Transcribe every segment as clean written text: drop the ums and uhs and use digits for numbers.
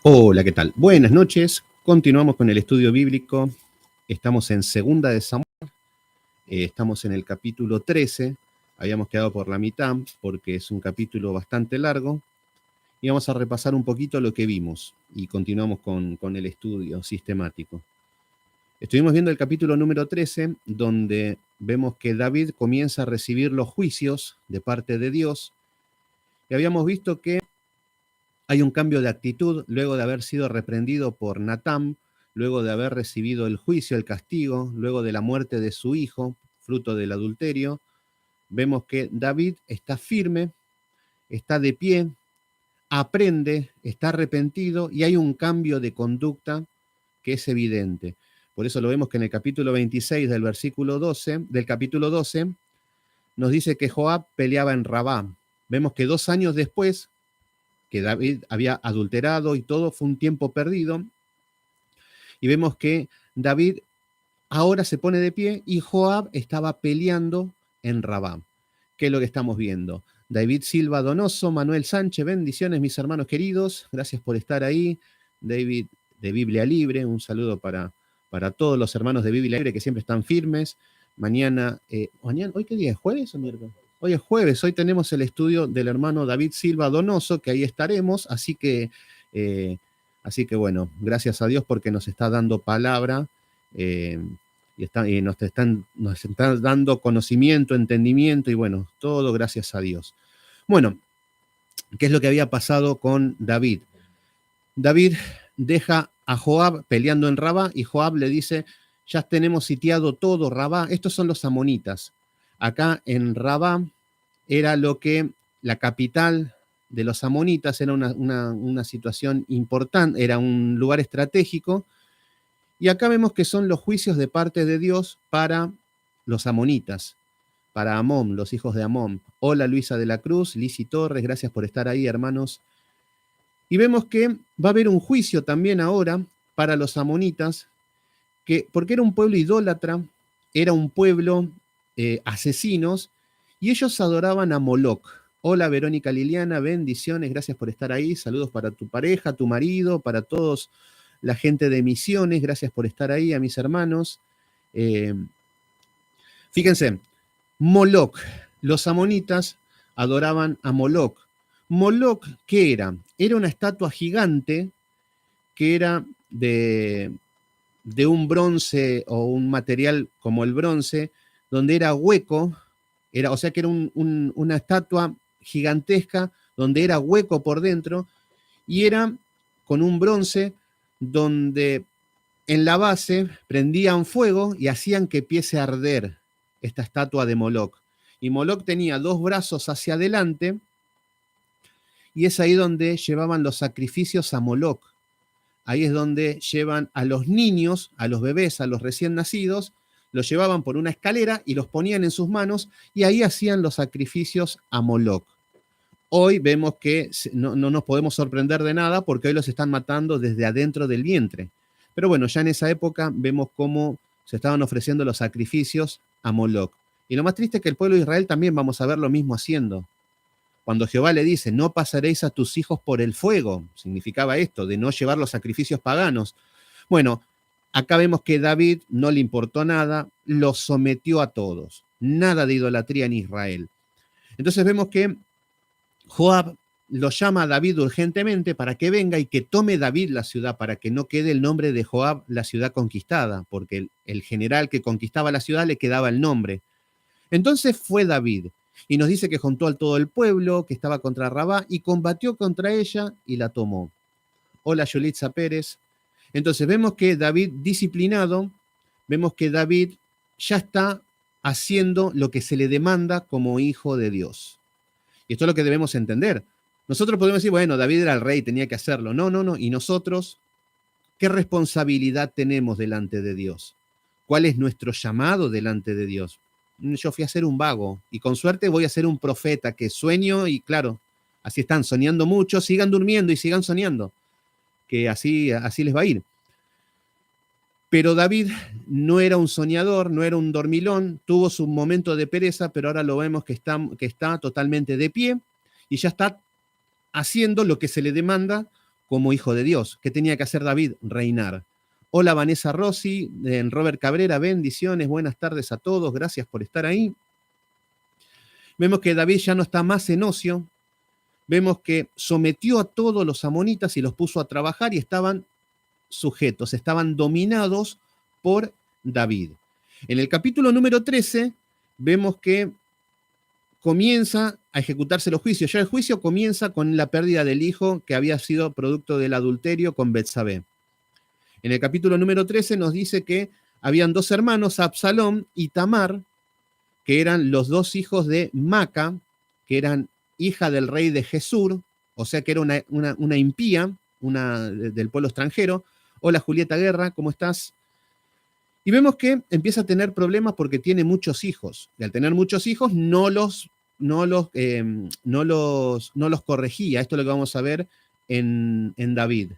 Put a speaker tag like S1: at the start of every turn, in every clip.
S1: Hola, ¿qué tal? Buenas noches. Continuamos con el estudio bíblico. Estamos en Segunda de Samuel. Estamos en el capítulo 13. Habíamos quedado por la mitad porque es un capítulo bastante largo. Y vamos a repasar un poquito lo que vimos. Y continuamos con el estudio sistemático. Estuvimos viendo el capítulo número 13, donde vemos que David comienza a recibir los juicios de parte de Dios. Y habíamos visto que hay un cambio de actitud luego de haber sido reprendido por Natán, luego de haber recibido el juicio, el castigo, luego de la muerte de su hijo, fruto del adulterio. Vemos que David está firme, está de pie, aprende, está arrepentido y hay un cambio de conducta que es evidente. Por eso lo vemos que en el capítulo 26 del versículo 12, del capítulo 12, nos dice que Joab peleaba en Rabá. Vemos que 2 años después, que David había adulterado y todo, fue un tiempo perdido. Y vemos que David ahora se pone de pie y Joab estaba peleando en Rabá. ¿Qué es lo que estamos viendo? David Silva Donoso, Manuel Sánchez, bendiciones mis hermanos queridos, gracias por estar ahí. David de Biblia Libre, un saludo para todos los hermanos de Biblia Libre que siempre están firmes. Mañana, ¿hoy qué día es? ¿Jueves o miércoles? Hoy es jueves, hoy tenemos el estudio del hermano David Silva Donoso, que ahí estaremos, así que bueno, gracias a Dios porque nos está dando palabra y nos está dando conocimiento, entendimiento y bueno, todo gracias a Dios. Bueno, ¿qué es lo que había pasado con David? David deja a Joab peleando en Rabá y Joab le dice, ya tenemos sitiado todo Rabá. Estos son los amonitas. Acá en Rabá era lo que la capital de los amonitas, era una situación importante, era un lugar estratégico. Y acá vemos que son los juicios de parte de Dios para los amonitas, para Amón, los hijos de Amón. Hola Luisa de la Cruz, Lisi Torres, gracias por estar ahí, hermanos. Y vemos que va a haber un juicio también ahora para los amonitas, porque era un pueblo idólatra, era un pueblo asesinos, y ellos adoraban a Moloch. Hola Verónica Liliana, bendiciones, gracias por estar ahí, saludos para tu pareja, tu marido, para todos la gente de Misiones, gracias por estar ahí, a mis hermanos. Fíjense, Moloch, los amonitas adoraban a Moloch. Moloch, ¿qué era? Era una estatua gigante que era de un bronce o un material como el bronce, donde era hueco, o sea que era una estatua gigantesca donde era hueco por dentro y era con un bronce donde en la base prendían fuego y hacían que empiece a arder esta estatua de Moloch. Y Moloch tenía 2 brazos hacia adelante y es ahí donde llevaban los sacrificios a Moloch. Ahí es donde llevan a los niños, a los bebés, a los recién nacidos, los llevaban por una escalera y los ponían en sus manos y ahí hacían los sacrificios a Moloch. Hoy vemos que no nos podemos sorprender de nada porque hoy los están matando desde adentro del vientre. Pero bueno, ya en esa época vemos cómo se estaban ofreciendo los sacrificios a Moloch. Y lo más triste es que el pueblo de Israel también vamos a ver lo mismo haciendo. Cuando Jehová le dice, no pasaréis a tus hijos por el fuego, significaba esto, de no llevar los sacrificios paganos. Bueno, acá vemos que David no le importó nada, los sometió a todos. Nada de idolatría en Israel. Entonces vemos que Joab lo llama a David urgentemente para que venga y que tome David la ciudad, para que no quede el nombre de Joab la ciudad conquistada, porque el general que conquistaba la ciudad le quedaba el nombre. Entonces fue David y nos dice que juntó a todo el pueblo que estaba contra Rabá y combatió contra ella y la tomó. Hola Yulitza Pérez. Entonces vemos que David disciplinado, vemos que David ya está haciendo lo que se le demanda como hijo de Dios. Y esto es lo que debemos entender. Nosotros podemos decir, bueno, David era el rey, tenía que hacerlo. No. ¿Y nosotros qué responsabilidad tenemos delante de Dios? ¿Cuál es nuestro llamado delante de Dios? Yo fui a ser un vago y con suerte voy a ser un profeta que sueño y claro, así están soñando mucho, sigan durmiendo y sigan soñando, que así les va a ir. Pero David no era un soñador, no era un dormilón, tuvo su momento de pereza, pero ahora lo vemos que está totalmente de pie y ya está haciendo lo que se le demanda como hijo de Dios. ¿Qué tenía que hacer David? Reinar. Hola Vanessa Rossi, Robert Cabrera, bendiciones, buenas tardes a todos, gracias por estar ahí. Vemos que David ya no está más en ocio, vemos que sometió a todos los amonitas y los puso a trabajar y estaban sujetos, estaban dominados por David. En el capítulo número 13 vemos que comienza a ejecutarse los juicios. Ya el juicio comienza con la pérdida del hijo que había sido producto del adulterio con Betsabé. En el capítulo número 13 nos dice que habían dos hermanos, Absalón y Tamar, que eran los dos hijos de Maca, que eran hija del rey de Jesur, o sea que era una impía, una del pueblo extranjero. Hola Julieta Guerra, ¿cómo estás? Y vemos que empieza a tener problemas porque tiene muchos hijos. Y al tener muchos hijos no los corregía. Esto es lo que vamos a ver en David.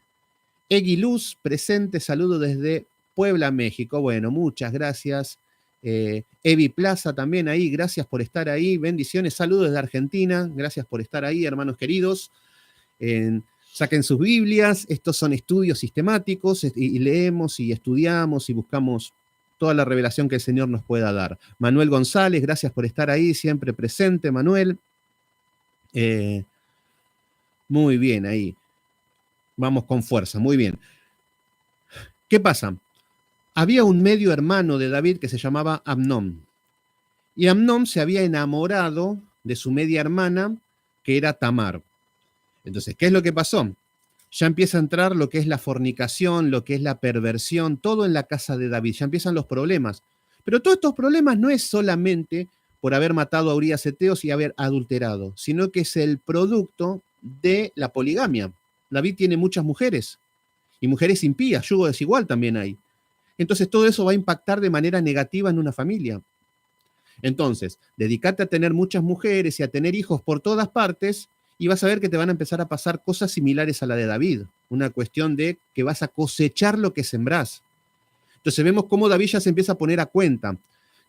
S1: Egui Luz, presente, saludo desde Puebla, México. Bueno, muchas gracias. Evi Plaza también ahí, gracias por estar ahí. Bendiciones, saludos desde Argentina. Gracias por estar ahí, hermanos queridos. Saquen sus Biblias. Estos son estudios sistemáticos y leemos y estudiamos y buscamos toda la revelación que el Señor nos pueda dar. Manuel González, gracias por estar ahí, siempre presente, Manuel. Muy bien, ahí. Vamos con fuerza, muy bien. ¿Qué pasa? Había un medio hermano de David que se llamaba Amnón. Y Amnón se había enamorado de su media hermana, que era Tamar. Entonces, ¿qué es lo que pasó? Ya empieza a entrar lo que es la fornicación, lo que es la perversión, todo en la casa de David. Ya empiezan los problemas. Pero todos estos problemas no es solamente por haber matado a Urías Heteos y haber adulterado, sino que es el producto de la poligamia. David tiene muchas mujeres y mujeres impías, yugo desigual también hay. Entonces todo eso va a impactar de manera negativa en una familia. Entonces, dedícate a tener muchas mujeres y a tener hijos por todas partes y vas a ver que te van a empezar a pasar cosas similares a la de David. Una cuestión de que vas a cosechar lo que sembrás. Entonces vemos cómo David ya se empieza a poner a cuenta.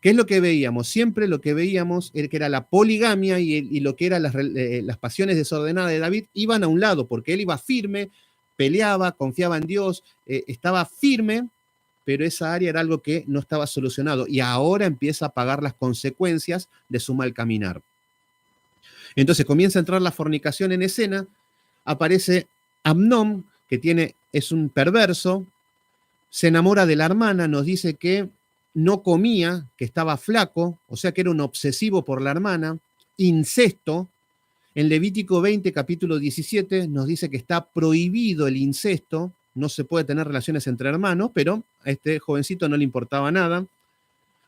S1: ¿Qué es lo que veíamos? Siempre lo que veíamos era que era la poligamia y lo que eran las pasiones desordenadas de David iban a un lado, porque él iba firme, peleaba, confiaba en Dios, estaba firme, pero esa área era algo que no estaba solucionado y ahora empieza a pagar las consecuencias de su mal caminar. Entonces comienza a entrar la fornicación en escena, aparece Amnón, que es un perverso, se enamora de la hermana, nos dice que no comía, que estaba flaco, o sea que era un obsesivo por la hermana, incesto. En Levítico 20, capítulo 17, nos dice que está prohibido el incesto, no se puede tener relaciones entre hermanos, pero a este jovencito no le importaba nada.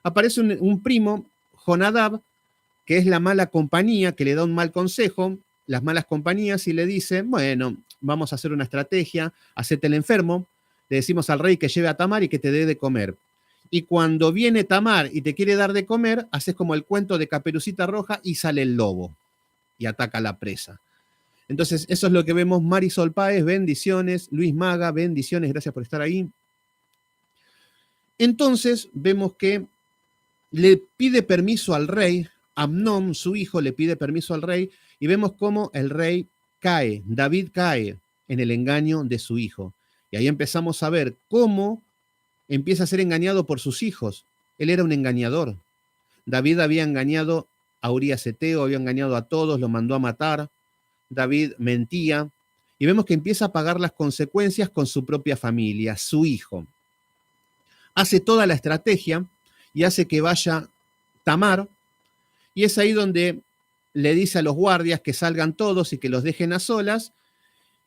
S1: Aparece un primo, Jonadab, que es la mala compañía, que le da un mal consejo, las malas compañías, y le dice, bueno, vamos a hacer una estrategia, hacete el enfermo, le decimos al rey que lleve a Tamar y que te dé de comer. Y cuando viene Tamar y te quiere dar de comer, haces como el cuento de Caperucita Roja y sale el lobo y ataca a la presa. Entonces, eso es lo que vemos. Marisol Páez, bendiciones. Luis Maga, bendiciones, gracias por estar ahí. Entonces, vemos que le pide permiso al rey, Amnón, su hijo, le pide permiso al rey, y vemos cómo el rey cae, David cae en el engaño de su hijo. Y ahí empezamos a ver cómo empieza a ser engañado por sus hijos. Él era un engañador. David había engañado a Urías Heteo, había engañado a todos, lo mandó a matar. David mentía. Y vemos que empieza a pagar las consecuencias con su propia familia, su hijo. Hace toda la estrategia y hace que vaya Tamar. Y es ahí donde le dice a los guardias que salgan todos y que los dejen a solas.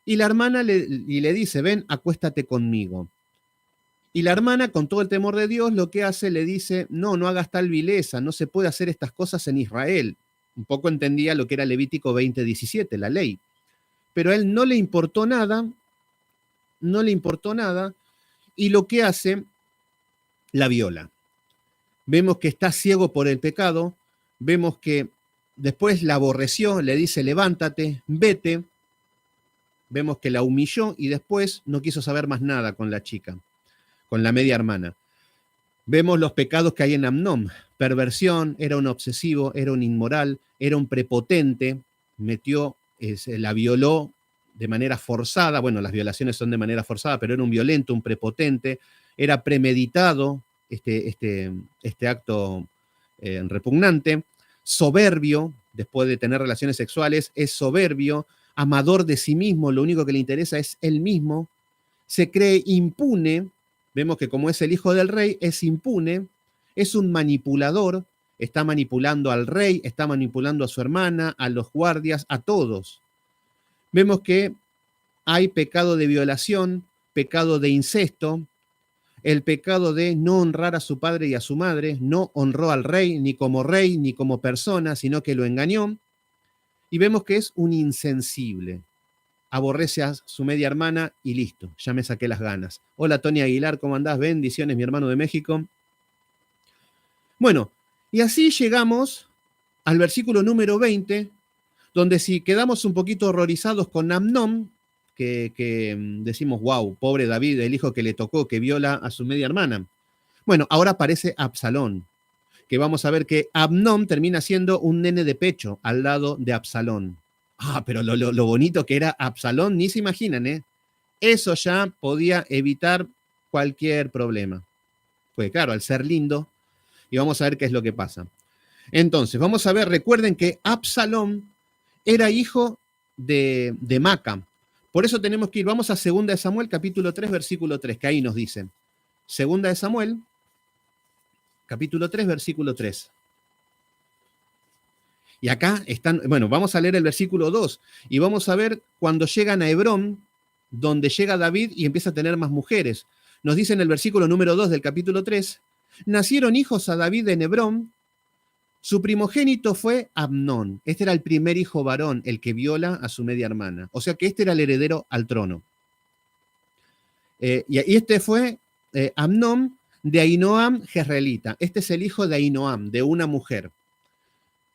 S1: Y la hermana le dice, ven, acuéstate conmigo. Y la hermana, con todo el temor de Dios, lo que hace, le dice, no hagas tal vileza, no se puede hacer estas cosas en Israel. Un poco entendía lo que era Levítico 20:17, la ley. Pero a él no le importó nada, y lo que hace, la viola. Vemos que está ciego por el pecado, vemos que después la aborreció, le dice, levántate, vete. Vemos que la humilló y después no quiso saber más nada con la chica, con la media hermana. Vemos los pecados que hay en Amnón. Perversión, era un obsesivo, era un inmoral, era un prepotente, la violó de manera forzada. Bueno, las violaciones son de manera forzada, pero era un violento, un prepotente, era premeditado este acto repugnante, soberbio, después de tener relaciones sexuales, es soberbio, amador de sí mismo, lo único que le interesa es él mismo, se cree impune, vemos que como es el hijo del rey, es impune, es un manipulador, está manipulando al rey, está manipulando a su hermana, a los guardias, a todos. Vemos que hay pecado de violación, pecado de incesto, el pecado de no honrar a su padre y a su madre, no honró al rey ni como persona, sino que lo engañó. Y vemos que es un insensible. Aborrece a su media hermana y listo, ya me saqué las ganas. Hola Tony Aguilar, ¿cómo andás? Bendiciones, mi hermano de México. Bueno, y así llegamos al versículo número 20, donde si quedamos un poquito horrorizados con Amnón, que decimos, wow, pobre David, el hijo que le tocó, que viola a su media hermana. Bueno, ahora aparece Absalón, que vamos a ver que Amnón termina siendo un nene de pecho al lado de Absalón. Ah, pero lo bonito que era Absalón, ni se imaginan, ¿eh? Eso ya podía evitar cualquier problema. Pues claro, al ser lindo, y vamos a ver qué es lo que pasa. Entonces, vamos a ver, recuerden que Absalón era hijo de Maca. Por eso tenemos que ir, vamos a 2 de Samuel, capítulo 3, versículo 3, que ahí nos dice. 2 de Samuel, capítulo 3, versículo 3. Y acá están, bueno, vamos a leer el versículo 2 y vamos a ver cuando llegan a Hebrón, donde llega David y empieza a tener más mujeres. Nos dice en el versículo número 2 del capítulo 3, nacieron hijos a David en Hebrón, su primogénito fue Amnón. Este era el primer hijo varón, el que viola a su media hermana. O sea que este era el heredero al trono. Y este fue Amnón de Ahinoam jezreelita. Este es el hijo de Ahinoam, de una mujer.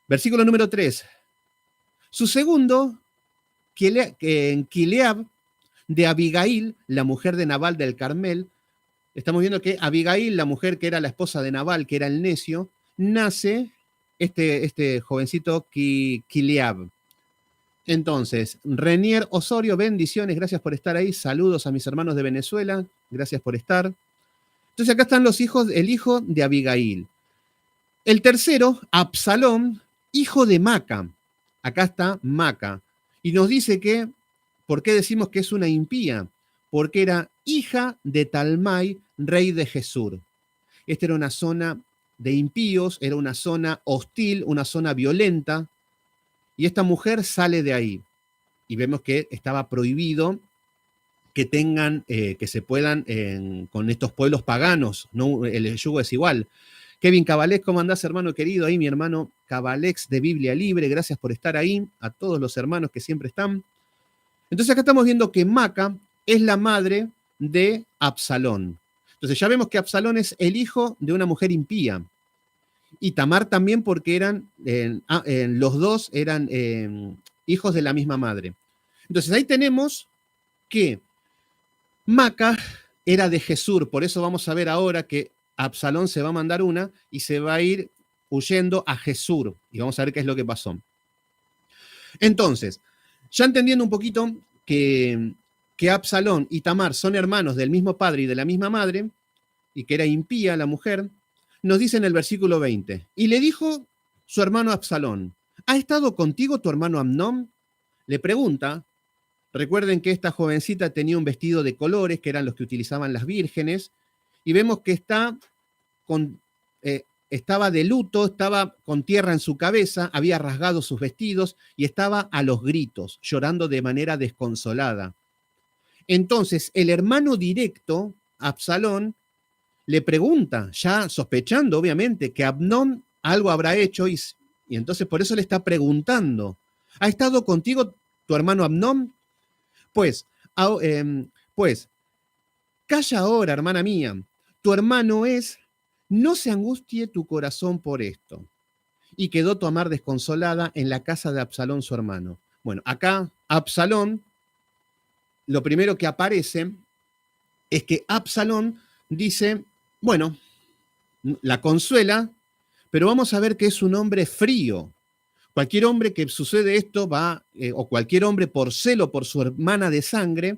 S1: Versículo número 3. Su segundo, Kileab, de Abigail, la mujer de Nabal del Carmel. Estamos viendo que Abigail, la mujer que era la esposa de Nabal, que era el necio, nace este jovencito Kileab. Entonces, Renier Osorio, bendiciones, gracias por estar ahí. Saludos a mis hermanos de Venezuela, gracias por estar. Entonces acá están los hijos, el hijo de Abigail. El tercero, Absalón, hijo de Maca. Acá está Maca. Y nos dice que, ¿por qué decimos que es una impía? Porque era hija de Talmai, rey de Jesur. Esta era una zona de impíos, era una zona hostil, una zona violenta. Y esta mujer sale de ahí. Y vemos que estaba prohibido que tengan, que se puedan con estos pueblos paganos, ¿no? El yugo es igual. Kevin Cabalex, ¿cómo andás, hermano querido? Ahí mi hermano Cabalex de Biblia Libre, gracias por estar ahí, a todos los hermanos que siempre están. Entonces acá estamos viendo que Maca es la madre de Absalón. Entonces ya vemos que Absalón es el hijo de una mujer impía. Y Tamar también porque eran, los dos eran hijos de la misma madre. Entonces ahí tenemos que Maca era de Jesur, por eso vamos a ver ahora que Absalón se va a mandar una y se va a ir huyendo a Jesur. Y vamos a ver qué es lo que pasó. Entonces, ya entendiendo un poquito que Absalón y Tamar son hermanos del mismo padre y de la misma madre, y que era impía la mujer, nos dice en el versículo 20, y le dijo su hermano Absalón, ¿ha estado contigo tu hermano Amnón? Le pregunta. Recuerden que esta jovencita tenía un vestido de colores, que eran los que utilizaban las vírgenes, y vemos que estaba de luto, estaba con tierra en su cabeza, había rasgado sus vestidos y estaba a los gritos, llorando de manera desconsolada. Entonces, el hermano directo, Absalón, le pregunta, ya sospechando obviamente que Amnón algo habrá hecho, y entonces por eso le está preguntando, ¿ha estado contigo tu hermano Amnón? Pues, calla ahora, hermana mía, tu hermano es, no se angustie tu corazón por esto. Y quedó Tamar desconsolada en la casa de Absalón, su hermano. Bueno, acá Absalón, lo primero que aparece es que Absalón dice, bueno, la consuela, pero vamos a ver que es un hombre frío. Cualquier hombre que sucede esto o cualquier hombre por celo por su hermana de sangre,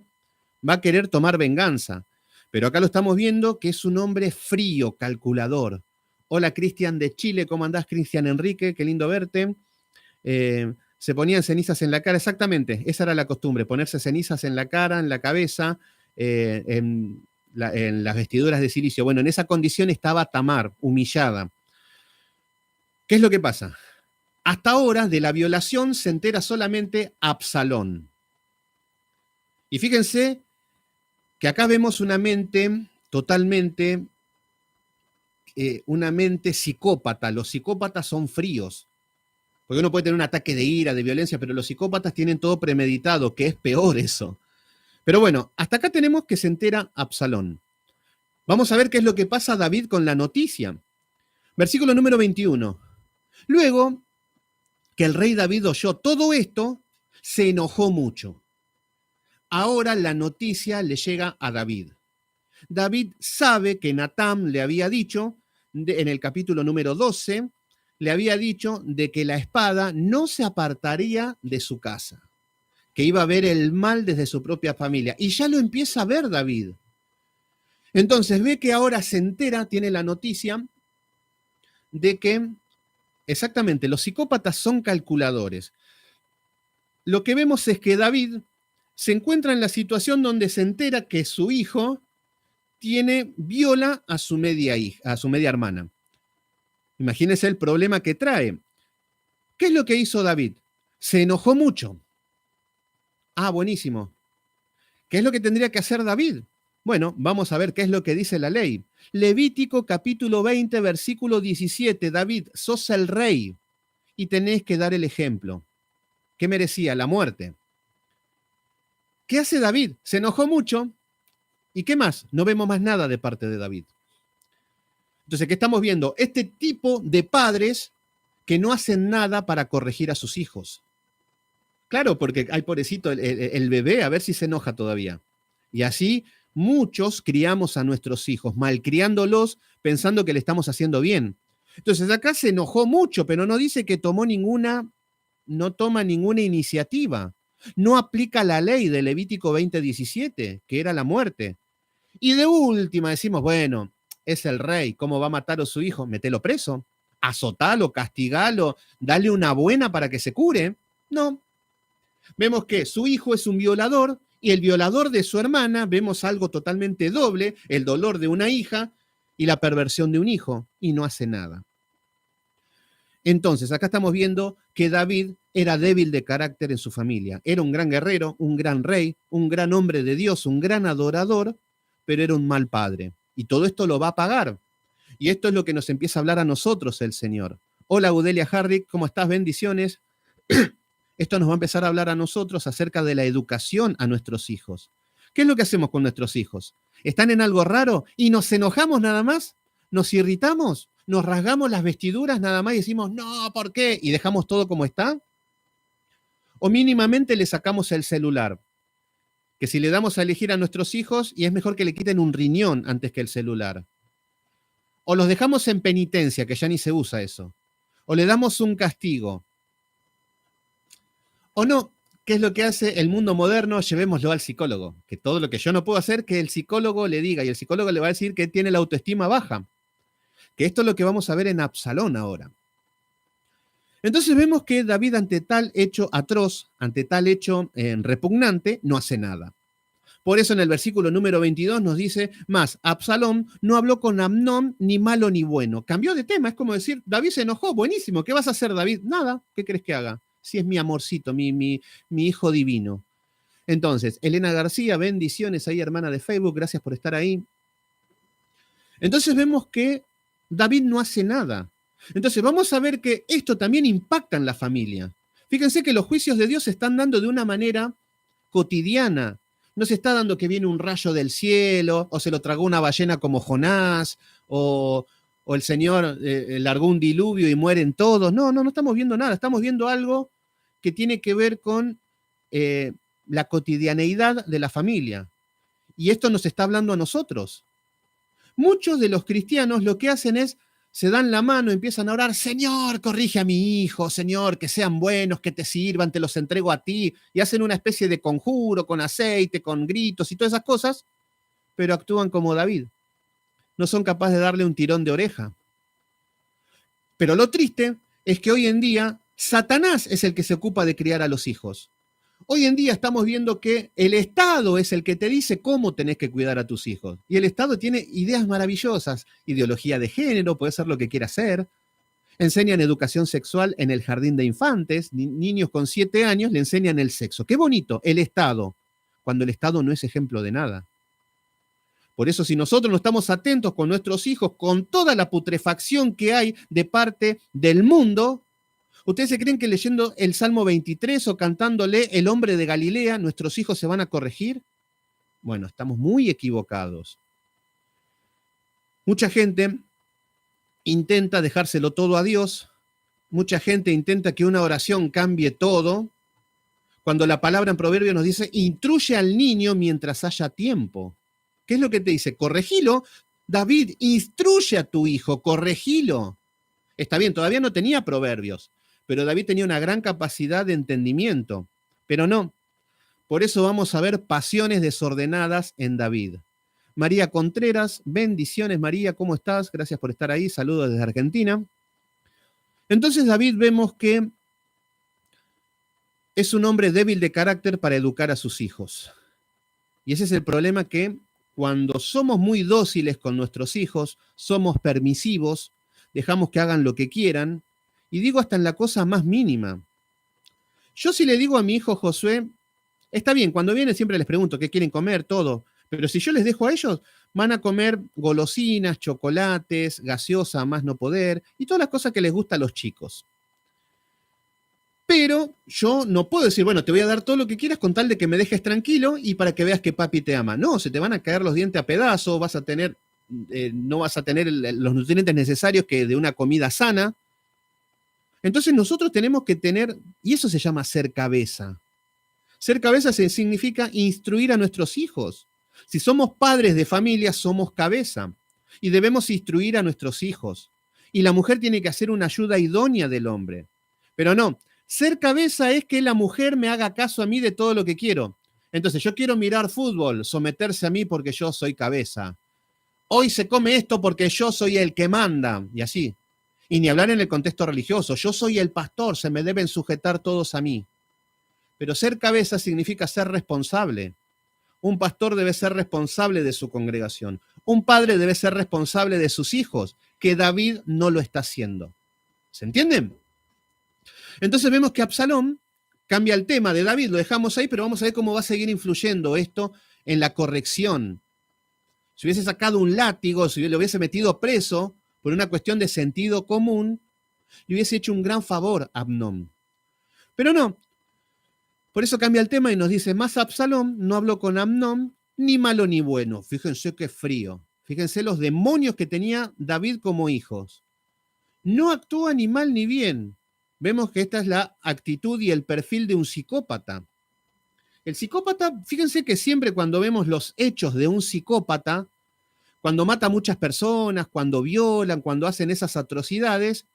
S1: va a querer tomar venganza. Pero acá lo estamos viendo que es un hombre frío, calculador. Hola, Cristian de Chile, ¿cómo andás, Cristian Enrique? Qué lindo verte. Se ponían cenizas en la cara, exactamente, esa era la costumbre, ponerse cenizas en la cara, en la cabeza, en las vestiduras de silicio. Bueno, en esa condición estaba Tamar, humillada. ¿Qué es lo que pasa? Hasta ahora de la violación se entera solamente Absalón. Y fíjense que acá vemos una mente totalmente, una mente psicópata. Los psicópatas son fríos. Porque uno puede tener un ataque de ira, de violencia, pero los psicópatas tienen todo premeditado, que es peor eso. Pero bueno, hasta acá tenemos que se entera Absalón. Vamos a ver qué es lo que pasa a David con la noticia. Versículo número 21. Luego que el rey David oyó todo esto, se enojó mucho. Ahora la noticia le llega a David. David sabe que Natán le había dicho, en el capítulo número 12, le había dicho de que la espada no se apartaría de su casa, que iba a ver el mal desde su propia familia. Y ya lo empieza a ver David. Entonces ve que ahora se entera, tiene la noticia de que exactamente los psicópatas son calculadores. Lo que vemos es que David se encuentra en la situación donde se entera que su hijo viola a su media hija, a su media hermana. Imagínense el problema que trae. ¿Qué es lo que hizo David? Se enojó mucho. Ah, buenísimo. ¿Qué es lo que tendría que hacer David? Bueno, vamos a ver qué es lo que dice la ley. Levítico capítulo 20, versículo 17. David, sos el rey y tenés que dar el ejemplo. ¿Qué merecía? La muerte. ¿Qué hace David? Se enojó mucho. ¿Y qué más? No vemos más nada de parte de David. Entonces, ¿qué estamos viendo? Este tipo de padres que no hacen nada para corregir a sus hijos. Claro, porque hay pobrecito el bebé, a ver si se enoja todavía. Y así muchos criamos a nuestros hijos, malcriándolos pensando que le estamos haciendo bien. Entonces acá se enojó mucho, pero no dice que no toma ninguna iniciativa. No aplica la ley de Levítico 20:17, que era la muerte. Y de última decimos, bueno, es el rey, ¿cómo va a matar a su hijo? Metelo preso, azotalo, castigalo, dale una buena para que se cure. No. Vemos que su hijo es un violador y el violador de su hermana, vemos algo totalmente doble, el dolor de una hija y la perversión de un hijo, y no hace nada. Entonces, acá estamos viendo que David era débil de carácter en su familia. Era un gran guerrero, un gran rey, un gran hombre de Dios, un gran adorador, pero era un mal padre. Y todo esto lo va a pagar. Y esto es lo que nos empieza a hablar a nosotros el Señor. Hola, Udelia Harrick, ¿cómo estás? Bendiciones. Esto nos va a empezar a hablar a nosotros acerca de la educación a nuestros hijos. ¿Qué es lo que hacemos con nuestros hijos? ¿Están en algo raro y nos enojamos nada más? ¿Nos irritamos? ¿Nos rasgamos las vestiduras nada más y decimos, no, ¿por qué? ¿Y dejamos todo como está? ¿O mínimamente le sacamos el celular? Que si le damos a elegir a nuestros hijos, y es mejor que le quiten un riñón antes que el celular. O los dejamos en penitencia, que ya ni se usa eso. O le damos un castigo. O no, ¿qué es lo que hace el mundo moderno? Llevémoslo al psicólogo. Que todo lo que yo no puedo hacer, que el psicólogo le diga. Y el psicólogo le va a decir que tiene la autoestima baja. Que esto es lo que vamos a ver en Absalón ahora. Entonces vemos que David ante tal hecho atroz, ante tal hecho repugnante, no hace nada. Por eso en el versículo número 22 nos dice, más, Absalón no habló con Amnón ni malo ni bueno. Cambió de tema, es como decir, David se enojó, buenísimo, ¿qué vas a hacer, David? Nada, ¿qué crees que haga? Si es mi amorcito, mi hijo divino. Entonces, Elena García, bendiciones ahí, hermana de Facebook, gracias por estar ahí. Entonces vemos que David no hace nada. Entonces vamos a ver que esto también impacta en la familia. Fíjense que los juicios de Dios se están dando de una manera cotidiana. No se está dando que viene un rayo del cielo, o se lo tragó una ballena como Jonás, o el Señor largó un diluvio y mueren todos. No estamos viendo nada. Estamos viendo algo que tiene que ver con la cotidianeidad de la familia. Y esto nos está hablando a nosotros. Muchos de los cristianos lo que hacen es se dan la mano, empiezan a orar, Señor, corrige a mi hijo, Señor, que sean buenos, que te sirvan, te los entrego a ti, y hacen una especie de conjuro con aceite, con gritos y todas esas cosas, pero actúan como David. No son capaces de darle un tirón de oreja. Pero lo triste es que hoy en día Satanás es el que se ocupa de criar a los hijos. Hoy en día estamos viendo que el Estado es el que te dice cómo tenés que cuidar a tus hijos. Y el Estado tiene ideas maravillosas, ideología de género, puede ser lo que quiera hacer. Enseñan educación sexual en el jardín de infantes, niños con 7 años le enseñan el sexo. Qué bonito, el Estado, cuando el Estado no es ejemplo de nada. Por eso, si nosotros no estamos atentos con nuestros hijos, con toda la putrefacción que hay de parte del mundo, ¿ustedes se creen que leyendo el Salmo 23 o cantándole El hombre de Galilea, nuestros hijos se van a corregir? Bueno, estamos muy equivocados. Mucha gente intenta dejárselo todo a Dios. Mucha gente intenta que una oración cambie todo. Cuando la palabra en Proverbios nos dice, instruye al niño mientras haya tiempo. ¿Qué es lo que te dice? Corregilo. David, instruye a tu hijo, corregilo. Está bien, todavía no tenía proverbios, pero David tenía una gran capacidad de entendimiento. Pero no. Por eso vamos a ver pasiones desordenadas en David. María Contreras, bendiciones María, ¿cómo estás? Gracias por estar ahí, saludos desde Argentina. Entonces David vemos que es un hombre débil de carácter para educar a sus hijos. Y ese es el problema, que cuando somos muy dóciles con nuestros hijos, somos permisivos, dejamos que hagan lo que quieran, y digo hasta en la cosa más mínima. Yo si le digo a mi hijo Josué, está bien, cuando vienen siempre les pregunto qué quieren comer, todo, pero si yo les dejo a ellos, van a comer golosinas, chocolates, gaseosa a más no poder, y todas las cosas que les gustan a los chicos. Pero yo no puedo decir, bueno, te voy a dar todo lo que quieras con tal de que me dejes tranquilo y para que veas que papi te ama. No, se te van a caer los dientes a pedazos, vas a tener, no vas a tener los nutrientes necesarios que de una comida sana. Entonces nosotros tenemos que tener, y eso se llama ser cabeza. Ser cabeza significa instruir a nuestros hijos. Si somos padres de familia, somos cabeza y debemos instruir a nuestros hijos. Y la mujer tiene que hacer una ayuda idónea del hombre. Pero no, ser cabeza es que la mujer me haga caso a mí de todo lo que quiero. Entonces yo quiero mirar fútbol, someterse a mí porque yo soy cabeza. Hoy se come esto porque yo soy el que manda, y así. Y ni hablar en el contexto religioso, yo soy el pastor, se me deben sujetar todos a mí. Pero ser cabeza significa ser responsable. Un pastor debe ser responsable de su congregación. Un padre debe ser responsable de sus hijos, que David no lo está haciendo. ¿Se entienden? Entonces vemos que Absalón cambia el tema de David, lo dejamos ahí, pero vamos a ver cómo va a seguir influyendo esto en la corrección. Si hubiese sacado un látigo, si lo hubiese metido preso por una cuestión de sentido común, le hubiese hecho un gran favor a Amnón. Pero no. Por eso cambia el tema y nos dice, más Absalón no habló con Amnón, ni malo ni bueno. Fíjense qué frío. Fíjense los demonios que tenía David como hijos. No actúa ni mal ni bien. Vemos que esta es la actitud y el perfil de un psicópata. El psicópata, fíjense que siempre cuando vemos los hechos de un psicópata, cuando mata a muchas personas, cuando violan, cuando hacen esas atrocidades,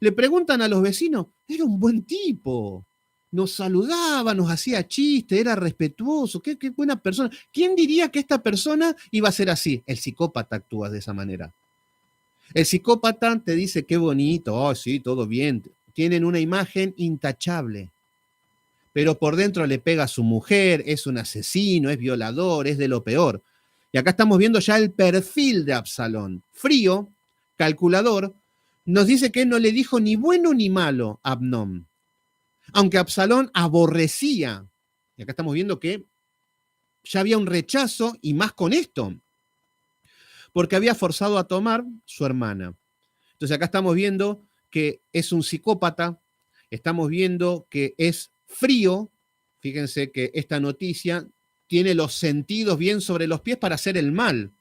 S1: le preguntan a los vecinos, era un buen tipo, nos saludaba, nos hacía chistes, era respetuoso, qué buena persona. ¿Quién diría que esta persona iba a ser así? El psicópata actúa de esa manera. El psicópata te dice, qué bonito, oh sí, todo bien. Tienen una imagen intachable, pero por dentro le pega a su mujer, es un asesino, es violador, es de lo peor. Y acá estamos viendo ya el perfil de Absalón. Frío, calculador, nos dice que no le dijo ni bueno ni malo a Amnón. Aunque Absalón aborrecía, y acá estamos viendo que ya había un rechazo, y más con esto, porque había forzado a tomar su hermana. Entonces acá estamos viendo que es un psicópata, estamos viendo que es frío. Fíjense que esta noticia tiene los sentidos bien sobre los pies para hacer el mal.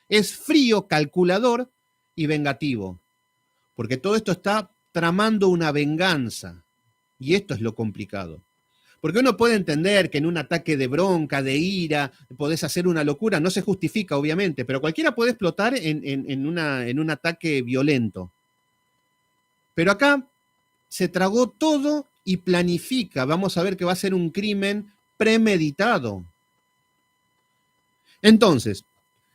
S1: Es frío, calculador y vengativo, porque todo esto está tramando una venganza, y esto es lo complicado. Porque uno puede entender que en un ataque de bronca, de ira, podés hacer una locura, no se justifica obviamente, pero cualquiera puede explotar en un ataque violento. Pero acá se tragó todo y planifica. Vamos a ver que va a ser un crimen premeditado. Entonces,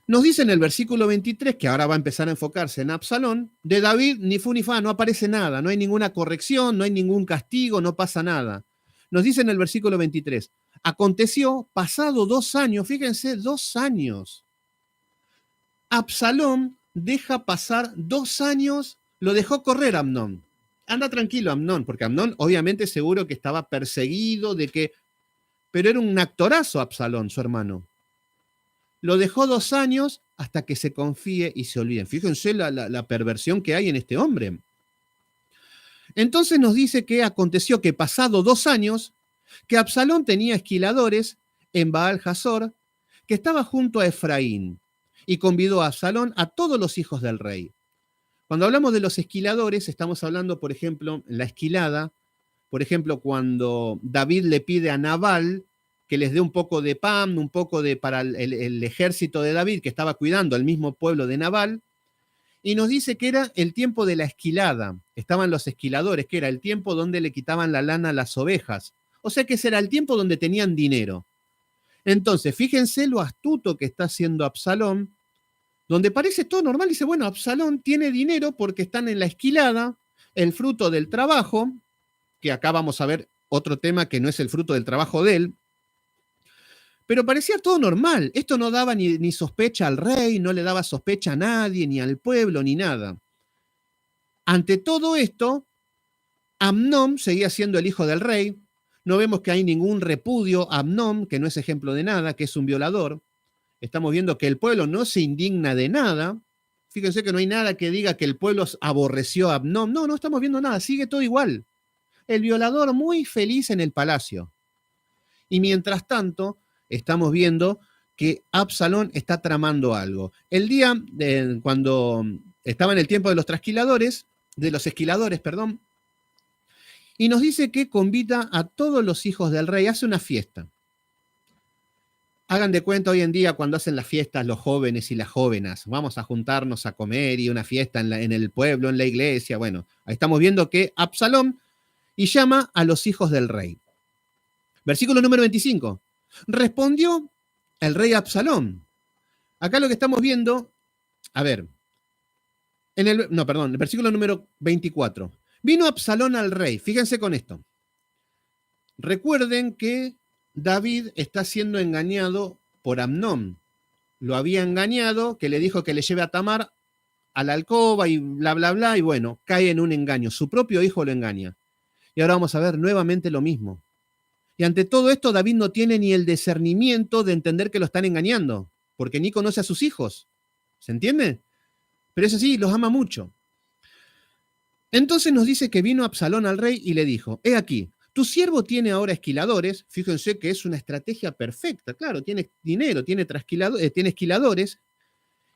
S1: nos dice en el versículo 23, que ahora va a empezar a enfocarse en Absalón, de David ni fu ni fa, no aparece nada, no hay ninguna corrección, no hay ningún castigo, no pasa nada. Nos dice en el versículo 23, aconteció, pasado 2 años, fíjense, 2 años, Absalón deja pasar 2 años, lo dejó correr Amnón. Anda tranquilo Amnón, porque Amnón obviamente seguro que estaba perseguido, pero era un actorazo Absalón, su hermano. Lo dejó 2 años hasta que se confíe y se olviden. Fíjense la perversión que hay en este hombre. Entonces nos dice que aconteció que pasado 2 años, que Absalón tenía esquiladores en Baal Hazor, que estaba junto a Efraín, y convidó a Absalón a todos los hijos del rey. Cuando hablamos de los esquiladores, estamos hablando, por ejemplo, la esquilada, por ejemplo, cuando David le pide a Nabal que les dé un poco de pan, un poco para el ejército de David, que estaba cuidando al mismo pueblo de Nabal, y nos dice que era el tiempo de la esquilada. Estaban los esquiladores, que era el tiempo donde le quitaban la lana a las ovejas. O sea que ese era el tiempo donde tenían dinero. Entonces, fíjense lo astuto que está haciendo Absalón, donde parece todo normal. Dice, bueno, Absalón tiene dinero porque están en la esquilada, el fruto del trabajo, que acá vamos a ver otro tema que no es el fruto del trabajo de él, pero parecía todo normal. Esto no daba ni sospecha al rey, no le daba sospecha a nadie, ni al pueblo, ni nada. Ante todo esto, Amnón seguía siendo el hijo del rey. No vemos que hay ningún repudio a Amnón, que no es ejemplo de nada, que es un violador. Estamos viendo que el pueblo no se indigna de nada. Fíjense que no hay nada que diga que el pueblo aborreció a Amnón. No estamos viendo nada, sigue todo igual. El violador muy feliz en el palacio. Y mientras tanto, estamos viendo que Absalón está tramando algo. El día cuando estaba en el tiempo de los esquiladores, y nos dice que convida a todos los hijos del rey, hace una fiesta. Hagan de cuenta hoy en día cuando hacen las fiestas los jóvenes y las jóvenes, vamos a juntarnos a comer y una fiesta en el pueblo, en la iglesia. Bueno, ahí estamos viendo que Absalón y llama a los hijos del rey. Versículo número 25. Respondió el rey Absalón. Acá lo que estamos viendo, a ver, el versículo número 24. Vino Absalón al rey, fíjense con esto. Recuerden que David está siendo engañado por Amnón. Lo había engañado, que le dijo que le lleve a Tamar a la alcoba y bla, bla, bla, y bueno, cae en un engaño. Su propio hijo lo engaña. Y ahora vamos a ver nuevamente lo mismo. Y ante todo esto, David no tiene ni el discernimiento de entender que lo están engañando, porque ni conoce a sus hijos. ¿Se entiende? Pero eso sí, los ama mucho. Entonces nos dice que vino Absalón al rey y le dijo, he aquí, tu siervo tiene ahora esquiladores, fíjense que es una estrategia perfecta, claro, tiene dinero, tiene esquiladores,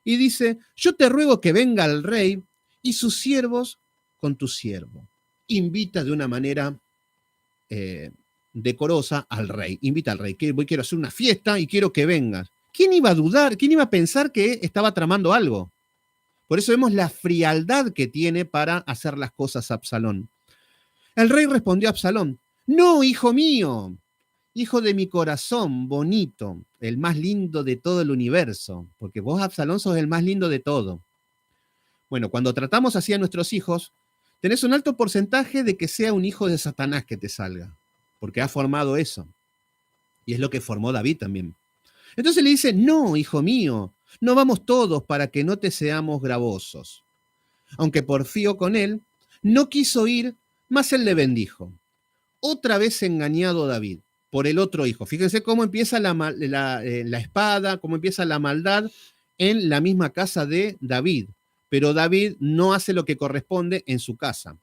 S1: y dice, yo te ruego que venga el rey y sus siervos con tu siervo. Invita de una manera decorosa al rey, invita al rey, quiero hacer una fiesta y quiero que vengas. ¿Quién iba a dudar, quién iba a pensar que estaba tramando algo? Por eso vemos la frialdad que tiene para hacer las cosas Absalón. El rey respondió a Absalón, no, hijo mío, hijo de mi corazón bonito, el más lindo de todo el universo, porque vos, Absalón, sos el más lindo de todo. Bueno, cuando tratamos así a nuestros hijos, tenés un alto porcentaje de que sea un hijo de Satanás que te salga, porque ha formado eso. Y es lo que formó David también. Entonces le dice, no, hijo mío, no vamos todos para que no te seamos gravosos. Aunque porfió con él, no quiso ir, mas él le bendijo. Otra vez engañado David por el otro hijo. Fíjense cómo empieza la espada, cómo empieza la maldad en la misma casa de David. Pero David no hace lo que corresponde en su casa.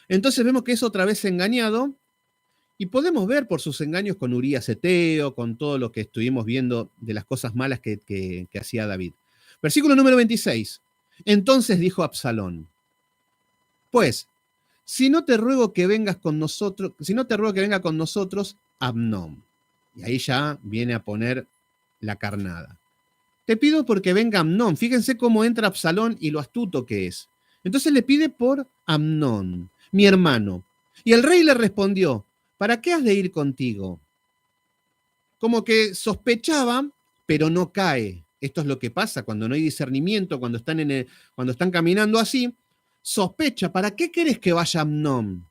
S1: Entonces vemos que es otra vez engañado y podemos ver por sus engaños con Urías Eteo, con todo lo que estuvimos viendo de las cosas malas que hacía David. Versículo número 26. Entonces dijo Absalón, pues, si no te ruego que vengas con nosotros, si no te ruego que venga con nosotros, Amnón. Y ahí ya viene a poner la carnada. Te pido porque venga Amnón. Fíjense cómo entra Absalón y lo astuto que es. Entonces le pide por Amnón, mi hermano. Y el rey le respondió, ¿para qué has de ir contigo? Como que sospechaba, pero no cae. Esto es lo que pasa cuando no hay discernimiento, cuando están caminando así, sospecha, ¿para qué querés que vaya Amnón?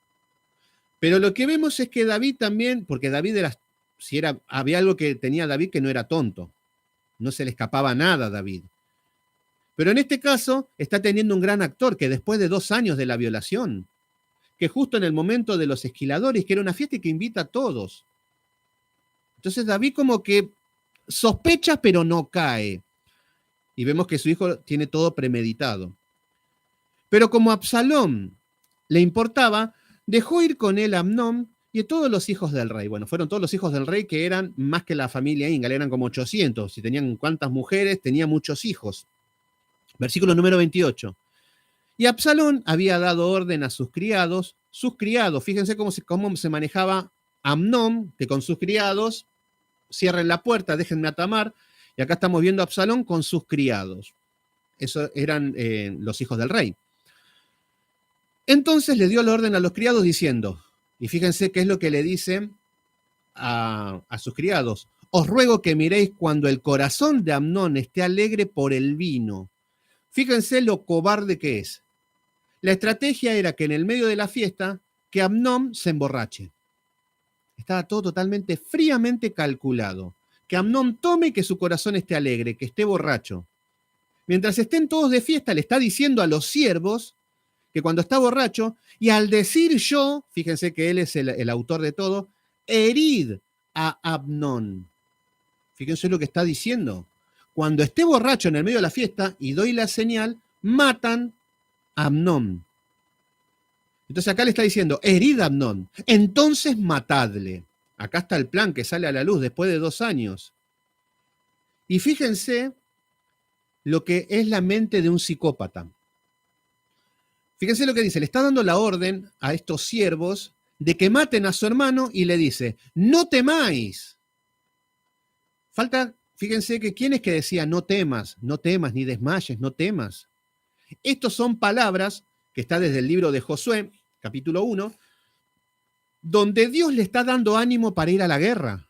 S1: Pero lo que vemos es que David también, porque David había algo que tenía David que no era tonto, no se le escapaba nada a David. Pero en este caso está teniendo un gran actor que después de 2 años de la violación, que justo en el momento de los esquiladores, que era una fiesta y que invita a todos. Entonces David como que sospecha pero no cae. Y vemos que su hijo tiene todo premeditado. Pero como a Absalón le importaba, dejó ir con él a Amnón y a todos los hijos del rey. Bueno, fueron todos los hijos del rey que eran más que la familia Ingal, eran como 800. Si tenían cuántas mujeres, tenía muchos hijos. Versículo número 28. Y Absalón había dado orden a sus criados, fíjense cómo se manejaba Amnón, que con sus criados, cierren la puerta, déjenme a Tamar, y acá estamos viendo a Absalón con sus criados. Eso eran los hijos del rey. Entonces le dio la orden a los criados diciendo, y fíjense qué es lo que le dice a sus criados, os ruego que miréis cuando el corazón de Amnón esté alegre por el vino. Fíjense lo cobarde que es. La estrategia era que en el medio de la fiesta, que Amnón se emborrache. Estaba todo totalmente fríamente calculado. Que Amnón tome y que su corazón esté alegre, que esté borracho. Mientras estén todos de fiesta, le está diciendo a los siervos que cuando está borracho, y al decir yo, fíjense que él es el autor de todo, herid a Amnón. Fíjense lo que está diciendo. Cuando esté borracho en el medio de la fiesta y doy la señal, matan a Amnón. Entonces acá le está diciendo, herid a Amnón, entonces matadle. Acá está el plan que sale a la luz después de 2 años. Y fíjense lo que es la mente de un psicópata. Fíjense lo que dice, le está dando la orden a estos siervos de que maten a su hermano y le dice, no temáis. Fíjense que quién es que decía, no temas, ni desmayes, no temas. Estos son palabras que está desde el libro de Josué, capítulo 1, donde Dios le está dando ánimo para ir a la guerra,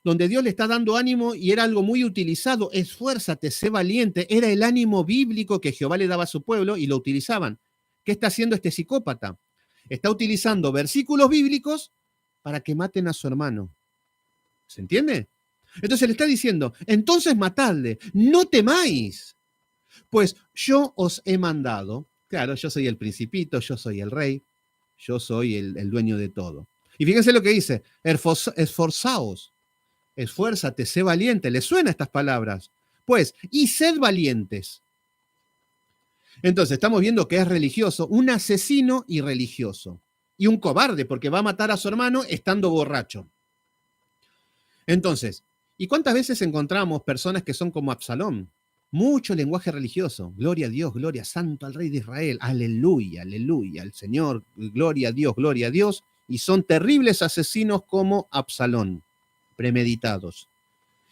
S1: donde Dios le está dando ánimo y era algo muy utilizado, esfuérzate, sé valiente, era el ánimo bíblico que Jehová le daba a su pueblo y lo utilizaban. ¿Qué está haciendo este psicópata? Está utilizando versículos bíblicos para que maten a su hermano. ¿Se entiende? Entonces le está diciendo, entonces matadle, no temáis, pues yo os he mandado. Claro, yo soy el principito, yo soy el rey, yo soy el dueño de todo. Y fíjense lo que dice, esforzaos, esfuérzate, sé valiente. ¿Le suena estas palabras? Pues, y sed valientes. Entonces, estamos viendo que es religioso, un asesino y religioso. Y un cobarde, porque va a matar a su hermano estando borracho. Entonces, ¿y cuántas veces encontramos personas que son como Absalón? Mucho lenguaje religioso. Gloria a Dios, gloria santo al Rey de Israel. Aleluya, aleluya, al Señor. Gloria a Dios, gloria a Dios. Y son terribles asesinos como Absalón, premeditados.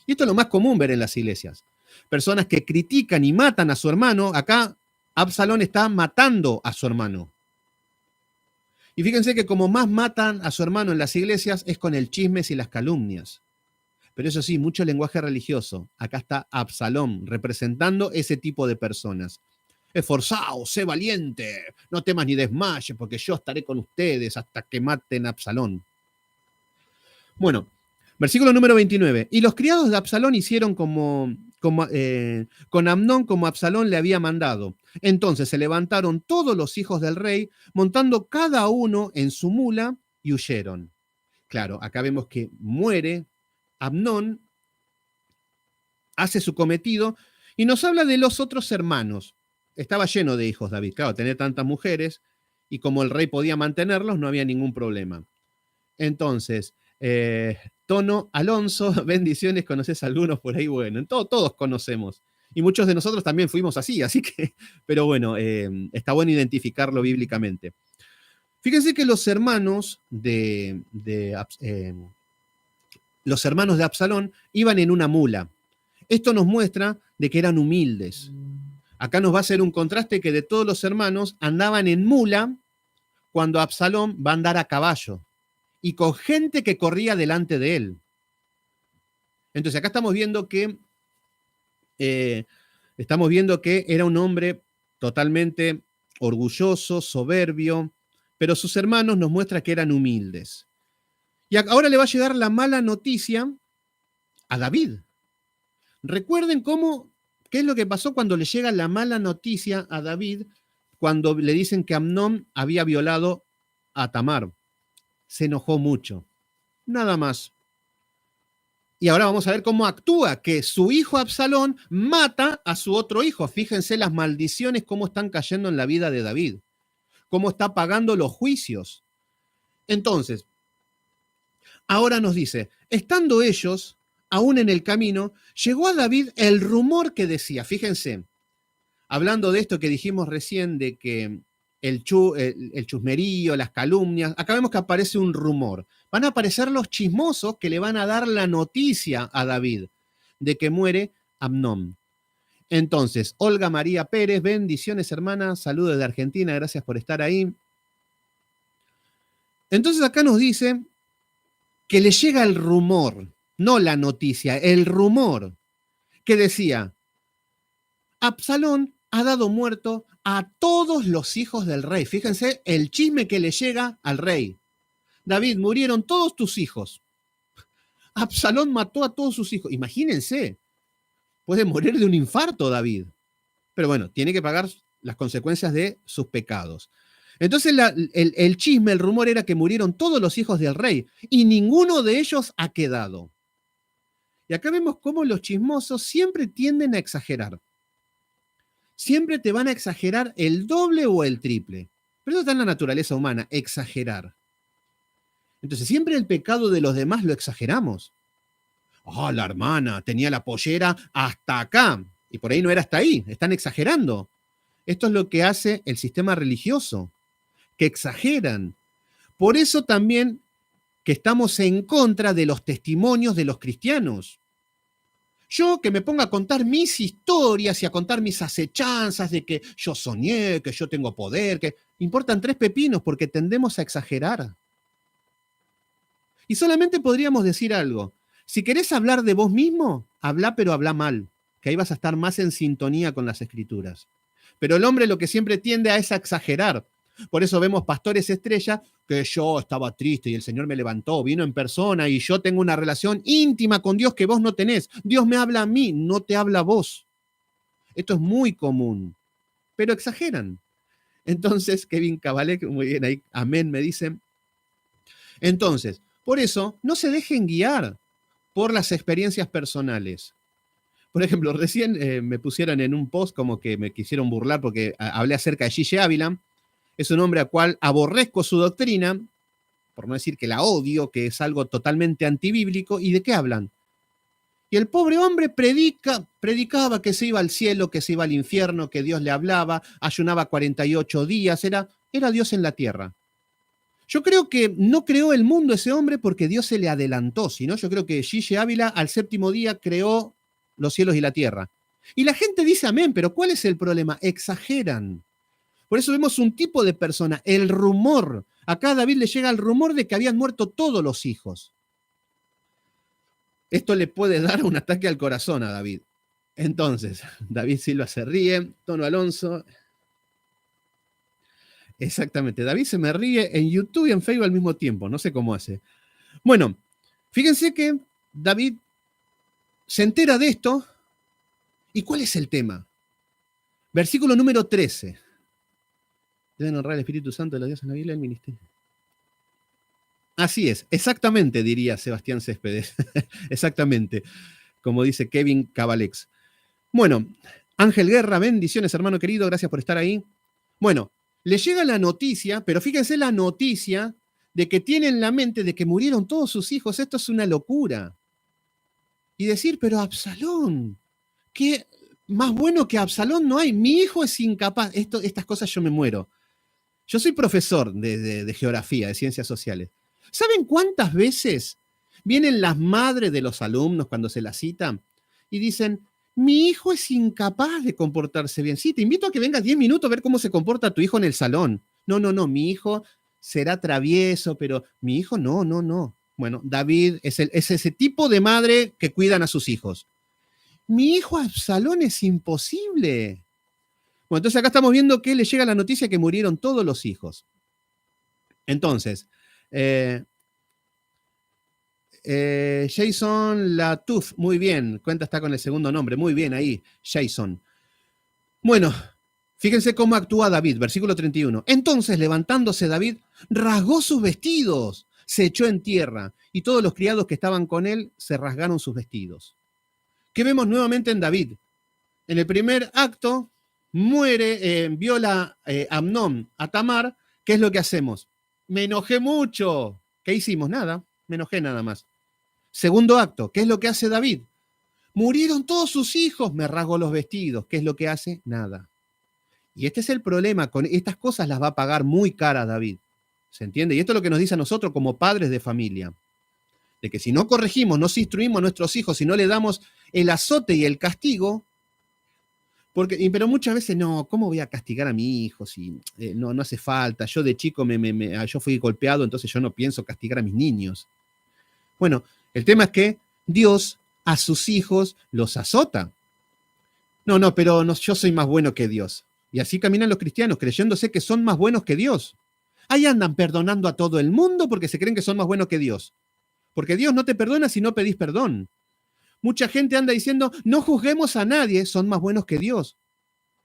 S1: Y esto es lo más común ver en las iglesias. Personas que critican y matan a su hermano. Acá Absalón está matando a su hermano. Y fíjense que como más matan a su hermano en las iglesias es con el chismes y las calumnias. Pero eso sí, mucho lenguaje religioso. Acá está Absalón representando ese tipo de personas. Esforzaos, sé valiente, no temas ni desmayes, porque yo estaré con ustedes hasta que maten a Absalón. Bueno, versículo número 29. Y los criados de Absalón hicieron con Amnón como Absalón le había mandado. Entonces se levantaron todos los hijos del rey, montando cada uno en su mula, y huyeron. Claro, acá vemos que muere Amnón, hace su cometido, y nos habla de los otros hermanos. Estaba lleno de hijos David, claro, tener tantas mujeres, y como el rey podía mantenerlos, no había ningún problema. Entonces, Tono, Alonso, bendiciones, ¿conoces a algunos por ahí? Bueno, todos conocemos. Y muchos de nosotros también fuimos así que, pero bueno, está bueno identificarlo bíblicamente. Fíjense que los hermanos los hermanos de Absalón iban en una mula. Esto nos muestra de que eran humildes. Acá nos va a hacer un contraste que de todos los hermanos andaban en mula cuando Absalón va a andar a caballo y con gente que corría delante de él. Entonces acá estamos viendo que era un hombre totalmente orgulloso, soberbio, pero sus hermanos nos muestran que eran humildes. Y ahora le va a llegar la mala noticia a David. Recuerden qué es lo que pasó cuando le llega la mala noticia a David cuando le dicen que Amnón había violado a Tamar. Se enojó mucho. Nada más. Y ahora vamos a ver cómo actúa, que su hijo Absalón mata a su otro hijo. Fíjense las maldiciones, cómo están cayendo en la vida de David, cómo está pagando los juicios. Entonces, ahora nos dice, estando ellos aún en el camino, llegó a David el rumor que decía, fíjense, hablando de esto que dijimos recién, de que el chusmerío, las calumnias, acá vemos que aparece un rumor. Van a aparecer los chismosos que le van a dar la noticia a David de que muere Amnón. Entonces, Olga María Pérez, bendiciones hermana, saludos de Argentina, gracias por estar ahí. Entonces acá nos dice que le llega el rumor, no la noticia, el rumor, que decía, Absalón ha dado muerto a todos los hijos del rey. Fíjense el chisme que le llega al rey. David, murieron todos tus hijos. Absalón mató a todos sus hijos. Imagínense, puede morir de un infarto David. Pero bueno, tiene que pagar las consecuencias de sus pecados. Entonces el chisme, el rumor era que murieron todos los hijos del rey y ninguno de ellos ha quedado. Y acá vemos cómo los chismosos siempre tienden a exagerar. Siempre te van a exagerar el doble o el triple. Pero eso está en la naturaleza humana, exagerar. Entonces siempre el pecado de los demás lo exageramos. Ah, la hermana tenía la pollera hasta acá. Y por ahí no era hasta ahí. Están exagerando. Esto es lo que hace el sistema religioso, que exageran. Por eso también que estamos en contra de los testimonios de los cristianos. Yo que me ponga a contar mis historias y a contar mis acechanzas de que yo soñé, que yo tengo poder, que importan tres pepinos porque tendemos a exagerar. Y solamente podríamos decir algo. Si querés hablar de vos mismo, habla, pero habla mal, que ahí vas a estar más en sintonía con las escrituras. Pero el hombre lo que siempre tiende a es a exagerar. Por eso vemos pastores estrella que yo estaba triste y el Señor me levantó, vino en persona y yo tengo una relación íntima con Dios que vos no tenés. Dios me habla a mí, no te habla a vos. Esto es muy común, pero exageran. Entonces, Kevin Cabalé, muy bien ahí, amén, me dicen. Entonces, por eso, no se dejen guiar por las experiencias personales. Por ejemplo, recién me pusieron en un post como que me quisieron burlar porque hablé acerca de Gigi Ávila. Es un hombre al cual aborrezco su doctrina, por no decir que la odio, que es algo totalmente antibíblico. ¿Y de qué hablan? Y el pobre hombre predicaba que se iba al cielo, que se iba al infierno, que Dios le hablaba, ayunaba 48 días, era Dios en la tierra. Yo creo que no creó el mundo ese hombre porque Dios se le adelantó, sino yo creo que Gigi Ávila al séptimo día creó los cielos y la tierra. Y la gente dice amén, pero ¿cuál es el problema? Exageran. Por eso vemos un tipo de persona, el rumor. Acá a David le llega el rumor de que habían muerto todos los hijos. Esto le puede dar un ataque al corazón a David. Entonces, David Silva se ríe, Tono Alonso. Exactamente, David se me ríe en YouTube y en Facebook al mismo tiempo, no sé cómo hace. Bueno, fíjense que David se entera de esto. ¿Y cuál es el tema? Versículo número 13. Deben honrar al Espíritu Santo de los dioses en la Biblia y el ministerio. Así es, exactamente, diría Sebastián Céspedes. Exactamente, como dice Kevin Cabalex. Bueno, Ángel Guerra, bendiciones, hermano querido, gracias por estar ahí. Bueno, le llega la noticia, pero fíjense la noticia de que tiene en la mente de que murieron todos sus hijos. Esto es una locura. Y decir, pero Absalón, ¿qué más bueno que Absalón no hay? Mi hijo es incapaz. Estas cosas yo me muero. Yo soy profesor de geografía, de ciencias sociales. ¿Saben cuántas veces vienen las madres de los alumnos cuando se las citan y dicen, Mi hijo es incapaz de comportarse bien. Sí, te invito a que vengas 10 minutos a ver cómo se comporta tu hijo en el salón. No, no, no, mi hijo será travieso, pero mi hijo no, no, no. Bueno, David es ese tipo de madre que cuidan a sus hijos. Mi hijo Absalón es imposible. Bueno, entonces acá estamos viendo que le llega la noticia que murieron todos los hijos. Entonces, Jason Latuf, muy bien, cuenta está con el segundo nombre, muy bien ahí, Jason. Bueno, fíjense cómo actúa David, versículo 31. Entonces, levantándose David, rasgó sus vestidos, se echó en tierra, y todos los criados que estaban con él se rasgaron sus vestidos. ¿Qué vemos nuevamente en David? En el primer acto, muere, viola Amnón a Tamar. ¿Qué es lo que hacemos? Me enojé mucho. ¿Qué hicimos? Nada, me enojé nada más. Segundo acto, ¿qué es lo que hace David? Murieron todos sus hijos, me rasgo los vestidos. ¿Qué es lo que hace? Nada. Y este es el problema, con estas cosas las va a pagar muy cara David. ¿Se entiende? Y esto es lo que nos dice a nosotros como padres de familia. De que si no corregimos, no instruimos a nuestros hijos, si no le damos el azote y el castigo, pero muchas veces no, ¿cómo voy a castigar a mi hijo si no hace falta? Yo de chico yo fui golpeado, entonces yo no pienso castigar a mis niños. Bueno, el tema es que Dios a sus hijos los azota. No, pero yo soy más bueno que Dios. Y así caminan los cristianos, creyéndose que son más buenos que Dios. Ahí andan perdonando a todo el mundo porque se creen que son más buenos que Dios. Porque Dios no te perdona si no pedís perdón. Mucha gente anda diciendo, no juzguemos a nadie, son más buenos que Dios.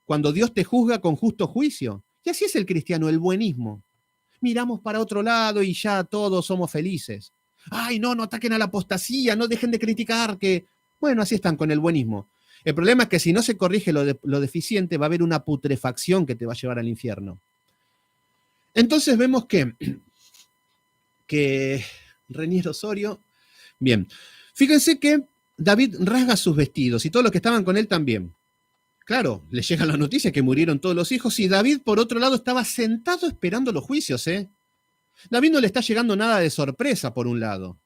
S1: Cuando Dios te juzga con justo juicio. Y así es el cristiano, el buenismo. Miramos para otro lado y ya todos somos felices. Ay, no ataquen a la apostasía, no dejen de criticar que... Bueno, así están con el buenismo. El problema es que si no se corrige lo deficiente, va a haber una putrefacción que te va a llevar al infierno. Entonces vemos que Renier Osorio... Bien, fíjense que David rasga sus vestidos y todos los que estaban con él también. Claro, le llega la noticia que murieron todos los hijos y David, por otro lado, estaba sentado esperando los juicios, David no le está llegando nada de sorpresa, por un lado.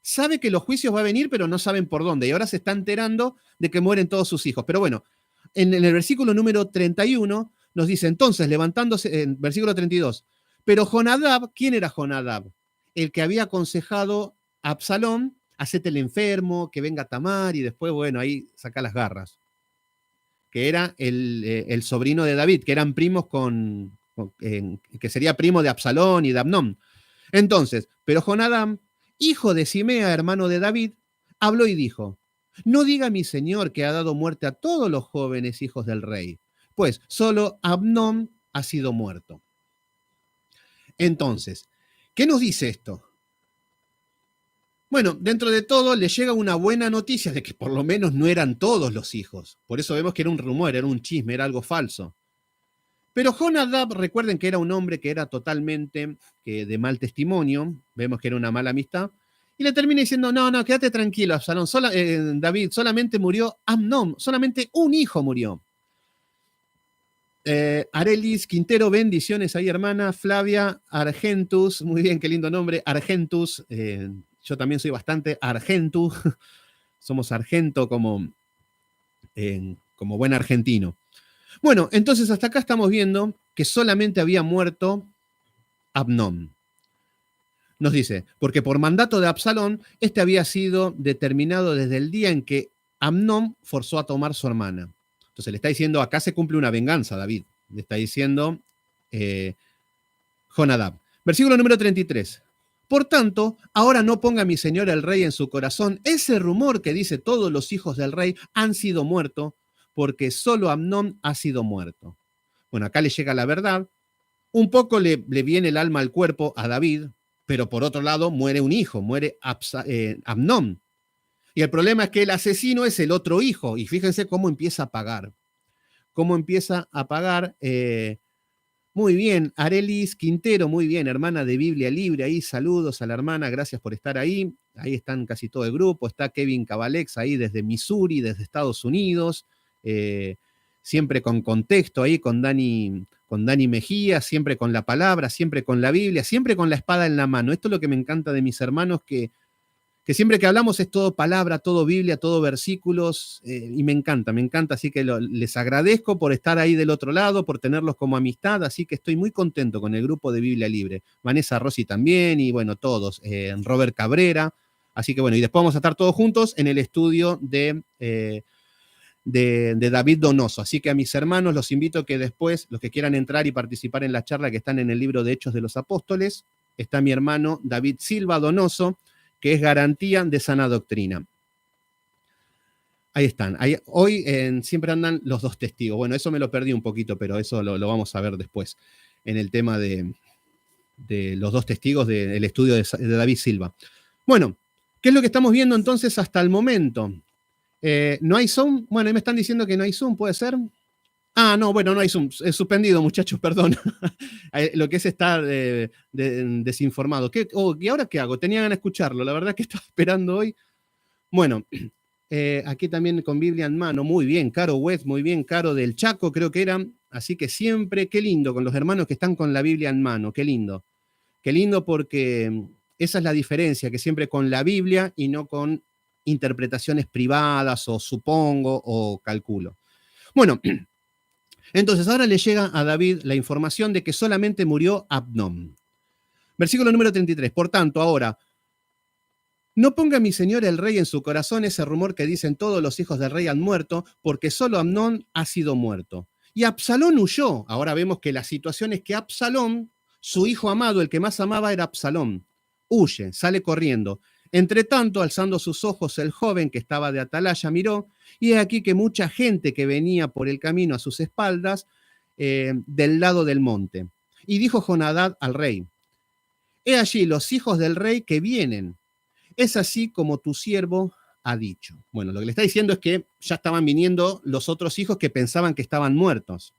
S1: Sabe que los juicios van a venir, pero no saben por dónde. Y ahora se está enterando de que mueren todos sus hijos. Pero bueno, en el versículo número 31 nos dice, entonces, levantándose, en versículo 32, pero Jonadab, ¿quién era Jonadab? El que había aconsejado a Absalón, hacete el enfermo, que venga Tamar, y después, bueno, ahí saca las garras. Que era el sobrino de David, que eran primos que sería primo de Absalón y de Amnón. Entonces, pero Jonadab, hijo de Simea, hermano de David, habló y dijo, no diga mi señor que ha dado muerte a todos los jóvenes hijos del rey, pues solo Amnón ha sido muerto. Entonces, ¿qué nos dice esto? Bueno, dentro de todo le llega una buena noticia de que por lo menos no eran todos los hijos. Por eso vemos que era un rumor, era un chisme, era algo falso. Pero Jonadab, recuerden que era un hombre que era totalmente de mal testimonio, vemos que era una mala amistad, y le termina diciendo, no, quédate tranquilo, Absalón, David, solamente murió Amnón, solamente un hijo murió. Arelis Quintero, bendiciones ahí, hermana. Flavia Argentus, muy bien, qué lindo nombre, Argentus. Yo también soy bastante argento, somos argento como buen argentino. Bueno, entonces hasta acá estamos viendo que solamente había muerto Amnón. Nos dice, porque por mandato de Absalón, este había sido determinado desde el día en que Amnón forzó a tomar su hermana. Entonces le está diciendo, acá se cumple una venganza, David. Le está diciendo Jonadab. Versículo número 33. Por tanto, ahora no ponga mi señor el rey en su corazón ese rumor que dice todos los hijos del rey han sido muertos, porque solo Amnón ha sido muerto. Bueno, acá le llega la verdad. Un poco le viene el alma al cuerpo a David, pero por otro lado muere un hijo, muere Amnón. Y el problema es que el asesino es el otro hijo. Y fíjense cómo empieza a pagar. Cómo empieza a pagar... Muy bien, Arelis Quintero, muy bien, hermana de Biblia Libre, ahí saludos a la hermana, gracias por estar ahí. Ahí están casi todo el grupo, está Kevin Cabalex ahí desde Missouri, desde Estados Unidos, siempre con contexto ahí, con Dani Mejía, siempre con la palabra, siempre con la Biblia, siempre con la espada en la mano. Esto es lo que me encanta de mis hermanos, que que siempre que hablamos es todo palabra, todo Biblia, todo versículos, y me encanta, así que les agradezco por estar ahí del otro lado, por tenerlos como amistad, así que estoy muy contento con el grupo de Biblia Libre. Vanessa Rossi también, y bueno, todos, Robert Cabrera, así que bueno, y después vamos a estar todos juntos en el estudio de David Donoso. Así que a mis hermanos los invito a que después, los que quieran entrar y participar en la charla que están en el libro de Hechos de los Apóstoles, está mi hermano David Silva Donoso, que es garantía de sana doctrina. Ahí están. Hoy siempre andan los dos testigos. Bueno, eso me lo perdí un poquito, pero eso lo vamos a ver después en el tema de los dos testigos del estudio de David Silva. Bueno, ¿qué es lo que estamos viendo entonces hasta el momento? ¿No hay Zoom? Bueno, ahí me están diciendo que no hay Zoom, ¿puede ser? Ah, no, bueno, no hay Zoom. Es suspendido, muchachos, perdón. Lo que es estar desinformado. ¿Y ahora qué hago? Tenía ganas de escucharlo. La verdad que estaba esperando hoy. Bueno, aquí también con Biblia en mano. Muy bien, Caro West, muy bien, Caro del Chaco, creo que era. Así que siempre, qué lindo, con los hermanos que están con la Biblia en mano. Qué lindo. Qué lindo porque esa es la diferencia, que siempre con la Biblia y no con interpretaciones privadas o supongo o calculo. Bueno, entonces ahora le llega a David la información de que solamente murió Abnón. Versículo número 33. Por tanto, ahora, no ponga mi señor el rey en su corazón ese rumor que dicen todos los hijos del rey han muerto, porque solo Amnón ha sido muerto. Y Absalón huyó. Ahora vemos que la situación es que Absalón, su hijo amado, el que más amaba era Absalón. Huye, sale corriendo. Entre tanto, alzando sus ojos, el joven que estaba de atalaya miró, y he aquí que mucha gente que venía por el camino a sus espaldas, del lado del monte. Y dijo Jonadab al rey: he allí los hijos del rey que vienen. Es así como tu siervo ha dicho. Bueno, lo que le está diciendo es que ya estaban viniendo los otros hijos que pensaban que estaban muertos.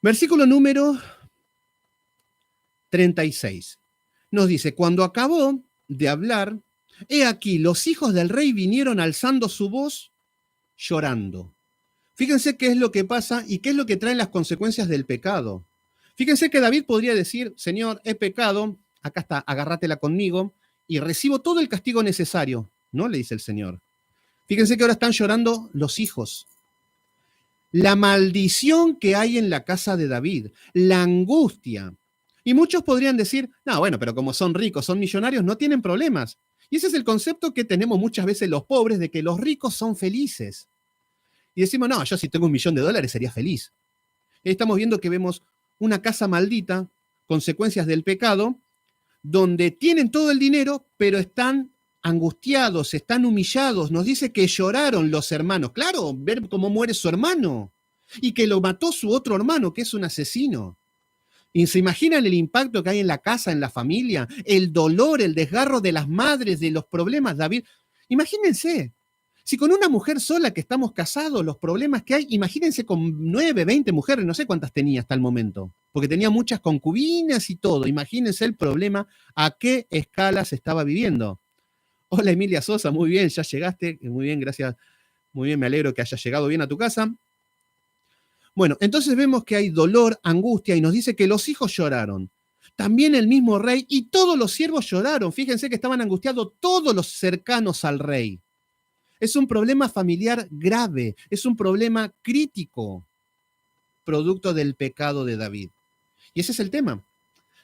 S1: Versículo número 36. Nos dice: cuando acabó de hablar, he aquí, los hijos del rey vinieron alzando su voz, llorando. Fíjense qué es lo que pasa y qué es lo que traen las consecuencias del pecado. Fíjense que David podría decir: Señor, he pecado, acá está, agárratela conmigo, y recibo todo el castigo necesario. No, le dice el Señor. Fíjense que ahora están llorando los hijos. La maldición que hay en la casa de David, la angustia. Y muchos podrían decir: no, bueno, pero como son ricos, son millonarios, no tienen problemas. Y ese es el concepto que tenemos muchas veces los pobres, de que los ricos son felices. Y decimos: no, yo si tengo $1.000.000 sería feliz. Y estamos viendo que vemos una casa maldita, consecuencias del pecado, donde tienen todo el dinero, pero están angustiados, están humillados. Nos dice que lloraron los hermanos. Claro, ver cómo muere su hermano y que lo mató su otro hermano, que es un asesino. Y se imaginan el impacto que hay en la casa, en la familia, el dolor, el desgarro de las madres, de los problemas, David. Imagínense, si con una mujer sola que estamos casados, los problemas que hay, imagínense con 9, 20 mujeres, no sé cuántas tenía hasta el momento, porque tenía muchas concubinas y todo. Imagínense el problema, a qué escala se estaba viviendo. Hola Emilia Sosa, muy bien, ya llegaste, muy bien, gracias, muy bien, me alegro que hayas llegado bien a tu casa. Bueno, entonces vemos que hay dolor, angustia, y nos dice que los hijos lloraron. También el mismo rey y todos los siervos lloraron. Fíjense que estaban angustiados todos los cercanos al rey. Es un problema familiar grave, es un problema crítico, producto del pecado de David. Y ese es el tema.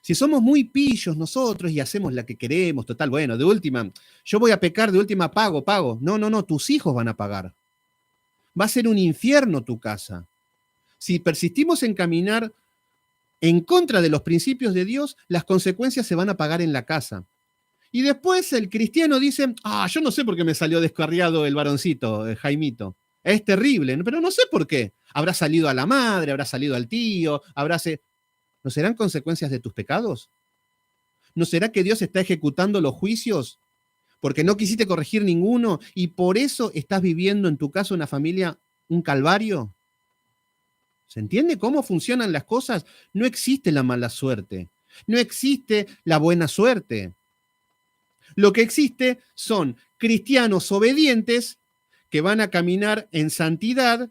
S1: Si somos muy pillos nosotros y hacemos la que queremos, total, bueno, de última, yo voy a pecar, de última pago. No, tus hijos van a pagar. Va a ser un infierno tu casa. Si persistimos en caminar en contra de los principios de Dios, las consecuencias se van a pagar en la casa. Y después el cristiano dice: yo no sé por qué me salió descarriado el varoncito, el Jaimito. Es terrible, pero no sé por qué. Habrá salido a la madre, habrá salido al tío, ¿No serán consecuencias de tus pecados? ¿No será que Dios está ejecutando los juicios porque no quisiste corregir ninguno y por eso estás viviendo en tu casa, una familia, un calvario? ¿Se entiende cómo funcionan las cosas? No existe la mala suerte, no existe la buena suerte. Lo que existe son cristianos obedientes que van a caminar en santidad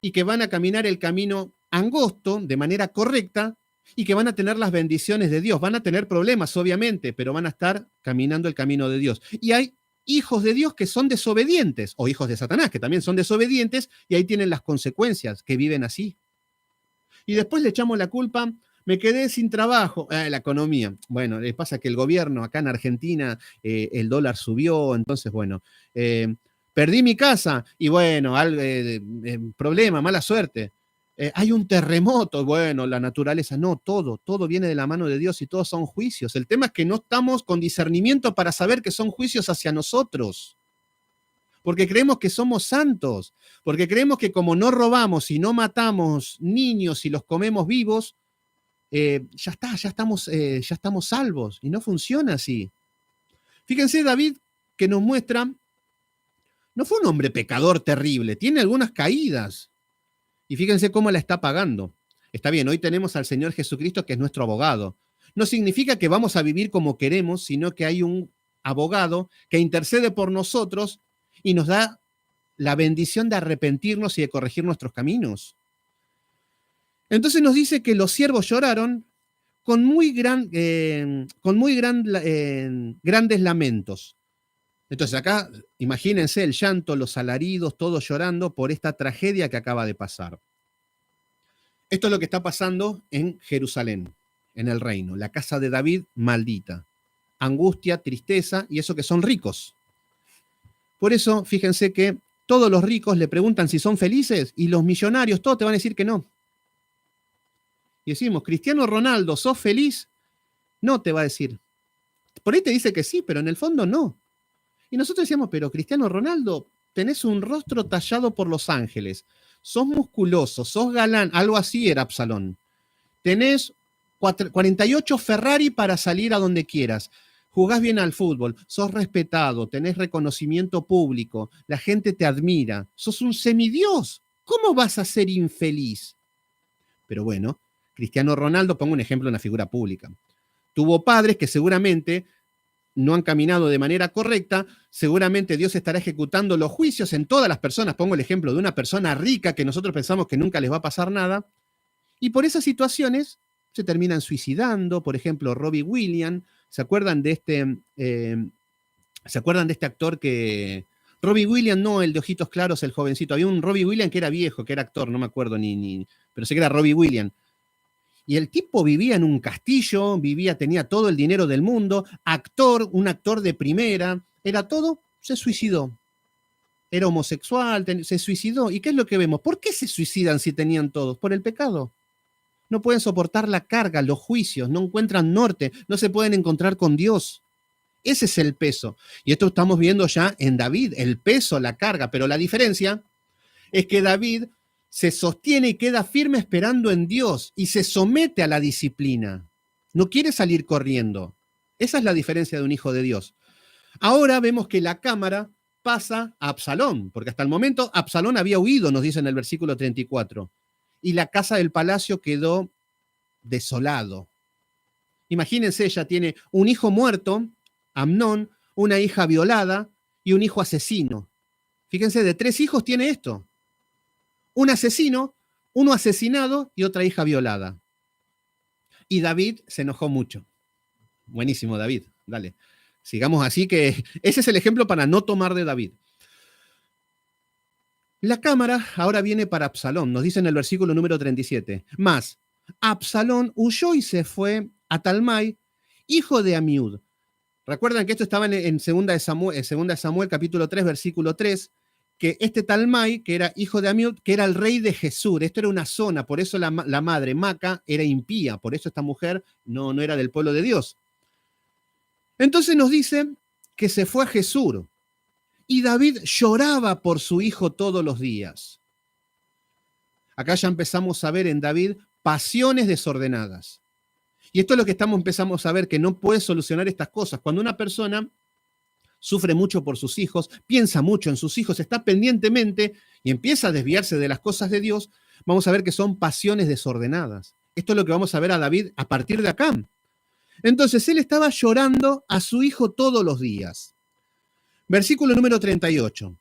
S1: y que van a caminar el camino angosto de manera correcta, y que van a tener las bendiciones de Dios. Van a tener problemas, obviamente, pero van a estar caminando el camino de Dios. Y hay hijos de Dios que son desobedientes, o hijos de Satanás que también son desobedientes, y ahí tienen las consecuencias, que viven así. Y después le echamos la culpa, me quedé sin trabajo, la economía. Bueno, le pasa que el gobierno acá en Argentina, el dólar subió, entonces, bueno, perdí mi casa y bueno, problema, mala suerte. Hay un terremoto, bueno, la naturaleza, no, todo viene de la mano de Dios y todos son juicios. El tema es que no estamos con discernimiento para saber que son juicios hacia nosotros. Porque creemos que somos santos, porque creemos que como no robamos y no matamos niños y los comemos vivos, ya estamos salvos. Y no funciona así. Fíjense, David, que nos muestra, no fue un hombre pecador terrible, tiene algunas caídas. Y fíjense cómo la está pagando. Está bien, hoy tenemos al Señor Jesucristo que es nuestro abogado. No significa que vamos a vivir como queremos, sino que hay un abogado que intercede por nosotros y nos da la bendición de arrepentirnos y de corregir nuestros caminos. Entonces nos dice que los siervos lloraron con muy grandes lamentos. Entonces acá, imagínense el llanto, los alaridos, todos llorando por esta tragedia que acaba de pasar. Esto es lo que está pasando en Jerusalén, en el reino, la casa de David maldita. Angustia, tristeza, y eso que son ricos. Por eso, fíjense que todos los ricos le preguntan si son felices y los millonarios, todos te van a decir que no. Y decimos, Cristiano Ronaldo, ¿sos feliz? No, te va a decir. Por ahí te dice que sí, pero en el fondo no. Y nosotros decíamos, pero Cristiano Ronaldo, tenés un rostro tallado por los ángeles, sos musculoso, sos galán, algo así era Absalón. Tenés 48 Ferrari para salir a donde quieras. Jugás bien al fútbol, sos respetado, tenés reconocimiento público, la gente te admira, sos un semidios. ¿Cómo vas a ser infeliz? Pero bueno, Cristiano Ronaldo, pongo un ejemplo, una figura pública. Tuvo padres que seguramente no han caminado de manera correcta, seguramente Dios estará ejecutando los juicios en todas las personas. Pongo el ejemplo de una persona rica que nosotros pensamos que nunca les va a pasar nada, y por esas situaciones se terminan suicidando. Por ejemplo, Robbie Williams, ¿se acuerdan de este actor que... Robbie Williams, no el de ojitos claros, el jovencito. Había un Robbie Williams que era viejo, que era actor, no me acuerdo pero sé que era Robbie Williams. Y el tipo vivía en un castillo, tenía todo el dinero del mundo, un actor de primera, era todo, se suicidó. Era homosexual, se suicidó. ¿Y qué es lo que vemos? ¿Por qué se suicidan si tenían todos? Por el pecado. No pueden soportar la carga, los juicios, no encuentran norte, no se pueden encontrar con Dios. Ese es el peso. Y esto estamos viendo ya en David, el peso, la carga. Pero la diferencia es que David se sostiene y queda firme esperando en Dios y se somete a la disciplina. No quiere salir corriendo. Esa es la diferencia de un hijo de Dios. Ahora vemos que la cámara pasa a Absalón, porque hasta el momento Absalón había huido, nos dice en el versículo 34, y la casa del palacio quedó desolado. Imagínense, ella tiene un hijo muerto, Amnón, una hija violada y un hijo asesino. Fíjense, de 3 hijos tiene esto. Un asesino, uno asesinado y otra hija violada. Y David se enojó mucho. Buenísimo, David, dale. Sigamos así, que ese es el ejemplo para no tomar de David. La cámara ahora viene para Absalón, nos dice en el versículo número 37. Más, Absalón huyó y se fue a Talmai, hijo de Amiud. Recuerdan que esto estaba en 2 Samuel capítulo 3, versículo 3, que este Talmai, que era hijo de Amiud, que era el rey de Jesús. Esto era una zona, por eso la madre Maca era impía, por eso esta mujer no era del pueblo de Dios. Entonces nos dice que se fue a Jesús y David lloraba por su hijo todos los días. Acá ya empezamos a ver en David pasiones desordenadas. Y esto es lo que empezamos a ver, que no puede solucionar estas cosas. Cuando una persona sufre mucho por sus hijos, piensa mucho en sus hijos, está pendientemente y empieza a desviarse de las cosas de Dios, vamos a ver que son pasiones desordenadas. Esto es lo que vamos a ver a David a partir de acá. Entonces él estaba llorando a su hijo todos los días. Versículo número 38.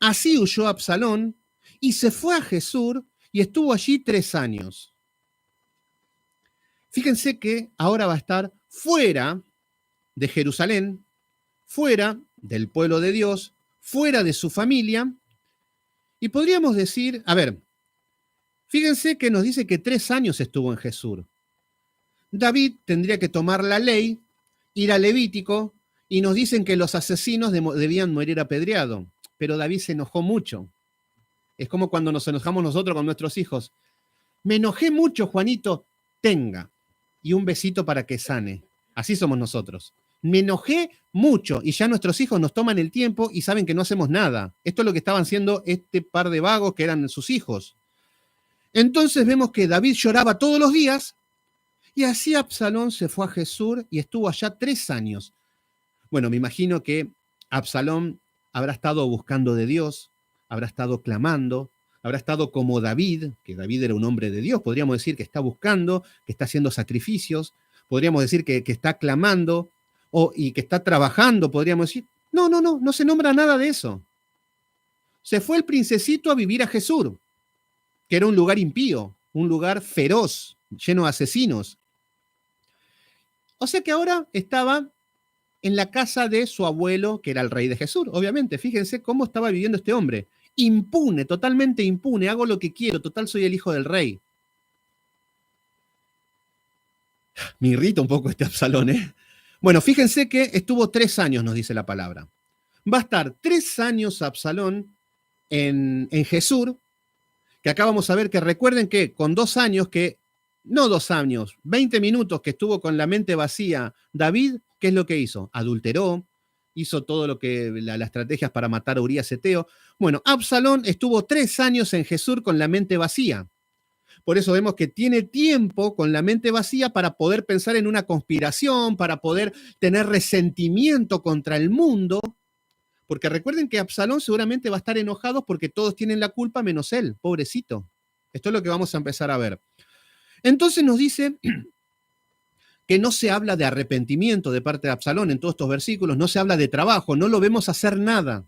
S1: Así huyó Absalón y se fue a Jesús y estuvo allí 3 años. Fíjense que ahora va a estar fuera de Jerusalén, fuera del pueblo de Dios, fuera de su familia, y podríamos decir, a ver, fíjense que nos dice que 3 años estuvo en Jesús. David tendría que tomar la ley, ir a Levítico, y nos dicen que los asesinos debían morir apedreados, pero David se enojó mucho. Es como cuando nos enojamos nosotros con nuestros hijos. Me enojé mucho, Juanito, tenga, y un besito para que sane. Así somos nosotros. Me enojé mucho y ya nuestros hijos nos toman el tiempo y saben que no hacemos nada. Esto es lo que estaban haciendo este par de vagos que eran sus hijos. Entonces vemos que David lloraba todos los días y así Absalón se fue a Jesús y estuvo allá 3 años. Bueno, me imagino que Absalón habrá estado buscando de Dios, habrá estado clamando, habrá estado como David, que David era un hombre de Dios, podríamos decir que está buscando, que está haciendo sacrificios, podríamos decir que está clamando y que está trabajando, podríamos decir. No se nombra nada de eso. Se fue el princesito a vivir a Jesús, que era un lugar impío, un lugar feroz, lleno de asesinos. O sea que ahora estaba en la casa de su abuelo, que era el rey de Jesús, obviamente. Fíjense cómo estaba viviendo este hombre. Impune, totalmente impune, hago lo que quiero, total soy el hijo del rey. Me irrita un poco este Absalón, ¿eh? Bueno, fíjense que estuvo 3 años, nos dice la palabra. Va a estar 3 años Absalón en Jesús, que acá vamos a ver que recuerden que con 2 años, no 2 años, 20 minutos que estuvo con la mente vacía, David, ¿qué es lo que hizo? Adulteró, hizo todo lo que las estrategias para matar a Urías Eteo. Bueno, Absalón estuvo 3 años en Jesús con la mente vacía. Por eso vemos que tiene tiempo con la mente vacía para poder pensar en una conspiración, para poder tener resentimiento contra el mundo, porque recuerden que Absalón seguramente va a estar enojado porque todos tienen la culpa menos él, pobrecito. Esto es lo que vamos a empezar a ver. Entonces nos dice que no se habla de arrepentimiento de parte de Absalón en todos estos versículos, no se habla de trabajo, no lo vemos hacer nada,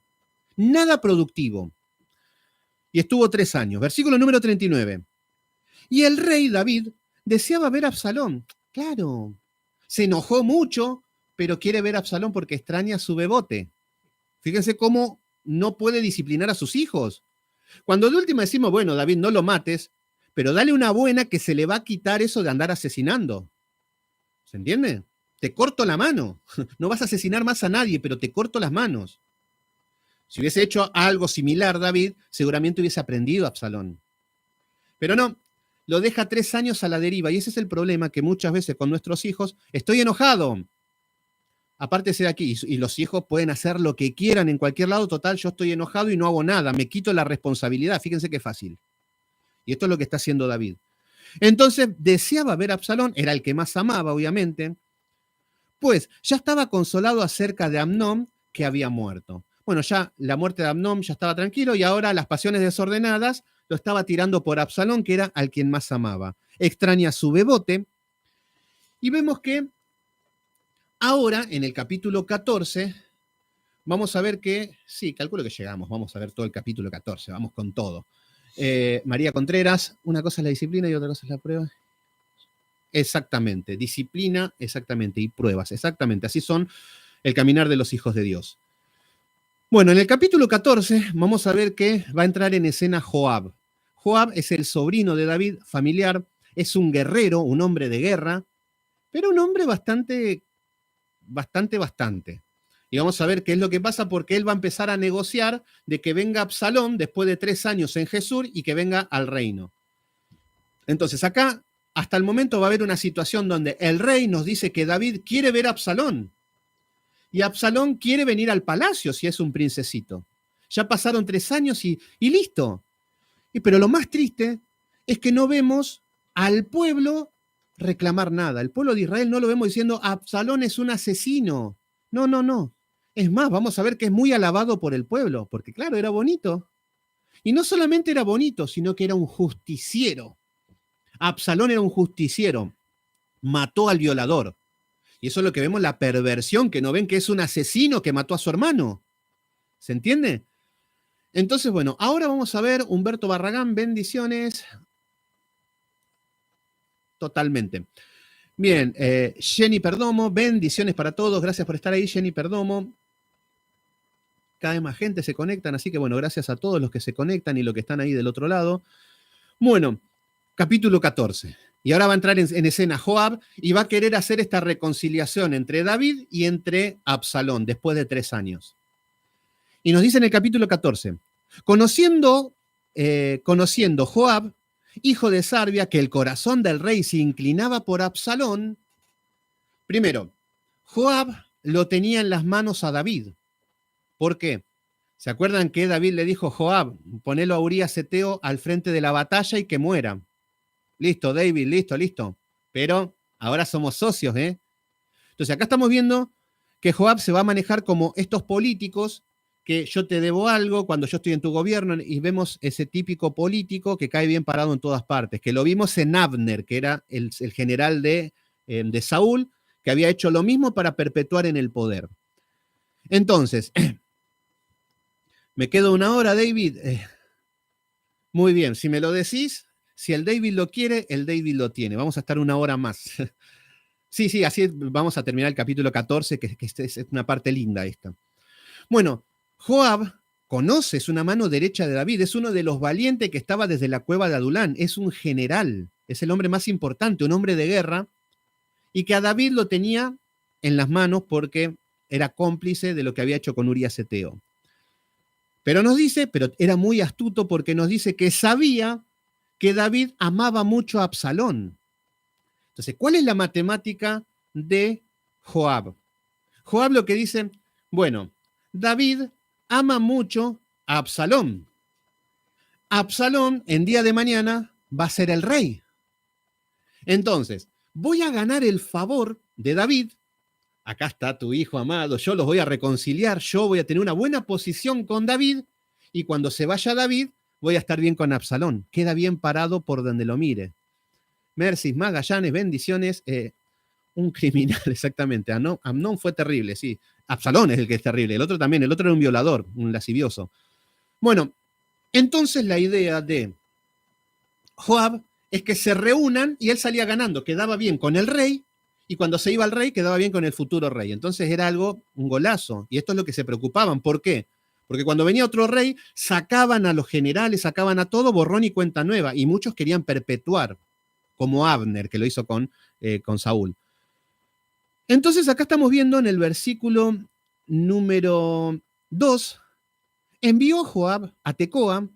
S1: nada productivo. Y estuvo 3 años. Versículo número 39. Y el rey David deseaba ver a Absalón. Claro, se enojó mucho, pero quiere ver a Absalón porque extraña a su bebote. Fíjense cómo no puede disciplinar a sus hijos. Cuando de última decimos, bueno, David, no lo mates, pero dale una buena que se le va a quitar eso de andar asesinando. ¿Se entiende? Te corto la mano. No vas a asesinar más a nadie, pero te corto las manos. Si hubiese hecho algo similar, David, seguramente hubiese aprendido a Absalón. Pero no, lo deja 3 años a la deriva. Y ese es el problema que muchas veces con nuestros hijos, estoy enojado. Apártese de aquí. Y los hijos pueden hacer lo que quieran en cualquier lado. Total, yo estoy enojado y no hago nada. Me quito la responsabilidad. Fíjense qué fácil. Y esto es lo que está haciendo David. Entonces, deseaba ver a Absalón. Era el que más amaba, obviamente. Pues ya estaba consolado acerca de Amnón, que había muerto. Bueno, ya la muerte de Amnón ya estaba tranquilo y ahora las pasiones desordenadas lo estaba tirando por Absalón, que era al quien más amaba. Extraña su bebote. Y vemos que ahora, en el capítulo 14, vamos a ver que, sí, calculo que llegamos, vamos a ver todo el capítulo 14, vamos con todo. María Contreras, una cosa es la disciplina y otra cosa es la prueba. Exactamente, disciplina, exactamente, y pruebas, exactamente, así son el caminar de los hijos de Dios. Bueno, en el capítulo 14 vamos a ver que va a entrar en escena Joab. Joab es el sobrino de David, familiar, es un guerrero, un hombre de guerra, pero un hombre bastante. Y vamos a ver qué es lo que pasa porque él va a empezar a negociar de que venga Absalón después de 3 años en Jesús y que venga al reino. Entonces acá, hasta el momento va a haber una situación donde el rey nos dice que David quiere ver a Absalón. Y Absalón quiere venir al palacio si es un princesito. Ya pasaron 3 años y listo. Pero lo más triste es que no vemos al pueblo reclamar nada. El pueblo de Israel no lo vemos diciendo, Absalón es un asesino. No. Es más, vamos a ver que es muy alabado por el pueblo, porque claro, era bonito. Y no solamente era bonito, sino que era un justiciero. Absalón era un justiciero. Mató al violador. Y eso es lo que vemos, la perversión, que no ven que es un asesino que mató a su hermano. ¿Se entiende? Entonces, bueno, ahora vamos a ver Humberto Barragán, bendiciones. Totalmente. Bien, Jenny Perdomo, bendiciones para todos, gracias por estar ahí, Jenny Perdomo. Cada vez más gente se conectan, así que bueno, gracias a todos los que se conectan y los que están ahí del otro lado. Bueno, capítulo 14. Y ahora va a entrar en escena Joab y va a querer hacer esta reconciliación entre David y entre Absalón después de 3 años. Y nos dice en el capítulo 14, conociendo Joab, hijo de Sarvia, que el corazón del rey se inclinaba por Absalón, primero, Joab lo tenía en las manos a David. ¿Por qué? ¿Se acuerdan que David le dijo a Joab, ponelo a Urías Eteo al frente de la batalla y que muera? Listo, David, listo. Pero ahora somos socios, ¿eh? Entonces acá estamos viendo que Joab se va a manejar como estos políticos que yo te debo algo cuando yo estoy en tu gobierno, y vemos ese típico político que cae bien parado en todas partes, que lo vimos en Abner, que era el general de Saúl, que había hecho lo mismo para perpetuar en el poder. Entonces, me quedo 1 hora, David. Muy bien, si me lo decís, si el David lo quiere, el David lo tiene. Vamos a estar 1 hora más. Sí, así vamos a terminar el capítulo 14, que es una parte linda esta. Bueno, Joab conoce, es una mano derecha de David, es uno de los valientes que estaba desde la cueva de Adulán, es un general, es el hombre más importante, un hombre de guerra, y que a David lo tenía en las manos porque era cómplice de lo que había hecho con Urías Eteo. Pero era muy astuto porque nos dice que sabía que David amaba mucho a Absalón. Entonces, ¿cuál es la matemática de Joab? Joab lo que dice, bueno, David ama mucho a Absalón. Absalón en día de mañana va a ser el rey. Entonces, voy a ganar el favor de David. Acá está tu hijo amado, yo los voy a reconciliar, yo voy a tener una buena posición con David, y cuando se vaya David, voy a estar bien con Absalón. Queda bien parado por donde lo mire. Mercis, Magallanes, bendiciones. Un criminal, exactamente. Amnón fue terrible, sí. Absalón es el que es terrible. El otro también, el otro era un violador, un lascivioso. Bueno, entonces la idea de Joab es que se reúnan y él salía ganando, quedaba bien con el rey, y cuando se iba al rey quedaba bien con el futuro rey. Entonces era un golazo, y esto es lo que se preocupaban. ¿Por qué? Porque cuando venía otro rey, sacaban a los generales, sacaban a todo, borrón y cuenta nueva, y muchos querían perpetuar, como Abner, que lo hizo con Saúl. Entonces acá estamos viendo en el versículo número 2, envió Joab a Tecoa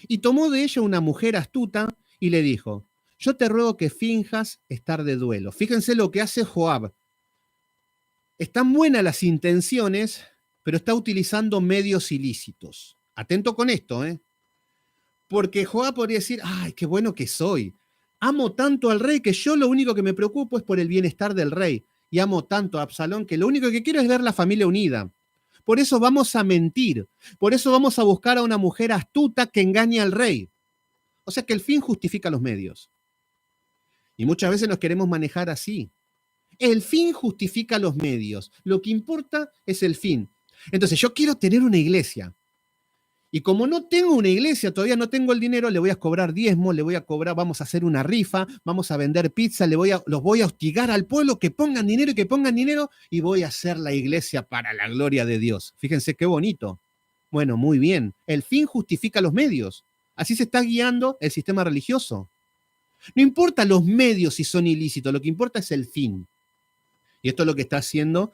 S1: y tomó de ella una mujer astuta y le dijo, yo te ruego que finjas estar de duelo. Fíjense lo que hace Joab. Están buenas las intenciones, pero está utilizando medios ilícitos. Atento con esto, ¿eh? Porque Joab podría decir, ay, qué bueno que soy. Amo tanto al rey que yo lo único que me preocupo es por el bienestar del rey. Y amo tanto a Absalón que lo único que quiero es ver la familia unida. Por eso vamos a mentir. Por eso vamos a buscar a una mujer astuta que engañe al rey. O sea que el fin justifica los medios. Y muchas veces nos queremos manejar así. El fin justifica los medios. Lo que importa es el fin. Entonces yo quiero tener una iglesia. Y como no tengo una iglesia, todavía no tengo el dinero, le voy a cobrar diezmo, le voy a cobrar, vamos a hacer una rifa, vamos a vender pizza, los voy a hostigar al pueblo que pongan dinero y voy a hacer la iglesia para la gloria de Dios. Fíjense qué bonito. Bueno, muy bien. El fin justifica los medios. Así se está guiando el sistema religioso. No importa los medios si son ilícitos, lo que importa es el fin. Y esto es lo que está haciendo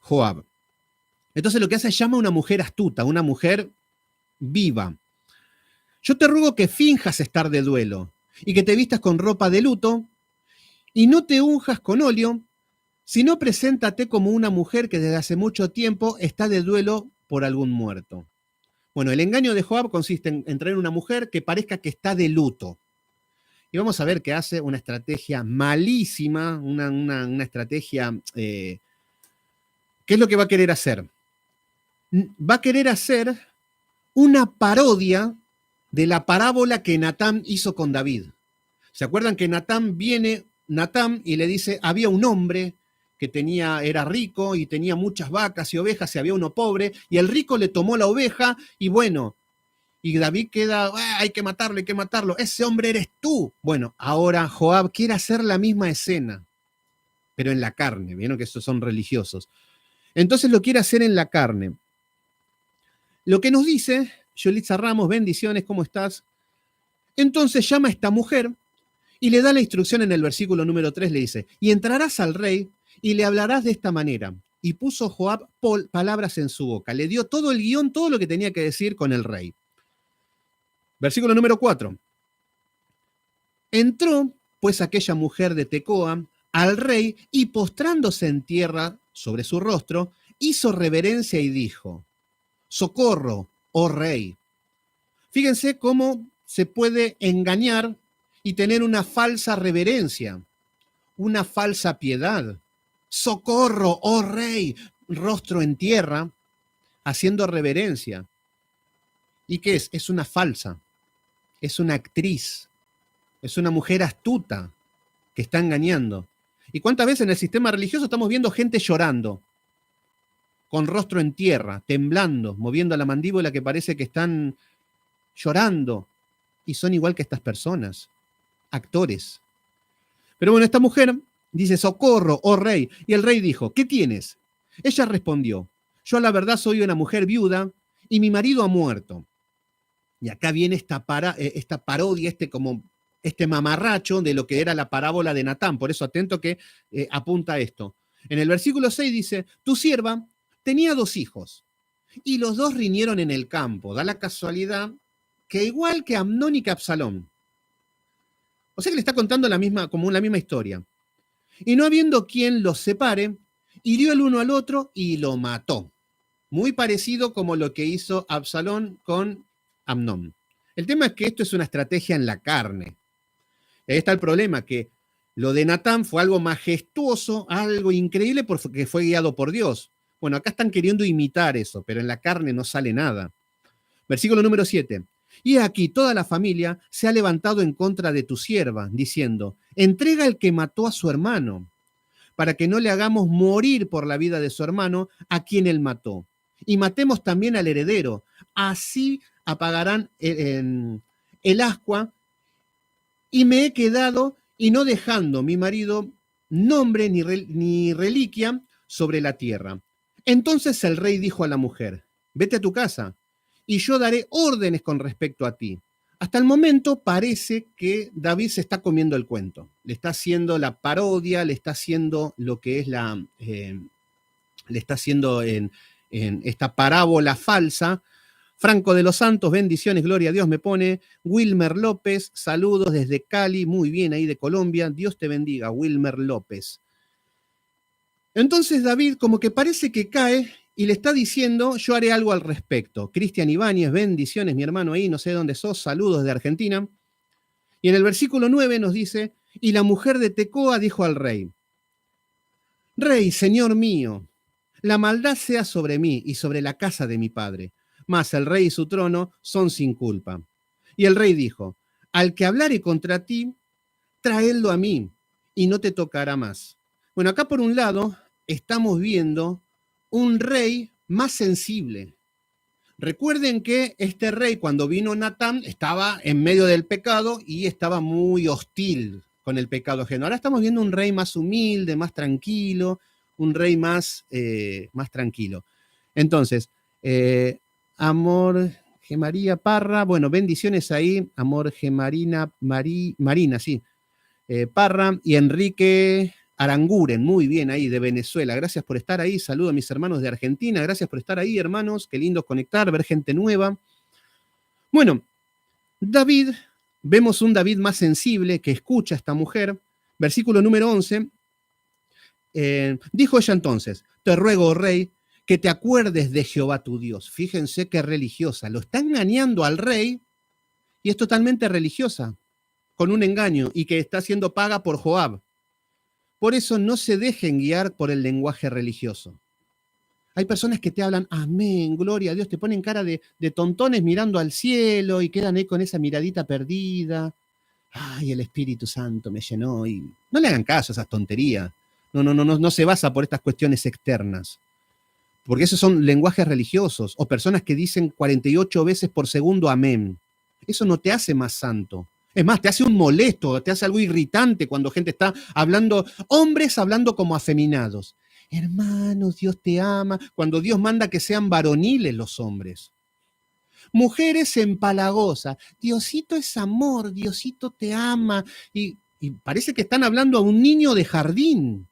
S1: Joab. Entonces lo que hace es llama a una mujer astuta, una mujer viva. Yo te ruego que finjas estar de duelo y que te vistas con ropa de luto y no te unjas con óleo, sino preséntate como una mujer que desde hace mucho tiempo está de duelo por algún muerto. Bueno, el engaño de Joab consiste en traer una mujer que parezca que está de luto. Y vamos a ver que hace una estrategia malísima, una estrategia... ¿qué es lo que va a querer hacer? Va a querer hacer una parodia de la parábola que Natán hizo con David. ¿Se acuerdan que viene Natán y le dice, había un hombre que era rico y tenía muchas vacas y ovejas y había uno pobre y el rico le tomó la oveja y bueno, y David queda, hay que matarlo, ese hombre eres tú. Bueno, ahora Joab quiere hacer la misma escena. pero en la carne. Vieron que esos son religiosos. Entonces lo quiere hacer en la carne. Lo que nos dice Yolitza Ramos, bendiciones, ¿cómo estás? Entonces llama a esta mujer y le da la instrucción en el versículo número 3, le dice, y entrarás al rey y le hablarás de esta manera. Y puso Joab palabras en su boca. Le dio todo el guión, todo lo que tenía que decir con el rey. Versículo número 4. Entró, pues, aquella mujer de Tecoa al rey y postrándose en tierra sobre su rostro, hizo reverencia y dijo, socorro, oh rey. Fíjense cómo se puede engañar y tener una falsa reverencia, una falsa piedad. Socorro, oh rey, rostro en tierra, haciendo reverencia. ¿Y qué es? Es una falsa, es una actriz, es una mujer astuta que está engañando. ¿Y cuántas veces en el sistema religioso estamos viendo gente llorando, con rostro en tierra, temblando, moviendo la mandíbula que parece que están llorando? Y son igual que estas personas, actores. Pero bueno, esta mujer dice, socorro, oh rey. Y el rey dijo, ¿qué tienes? Ella respondió, yo a la verdad soy una mujer viuda y mi marido ha muerto. Y acá viene esta parodia, este mamarracho de lo que era la parábola de Natán. Por eso atento que apunta a esto. En el versículo 6 dice, tu sierva tenía 2 hijos y los 2 riñeron en el campo. Da la casualidad que igual que Amnón y que Absalón. O sea que le está contando la misma historia. Y no habiendo quien los separe, hirió el uno al otro y lo mató. Muy parecido como lo que hizo Absalón con Amnón. El tema es que esto es una estrategia en la carne. Ahí está el problema, que lo de Natán fue algo majestuoso, algo increíble porque fue guiado por Dios. Bueno, acá están queriendo imitar eso, pero en la carne no sale nada. Versículo número 7. Y aquí toda la familia se ha levantado en contra de tu sierva, diciendo, entrega el que mató a su hermano, para que no le hagamos morir por la vida de su hermano a quien él mató. Y matemos también al heredero, así apagarán el ascua, y me he quedado y no dejando mi marido nombre ni reliquia sobre la tierra. Entonces el rey dijo a la mujer, vete a tu casa, y yo daré órdenes con respecto a ti. Hasta el momento parece que David se está comiendo el cuento. Le está haciendo la parodia, le está haciendo lo que es le está haciendo en esta parábola falsa. Franco de los Santos, bendiciones, gloria a Dios, me pone. Wilmer López, saludos desde Cali, muy bien ahí de Colombia. Dios te bendiga, Wilmer López. Entonces David como que parece que cae y le está diciendo, yo haré algo al respecto. Cristian Ibáñez, bendiciones, mi hermano ahí, no sé dónde sos, saludos de Argentina. Y en el versículo 9 nos dice, y la mujer de Tecoa dijo al rey, Rey, señor mío, la maldad sea sobre mí y sobre la casa de mi padre, mas el rey y su trono son sin culpa. Y el rey dijo, al que hablare contra ti, traedlo a mí, y no te tocará más. Bueno, acá por un lado estamos viendo un rey más sensible. Recuerden que este rey, cuando vino Natán, estaba en medio del pecado y estaba muy hostil con el pecado ajeno. Ahora estamos viendo un rey más humilde, más tranquilo, un rey más tranquilo. Entonces, Amor Gemaría Parra, bueno, bendiciones ahí, Amor Gemarina, Marina, sí, Parra y Enrique Aranguren, muy bien ahí, de Venezuela. Gracias por estar ahí. Saludo a mis hermanos de Argentina. Gracias por estar ahí, hermanos. Qué lindo conectar, ver gente nueva. Bueno, David, vemos un David más sensible que escucha a esta mujer. Versículo número 11. Dijo ella entonces, te ruego, oh rey, que te acuerdes de Jehová tu Dios. Fíjense qué religiosa. Lo está engañando al rey y es totalmente religiosa, con un engaño y que está siendo paga por Joab. Por eso no se dejen guiar por el lenguaje religioso. Hay personas que te hablan, amén, gloria a Dios, te ponen cara de tontones mirando al cielo y quedan ahí con esa miradita perdida. Ay, el Espíritu Santo me llenó. Y no le hagan caso a esas tonterías. No se basa por estas cuestiones externas. Porque esos son lenguajes religiosos o personas que dicen 48 veces por segundo amén. Eso no te hace más santo. Es más, te hace un molesto, te hace algo irritante cuando gente está hablando, hombres hablando como afeminados. Hermanos, Dios te ama, cuando Dios manda que sean varoniles los hombres. Mujeres empalagosas, Diosito es amor, Diosito te ama, y parece que están hablando a un niño de jardín.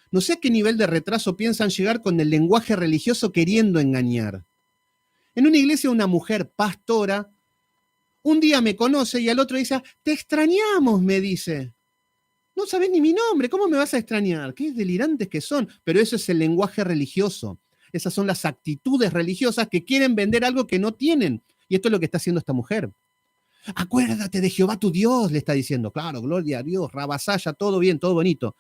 S1: No sé a qué nivel de retraso piensan llegar con el lenguaje religioso queriendo engañar. En una iglesia una mujer pastora un día me conoce y al otro dice, te extrañamos, me dice. No sabes ni mi nombre, ¿cómo me vas a extrañar? Qué delirantes que son. Pero eso es el lenguaje religioso. Esas son las actitudes religiosas que quieren vender algo que no tienen. Y esto es lo que está haciendo esta mujer. Acuérdate de Jehová tu Dios, le está diciendo. Claro, gloria a Dios, rabasaya, todo bien, todo bonito.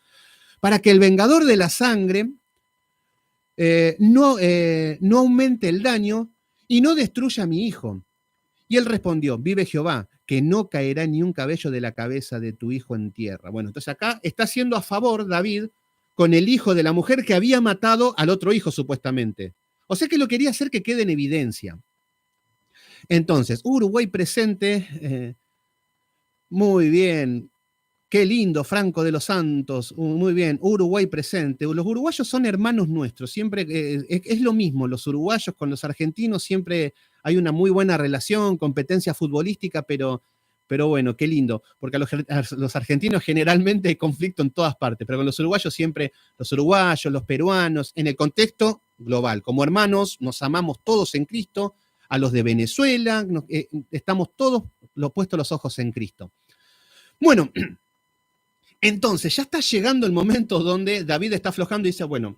S1: Para que el vengador de la sangre no aumente el daño y no destruya a mi hijo. Y él respondió, vive Jehová, que no caerá ni un cabello de la cabeza de tu hijo en tierra. Bueno, entonces acá está haciendo a favor David con el hijo de la mujer que había matado al otro hijo, supuestamente. O sea que lo quería hacer que quede en evidencia. Entonces, Uruguay presente, muy bien, qué lindo, Franco de los Santos, muy bien, Uruguay presente. Los uruguayos son hermanos nuestros, siempre es lo mismo, los uruguayos con los argentinos siempre hay una muy buena relación, competencia futbolística, pero bueno, qué lindo, porque a los argentinos generalmente hay conflicto en todas partes, pero con los uruguayos siempre, los uruguayos, los peruanos, en el contexto global, como hermanos, nos amamos todos en Cristo, a los de Venezuela, estamos todos puestos los ojos en Cristo. Bueno, entonces ya está llegando el momento donde David está aflojando y dice, bueno,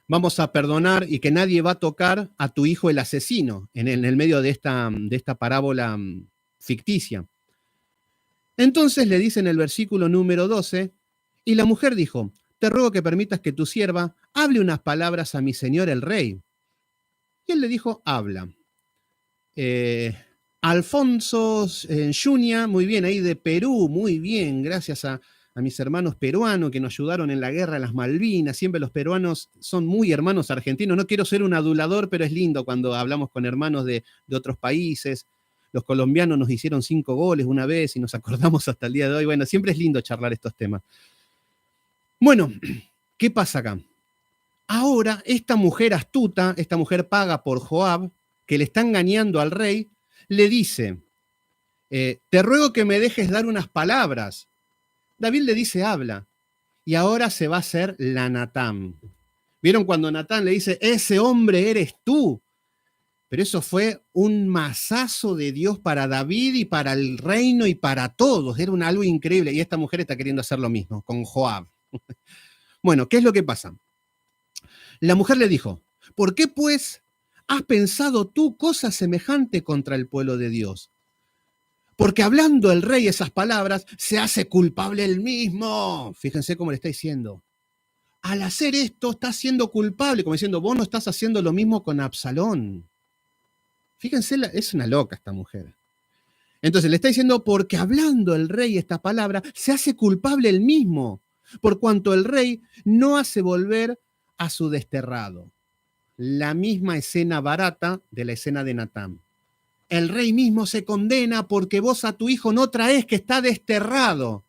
S1: vamos a perdonar y que nadie va a tocar a tu hijo el asesino en el medio de esta parábola ficticia. Entonces le dice en el versículo número 12, y la mujer dijo, te ruego que permitas que tu sierva hable unas palabras a mi señor el rey. Y él le dijo, habla. Alfonso Junia, muy bien, ahí de Perú, muy bien, gracias a mis hermanos peruanos que nos ayudaron en la guerra de las Malvinas. Siempre los peruanos son muy hermanos argentinos. No quiero ser un adulador, pero es lindo cuando hablamos con hermanos de otros países. Los colombianos nos hicieron 5 goles una vez y nos acordamos hasta el día de hoy. Bueno, siempre es lindo charlar estos temas. Bueno, ¿qué pasa acá? Ahora, esta mujer astuta, esta mujer paga por Joab, que le está engañando al rey, le dice, te ruego que me dejes dar unas palabras. David le dice, habla. Y ahora se va a hacer la Natán. ¿Vieron cuando Natán le dice, ese hombre eres tú? Pero eso fue un mazazo de Dios para David y para el reino y para todos. Era algo increíble. Y esta mujer está queriendo hacer lo mismo con Joab. Bueno, ¿qué es lo que pasa? La mujer le dijo, ¿por qué pues has pensado tú cosa semejante contra el pueblo de Dios? Porque hablando el rey esas palabras, se hace culpable él mismo. Fíjense cómo le está diciendo. Al hacer esto, está siendo culpable, como diciendo, vos no estás haciendo lo mismo con Absalón. Fíjense, es una loca esta mujer. Entonces le está diciendo, porque hablando el rey esta palabra, se hace culpable él mismo, por cuanto el rey no hace volver a su desterrado. La misma escena barata de la escena de Natán. El rey mismo se condena porque vos a tu hijo no traes que está desterrado.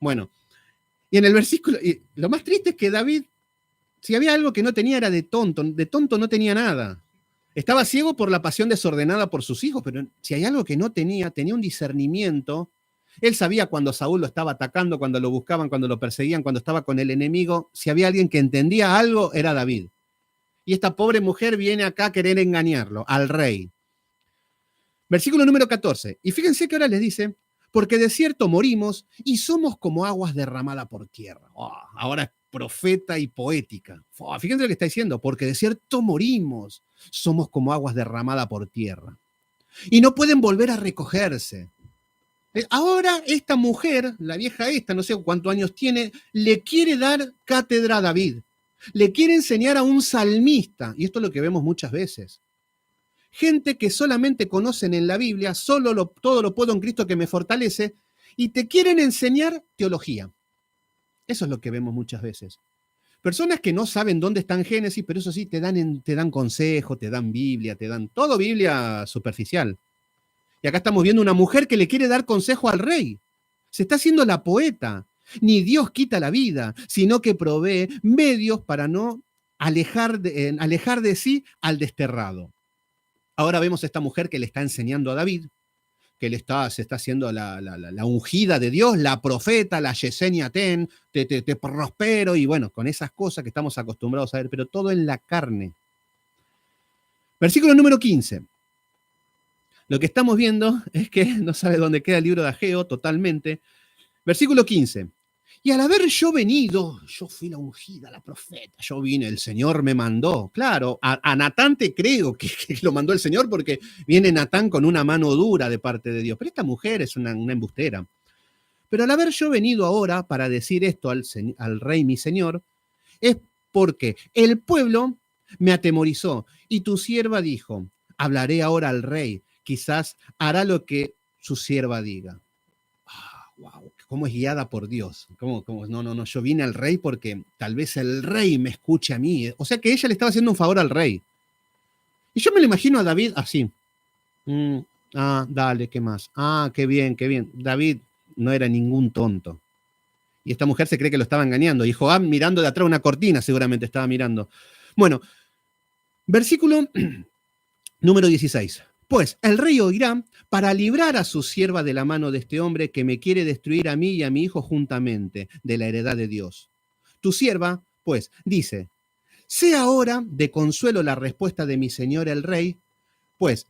S1: Bueno, y en el versículo, y lo más triste es que David, si había algo que no tenía era de tonto no tenía nada. Estaba ciego por la pasión desordenada por sus hijos, pero si hay algo que no tenía un discernimiento. Él sabía cuando Saúl lo estaba atacando, cuando lo buscaban, cuando lo perseguían, cuando estaba con el enemigo. Si había alguien que entendía algo, era David. Y esta pobre mujer viene acá a querer engañarlo, al rey. Versículo número 14. Y fíjense que ahora les dice, porque de cierto morimos y somos como aguas derramadas por tierra. Ahora es profeta y poética. Fíjense lo que está diciendo, porque de cierto morimos, somos como aguas derramadas por tierra. Y no pueden volver a recogerse. Ahora esta mujer, la vieja esta, no sé cuántos años tiene, le quiere dar cátedra a David. Le quiere enseñar a un salmista. Y esto es lo que vemos muchas veces. Gente que solamente conocen en la Biblia, todo lo puedo en Cristo que me fortalece, y te quieren enseñar teología. Eso es lo que vemos muchas veces. Personas que no saben dónde está en Génesis, pero eso sí, te dan consejo, te dan Biblia, te dan todo Biblia superficial. Y acá estamos viendo una mujer que le quiere dar consejo al rey. Se está haciendo la poeta. Ni Dios quita la vida, sino que provee medios para no alejar de sí al desterrado. Ahora vemos a esta mujer que le está enseñando a David, que se está haciendo la ungida de Dios, la profeta, la Yesenia Ten, te prospero, y bueno, con esas cosas que estamos acostumbrados a ver, pero todo en la carne. Versículo número 15. Lo que estamos viendo es que no sabe dónde queda el libro de Ageo totalmente. Versículo 15. Y al haber yo venido, yo fui la ungida, la profeta, yo vine, el Señor me mandó. Claro, a Natán te creo que lo mandó el Señor porque viene Natán con una mano dura de parte de Dios. Pero esta mujer es una embustera. Pero al haber yo venido ahora para decir esto al rey mi Señor, es porque el pueblo me atemorizó y tu sierva dijo, hablaré ahora al rey, quizás hará lo que su sierva diga. Wow, cómo es guiada por Dios. No, yo vine al rey porque tal vez el rey me escuche a mí. O sea que ella le estaba haciendo un favor al rey. Y yo me lo imagino a David así. Dale, ¿qué más? Qué bien, qué bien. David no era ningún tonto. Y esta mujer se cree que lo estaba engañando. Y Joab mirando de atrás una cortina seguramente estaba mirando. Bueno, versículo número 16. Pues el rey oirá para librar a su sierva de la mano de este hombre que me quiere destruir a mí y a mi hijo juntamente de la heredad de Dios. Tu sierva, pues, dice, sea ahora de consuelo la respuesta de mi señor el rey, pues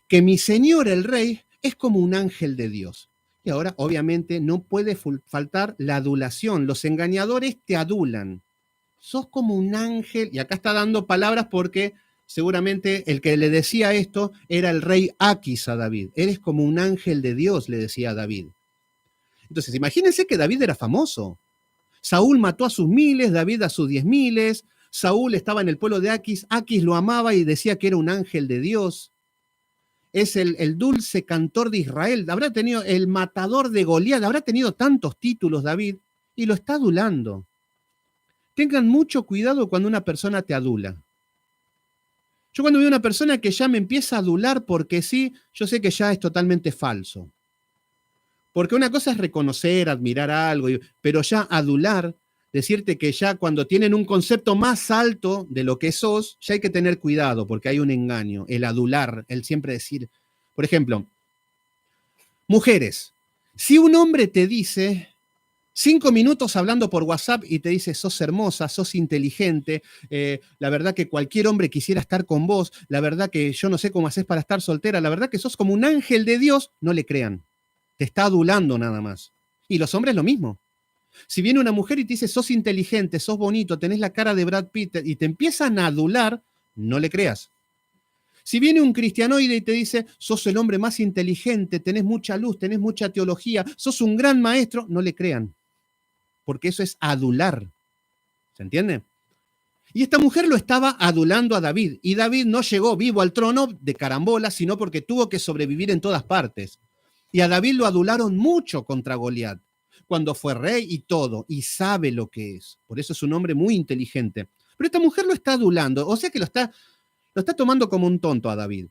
S1: que mi señor el rey es como un ángel de Dios. Y ahora, obviamente, no puede faltar la adulación. Los engañadores te adulan. Sos como un ángel, y acá está dando palabras porque seguramente el que le decía esto era el rey Aquis a David. Eres como un ángel de Dios, le decía a David. Entonces, imagínense que David era famoso. Saúl mató a sus miles, David a sus 10.000. Saúl estaba en el pueblo de Aquis. Aquis lo amaba y decía que era un ángel de Dios. Es el dulce cantor de Israel. Habrá tenido el matador de Goliat. Habrá tenido tantos títulos, David, y lo está adulando. Tengan mucho cuidado cuando una persona te adula. Yo cuando veo una persona que ya me empieza a adular porque sí, yo sé que ya es totalmente falso. Porque una cosa es reconocer, admirar algo, pero ya adular, decirte que ya cuando tienen un concepto más alto de lo que sos, ya hay que tener cuidado porque hay un engaño, el adular, el siempre decir. Por ejemplo, mujeres, si un hombre te dice 5 minutos hablando por WhatsApp y te dice, sos hermosa, sos inteligente, la verdad que cualquier hombre quisiera estar con vos, la verdad que yo no sé cómo haces para estar soltera, la verdad que sos como un ángel de Dios, no le crean. Te está adulando nada más. Y los hombres lo mismo. Si viene una mujer y te dice, sos inteligente, sos bonito, tenés la cara de Brad Pitt y te empiezan a adular, no le creas. Si viene un cristianoide y te dice, sos el hombre más inteligente, tenés mucha luz, tenés mucha teología, sos un gran maestro, no le crean. Porque eso es adular. ¿Se entiende? Y esta mujer lo estaba adulando a David. Y David no llegó vivo al trono de carambola, sino porque tuvo que sobrevivir en todas partes. Y a David lo adularon mucho contra Goliat, cuando fue rey y todo, y sabe lo que es. Por eso es un hombre muy inteligente. Pero esta mujer lo está adulando, o sea que lo está tomando como un tonto a David.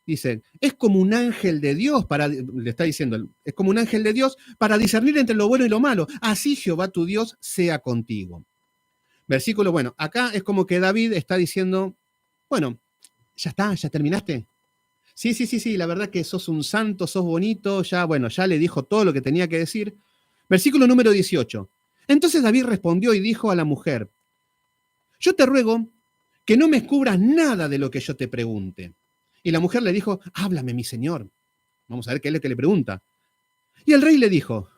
S1: Dice, es como un ángel de Dios, le está diciendo, es como un ángel de Dios para discernir entre lo bueno y lo malo. Así Jehová tu Dios sea contigo. Versículo, bueno, acá es como que David está diciendo, bueno, ya está, ya terminaste. Sí, la verdad que sos un santo, sos bonito, ya le dijo todo lo que tenía que decir. Versículo número 18. Entonces David respondió y dijo a la mujer, yo te ruego que no me descubras nada de lo que yo te pregunte. Y la mujer le dijo, háblame, mi señor. Vamos a ver qué es lo que le pregunta. Y el rey le dijo,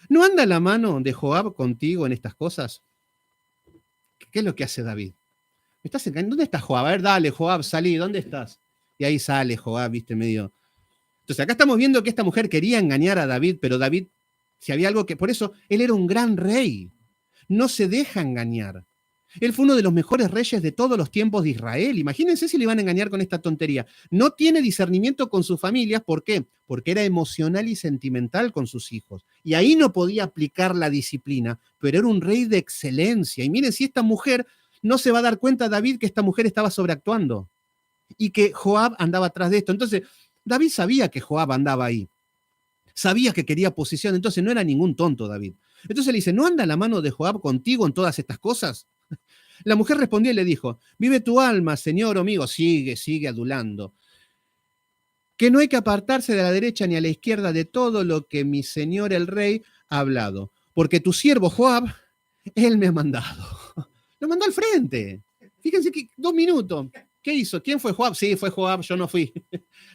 S1: ¿no anda la mano de Joab contigo en estas cosas? ¿Qué es lo que hace David? ¿Me estás engañando? ¿Dónde está Joab? A ver, dale, Joab, salí, ¿dónde estás? Y ahí sale Joab, viste, medio. Entonces acá estamos viendo que esta mujer quería engañar a David, pero David, si había algo que, por eso, él era un gran rey. No se deja engañar. Él fue uno de los mejores reyes de todos los tiempos de Israel. Imagínense si le iban a engañar con esta tontería. No tiene discernimiento con sus familias. ¿Por qué? Porque era emocional y sentimental con sus hijos. Y ahí no podía aplicar la disciplina, pero era un rey de excelencia. Y miren, si esta mujer no se va a dar cuenta, David, que esta mujer estaba sobreactuando y que Joab andaba atrás de esto. Entonces, David sabía que Joab andaba ahí. Sabía que quería posición, entonces no era ningún tonto David. Entonces le dice, ¿no anda la mano de Joab contigo en todas estas cosas? La mujer respondió y le dijo, vive tu alma, señor amigo, sigue adulando, que no hay que apartarse de la derecha ni a la izquierda de todo lo que mi señor el rey ha hablado, porque tu siervo Joab, él me ha mandado. Lo mandó al frente. Fíjense que 2 minutos. ¿Qué hizo? ¿Quién fue Joab? Sí, fue Joab, yo no fui.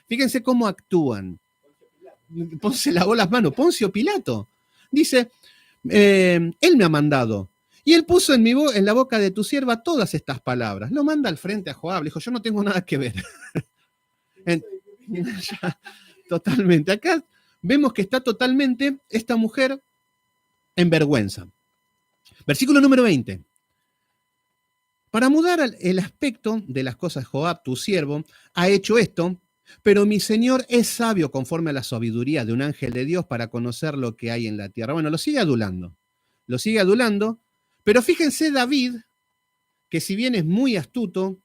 S1: Fíjense cómo actúan. Se lavó las manos. Poncio Pilato. Dice, él me ha mandado. Y él puso en la boca de tu sierva todas estas palabras. Lo manda al frente a Joab. Le dijo, yo no tengo nada que ver. Totalmente. Acá vemos que está totalmente esta mujer en vergüenza. Versículo número 20. Para mudar el aspecto de las cosas, Joab, tu siervo, ha hecho esto, pero mi señor es sabio conforme a la sabiduría de un ángel de Dios para conocer lo que hay en la tierra. Bueno, lo sigue adulando, pero fíjense David, que si bien es muy astuto,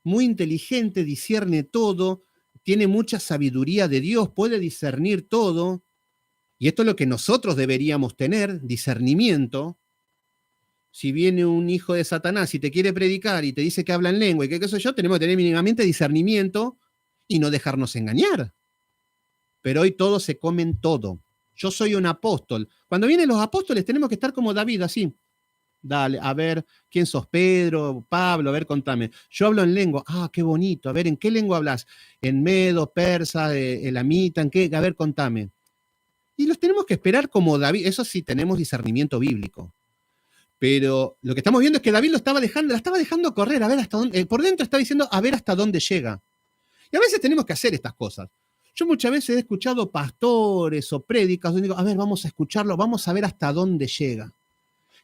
S1: muy inteligente, discierne todo, tiene mucha sabiduría de Dios, puede discernir todo, y esto es lo que nosotros deberíamos tener, discernimiento. Si viene un hijo de Satanás y te quiere predicar y te dice que habla en lengua y que qué sé yo, tenemos que tener mínimamente discernimiento y no dejarnos engañar. Pero hoy todos se comen todo. Yo soy un apóstol. Cuando vienen los apóstoles tenemos que estar como David, así. Dale, a ver, ¿quién sos? Pedro, Pablo, a ver, contame. Yo hablo en lengua. Ah, qué bonito. A ver, ¿en qué lengua hablas? En medo, persa, elamita, ¿en qué? A ver, contame. Y los tenemos que esperar como David. Eso sí, tenemos discernimiento bíblico. Pero lo que estamos viendo es que David la estaba dejando correr, a ver hasta dónde, por dentro está diciendo a ver hasta dónde llega. Y a veces tenemos que hacer estas cosas. Yo muchas veces he escuchado pastores o prédicas donde digo, a ver, vamos a escucharlo, vamos a ver hasta dónde llega.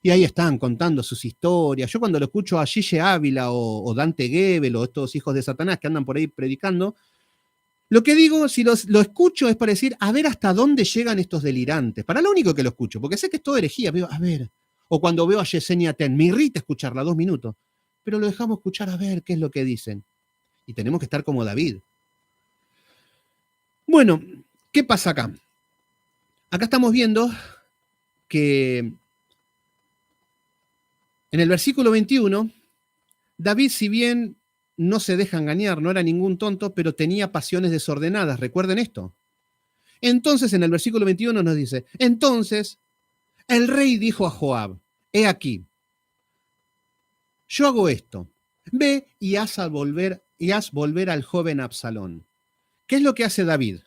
S1: Y ahí están contando sus historias. Yo cuando lo escucho a Gille Ávila o Dante Gebel o estos hijos de Satanás que andan por ahí predicando, lo que digo, si lo escucho es para decir, a ver hasta dónde llegan estos delirantes. Para lo único que lo escucho, porque sé que es todo herejía. Digo, a ver. O cuando veo a Yesenia Ten, me irrita escucharla 2 minutos, pero lo dejamos escuchar a ver qué es lo que dicen. Y tenemos que estar como David. Bueno, ¿qué pasa acá? Acá estamos viendo que en el versículo 21, David, si bien no se deja engañar, no era ningún tonto, pero tenía pasiones desordenadas. Recuerden esto. Entonces, en el versículo 21 nos dice, entonces el rey dijo a Joab, he aquí, yo hago esto, ve y haz volver al joven Absalón. ¿Qué es lo que hace David?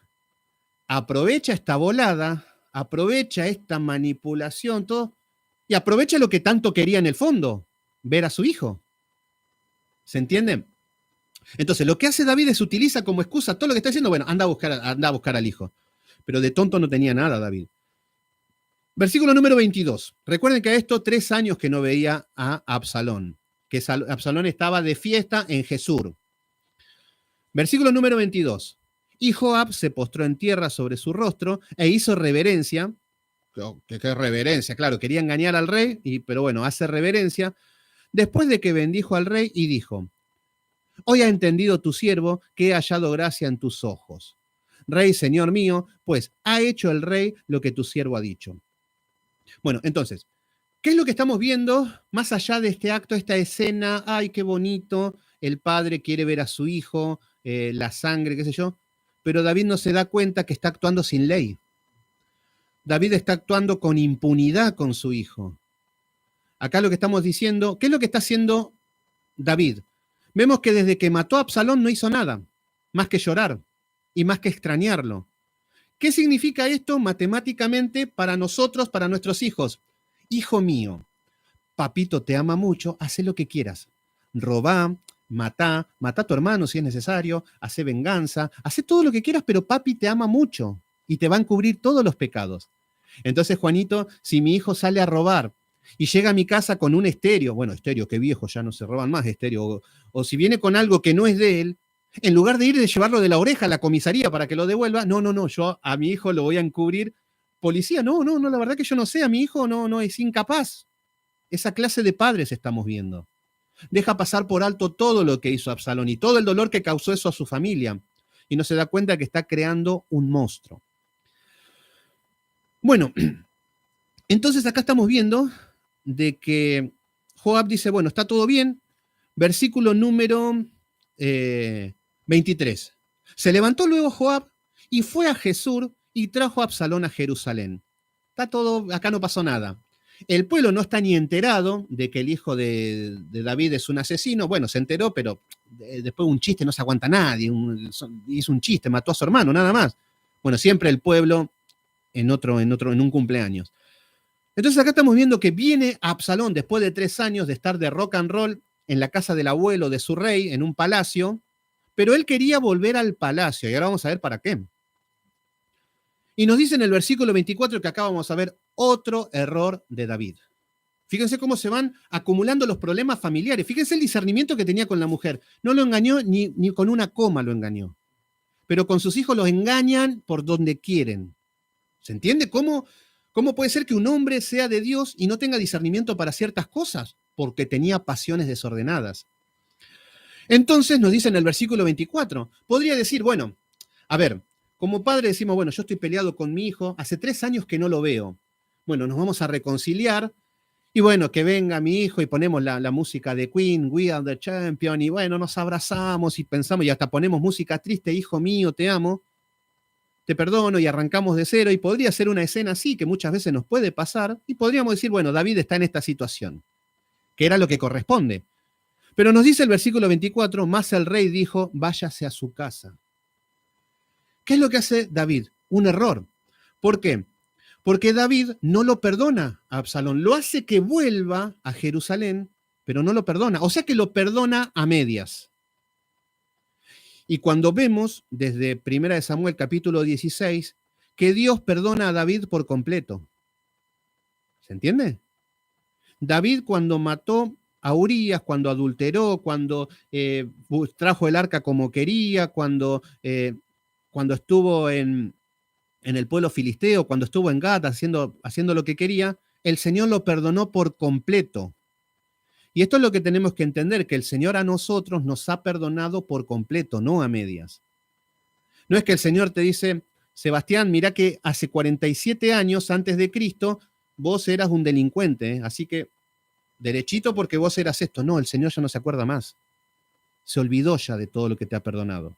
S1: Aprovecha esta volada, aprovecha esta manipulación, todo, y aprovecha lo que tanto quería en el fondo, ver a su hijo. ¿Se entiende? Entonces, lo que hace David es utiliza como excusa todo lo que está diciendo, bueno, anda a buscar al hijo. Pero de tonto no tenía nada David. Versículo número 22. Recuerden que a esto 3 años que no veía a Absalón, que Absalón estaba de fiesta en Jesús. Versículo número 22. Y Joab se postró en tierra sobre su rostro e hizo reverencia. ¿Qué reverencia? Claro, quería engañar al rey, pero bueno, hace reverencia. Después de que bendijo al rey y dijo, hoy ha entendido tu siervo que he hallado gracia en tus ojos. Rey, señor mío, pues ha hecho el rey lo que tu siervo ha dicho. Bueno, entonces, ¿qué es lo que estamos viendo más allá de este acto, esta escena? Ay, qué bonito, el padre quiere ver a su hijo, la sangre, qué sé yo, pero David no se da cuenta que está actuando sin ley. David está actuando con impunidad con su hijo. Acá lo que estamos diciendo, ¿qué es lo que está haciendo David? Vemos que desde que mató a Absalón no hizo nada, más que llorar y más que extrañarlo. ¿Qué significa esto matemáticamente para nosotros, para nuestros hijos? Hijo mío, papito te ama mucho, haz lo que quieras. Robá, matá a tu hermano si es necesario, hace venganza, hace todo lo que quieras, pero papi te ama mucho y te va a encubrir todos los pecados. Entonces, Juanito, si mi hijo sale a robar y llega a mi casa con un estéreo, bueno, estéreo, qué viejo, ya no se roban más estéreo, o si viene con algo que no es de él, en lugar de ir de llevarlo de la oreja a la comisaría para que lo devuelva, no, yo a mi hijo lo voy a encubrir. Policía, no, la verdad que yo no sé, a mi hijo no es incapaz. Esa clase de padres estamos viendo. Deja pasar por alto todo lo que hizo Absalón y todo el dolor que causó eso a su familia. y no se da cuenta que está creando un monstruo. Bueno, entonces acá estamos viendo de que Joab dice, bueno, está todo bien. Versículo número 23. Se levantó luego Joab y fue a Jesús y trajo a Absalón a Jerusalén. Está todo, acá no pasó nada. El pueblo no está ni enterado de que el hijo de David es un asesino. Bueno, se enteró, pero después un chiste no se aguanta nadie. Hizo un chiste, mató a su hermano, nada más. Bueno, siempre el pueblo en un cumpleaños. Entonces acá estamos viendo que viene Absalón después de 3 años de estar de rock and roll en la casa del abuelo de su rey, en un palacio, pero él quería volver al palacio, y ahora vamos a ver para qué. Y nos dice en el versículo 24 que acá vamos a ver otro error de David. Fíjense cómo se van acumulando los problemas familiares. Fíjense el discernimiento que tenía con la mujer. No lo engañó ni con una coma lo engañó. Pero con sus hijos los engañan por donde quieren. ¿Se entiende cómo puede ser que un hombre sea de Dios y no tenga discernimiento para ciertas cosas? Porque tenía pasiones desordenadas. Entonces nos dice en el versículo 24, podría decir, bueno, a ver, como padre decimos, bueno, yo estoy peleado con mi hijo, hace 3 años que no lo veo. Bueno, nos vamos a reconciliar y bueno, que venga mi hijo y ponemos la música de Queen, We Are the Champion, y bueno, nos abrazamos y pensamos y hasta ponemos música triste, hijo mío, te amo, te perdono y arrancamos de cero, y podría ser una escena así que muchas veces nos puede pasar y podríamos decir, bueno, David está en esta situación, que era lo que corresponde. Pero nos dice el versículo 24, más el rey dijo, váyase a su casa. ¿Qué es lo que hace David? Un error. ¿Por qué? Porque David no lo perdona a Absalón, lo hace que vuelva a Jerusalén, pero no lo perdona, o sea que lo perdona a medias. Y cuando vemos desde 1 Samuel capítulo 16, que Dios perdona a David por completo. ¿Se entiende? David cuando mató a Urías, cuando adulteró, cuando trajo el arca como quería, cuando estuvo en el pueblo filisteo, cuando estuvo en Gat haciendo lo que quería, el Señor lo perdonó por completo. Y esto es lo que tenemos que entender, que el Señor a nosotros nos ha perdonado por completo, no a medias. No es que el Señor te dice, Sebastián, mirá que hace 47 años antes de Cristo vos eras un delincuente, así que derechito porque vos eras esto. No, el Señor ya no se acuerda más. Se olvidó ya de todo lo que te ha perdonado.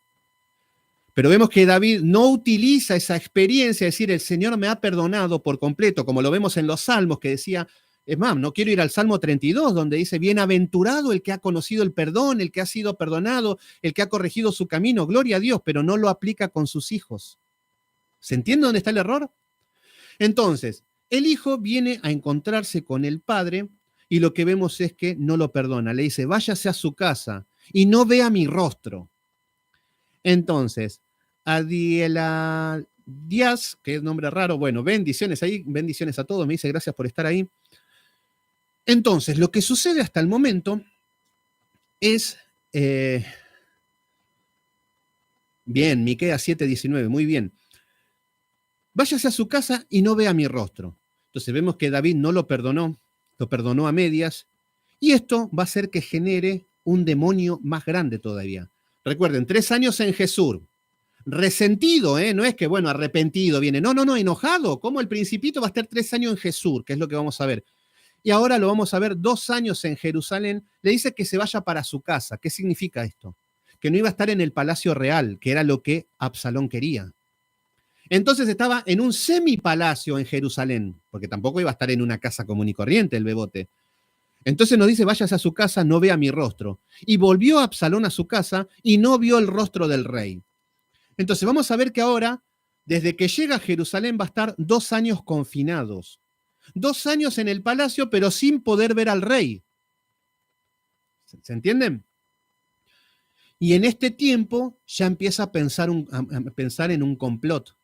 S1: Pero vemos que David no utiliza esa experiencia, es decir, el Señor me ha perdonado por completo, como lo vemos en los Salmos, que decía, es más, no quiero ir al Salmo 32, donde dice, bienaventurado el que ha conocido el perdón, el que ha sido perdonado, el que ha corregido su camino, gloria a Dios, pero no lo aplica con sus hijos. ¿Se entiende dónde está el error? Entonces, el hijo viene a encontrarse con el padre y lo que vemos es que no lo perdona. Le dice, váyase a su casa y no vea mi rostro. Entonces, Adiela Díaz, que es nombre raro, bueno, bendiciones ahí, bendiciones a todos, me dice gracias por estar ahí. Entonces, lo que sucede hasta el momento es, bien, Miqueas 7:19, muy bien. Váyase a su casa y no vea mi rostro. Entonces vemos que David no lo perdonó a medias, y esto va a hacer que genere un demonio más grande todavía. Recuerden, 3 años en Jesús, resentido, no es que, bueno, arrepentido viene, no, enojado, como el principito va a estar 3 años en Jesús, que es lo que vamos a ver. Y ahora lo vamos a ver 2 años en Jerusalén, le dice que se vaya para su casa. ¿Qué significa esto? Que no iba a estar en el palacio real, que era lo que Absalón quería. Entonces estaba en un semipalacio en Jerusalén, porque tampoco iba a estar en una casa común y corriente el bebote. Entonces nos dice, váyase a su casa, no vea mi rostro. Y volvió Absalón a su casa y no vio el rostro del rey. Entonces vamos a ver que ahora, desde que llega a Jerusalén, va a estar 2 años confinados. 2 años en el palacio, pero sin poder ver al rey. ¿Se entienden? Y en este tiempo ya empieza a pensar en un complot.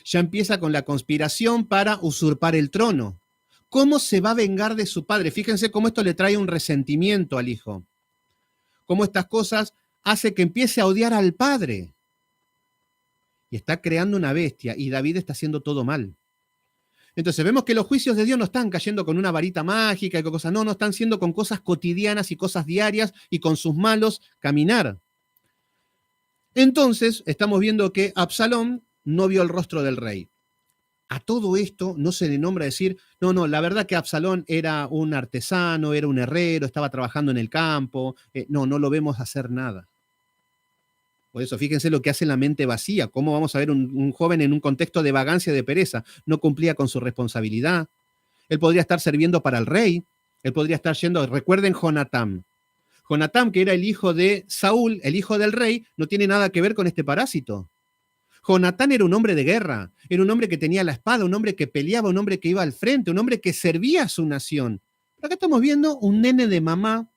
S1: Ya empieza con la conspiración para usurpar el trono. ¿Cómo se va a vengar de su padre? Fíjense cómo esto le trae un resentimiento al hijo. Cómo estas cosas hace que empiece a odiar al padre. Y está creando una bestia, y David está haciendo todo mal. Entonces vemos que los juicios de Dios no están cayendo con una varita mágica y con cosas, no están siendo con cosas cotidianas y cosas diarias y con sus malos caminar. Entonces, estamos viendo que Absalón no vio el rostro del rey. A todo esto no se le nombra decir, no, no, la verdad que Absalón era un artesano, era un herrero, estaba trabajando en el campo. No, no lo vemos hacer nada. Por eso, fíjense lo que hace la mente vacía. ¿Cómo vamos a ver un joven en un contexto de vagancia, de pereza? No cumplía con su responsabilidad. Él podría estar sirviendo para el rey. Él podría estar yendo, recuerden Jonatán. Jonatán, que era el hijo de Saúl, el hijo del rey, no tiene nada que ver con este parásito. Jonatán era un hombre de guerra, era un hombre que tenía la espada, un hombre que peleaba, un hombre que iba al frente, un hombre que servía a su nación. Pero acá estamos viendo un nene de mamá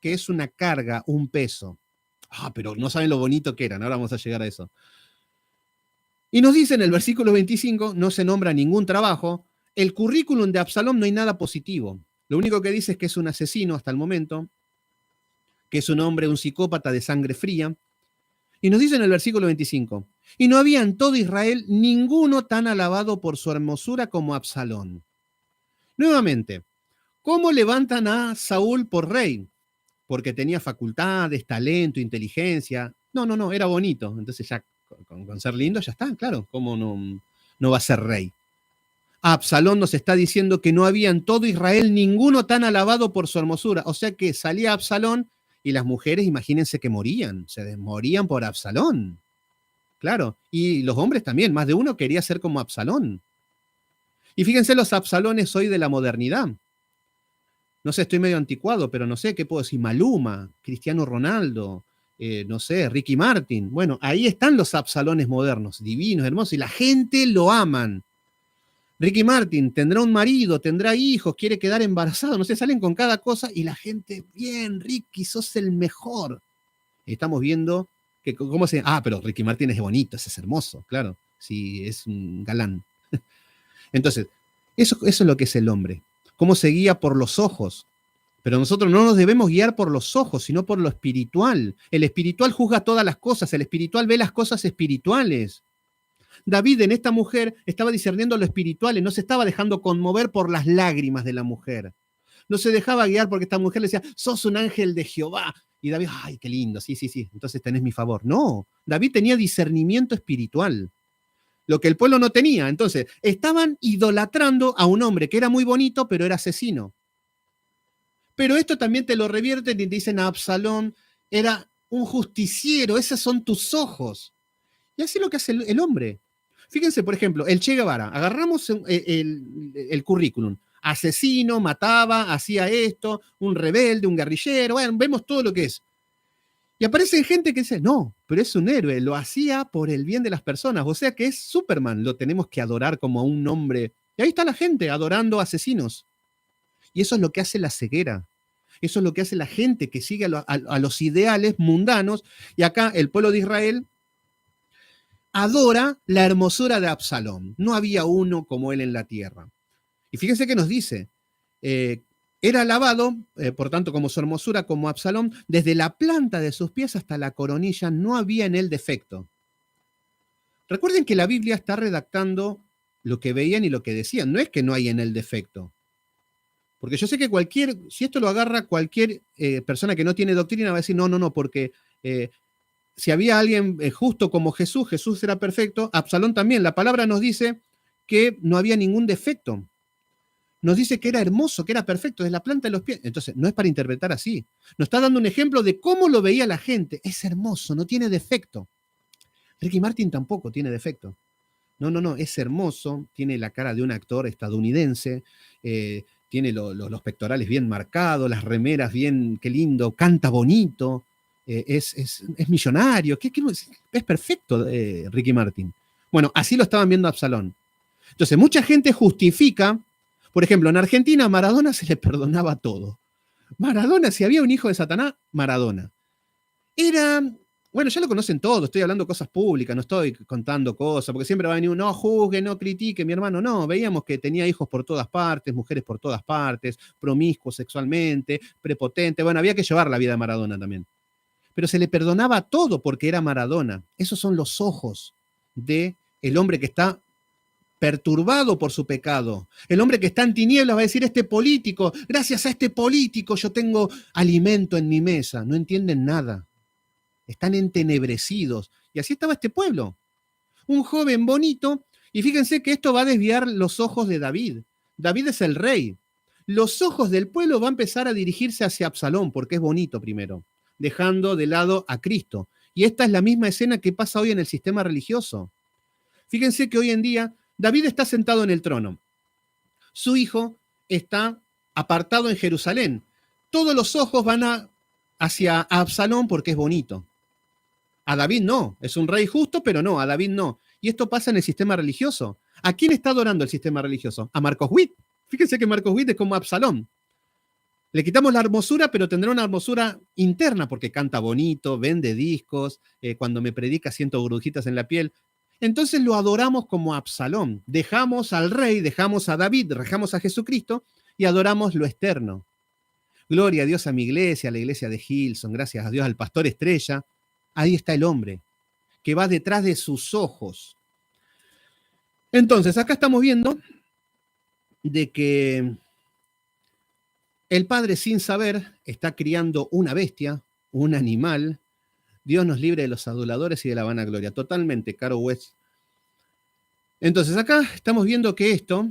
S1: que es una carga, un peso. Pero no saben lo bonito que eran, ahora vamos a llegar a eso. Y nos dice en el versículo 25, no se nombra ningún trabajo, el currículum de Absalón no hay nada positivo. Lo único que dice es que es un asesino hasta el momento, que es un hombre, un psicópata de sangre fría. Y nos dice en el versículo 25, y no había en todo Israel ninguno tan alabado por su hermosura como Absalón. Nuevamente, ¿cómo levantan a Saúl por rey? Porque tenía facultades, talento, inteligencia. No, no, no, era bonito. Entonces ya con ser lindo ya está, claro. ¿Cómo no va a ser rey? Absalón nos está diciendo que no había en todo Israel ninguno tan alabado por su hermosura. O sea que salía Absalón y las mujeres, imagínense que morían, se morían por Absalón. Claro, y los hombres también, más de uno quería ser como Absalón. Y fíjense los Absalones hoy de la modernidad. No sé, estoy medio anticuado, pero no sé, ¿qué puedo decir? Maluma, Cristiano Ronaldo, no sé, Ricky Martin. Bueno, ahí están los Absalones modernos, divinos, hermosos, y la gente lo aman. Ricky Martin tendrá un marido, tendrá hijos, quiere quedar embarazado, no sé, salen con cada cosa y la gente, bien, Ricky, sos el mejor. Y estamos viendo que, ¿cómo se...? Pero Ricky Martin es bonito, ese es hermoso, claro, sí, es un galán. Entonces, eso es lo que es el hombre, cómo se guía por los ojos. Pero nosotros no nos debemos guiar por los ojos, sino por lo espiritual. El espiritual juzga todas las cosas, el espiritual ve las cosas espirituales. David en esta mujer estaba discerniendo lo espiritual y no se estaba dejando conmover por las lágrimas de la mujer. No se dejaba guiar porque esta mujer le decía, sos un ángel de Jehová. Y David, ay, qué lindo, sí, sí, sí, entonces tenés mi favor. No, David tenía discernimiento espiritual, lo que el pueblo no tenía. Entonces, estaban idolatrando a un hombre que era muy bonito, pero era asesino. Pero esto también te lo revierten y te dicen a Absalón, era un justiciero, esos son tus ojos. Y así es lo que hace el hombre. Fíjense, por ejemplo, el Che Guevara, agarramos el currículum. Asesino, mataba, hacía esto, un rebelde, un guerrillero, bueno, vemos todo lo que es. Y aparece gente que dice, no, pero es un héroe, lo hacía por el bien de las personas. O sea que es Superman, lo tenemos que adorar como a un hombre. Y ahí está la gente adorando asesinos. Y eso es lo que hace la ceguera. Eso es lo que hace la gente que sigue a los ideales mundanos. Y acá el pueblo de Israel adora la hermosura de Absalón. No había uno como él en la tierra. Y fíjense que nos dice, era alabado, por tanto, como su hermosura, como Absalón, desde la planta de sus pies hasta la coronilla, no había en él defecto. Recuerden que la Biblia está redactando lo que veían y lo que decían. No es que no hay en él defecto. Porque yo sé que si esto lo agarra cualquier persona que no tiene doctrina, va a decir, no, no, no, porque si había alguien justo como Jesús, Jesús era perfecto, Absalón también. La palabra nos dice que no había ningún defecto. Nos dice que era hermoso, que era perfecto, desde la planta de los pies. Entonces, no es para interpretar así. Nos está dando un ejemplo de cómo lo veía la gente. Es hermoso, no tiene defecto. Ricky Martin tampoco tiene defecto. No, no, no, es hermoso, tiene la cara de un actor estadounidense, tiene los pectorales bien marcados, las remeras bien, qué lindo, canta bonito, es millonario, es perfecto Ricky Martin. Bueno, así lo estaban viendo a Absalón. Entonces, mucha gente justifica, por ejemplo, en Argentina a Maradona se le perdonaba todo. Maradona, si había un hijo de Satanás, Maradona. Era, bueno, ya lo conocen todos, estoy hablando de cosas públicas, no estoy contando cosas, porque siempre va a venir un, no juzgue, no critique, mi hermano, no, veíamos que tenía hijos por todas partes, mujeres por todas partes, promiscuo sexualmente, prepotente, bueno, había que llevar la vida de Maradona también. Pero se le perdonaba todo porque era Maradona. Esos son los ojos de el hombre que está perturbado por su pecado. El hombre que está en tinieblas va a decir, este político, gracias a este político yo tengo alimento en mi mesa. No entienden nada. están entenebrecidos. Y así estaba este pueblo. Un joven bonito, y fíjense que esto va a desviar los ojos de David. David es el rey. Los ojos del pueblo van a empezar a dirigirse hacia Absalón, porque es bonito primero, dejando de lado a Cristo. Y esta es la misma escena que pasa hoy en el sistema religioso. Fíjense que hoy en día David está sentado en el trono. Su hijo está apartado en Jerusalén. Todos los ojos van hacia Absalón porque es bonito. A David no, es un rey justo, pero no, a David no. Y esto pasa en el sistema religioso. ¿A quién está adorando el sistema religioso? A Marcos Witt. Fíjense que Marcos Witt es como Absalón. Le quitamos la hermosura, pero tendrá una hermosura interna porque canta bonito, vende discos, cuando me predica siento burbujitas en la piel. Entonces lo adoramos como Absalón. Dejamos al rey, dejamos a David, dejamos a Jesucristo y adoramos lo externo. Gloria a Dios a mi iglesia, a la iglesia de Hilson, gracias a Dios al pastor Estrella. Ahí está el hombre, que va detrás de sus ojos. Entonces, acá estamos viendo de que el padre, sin saber, está criando una bestia, un animal. Dios nos libre de los aduladores y de la vanagloria. Totalmente, Caro West. Entonces, acá estamos viendo que esto,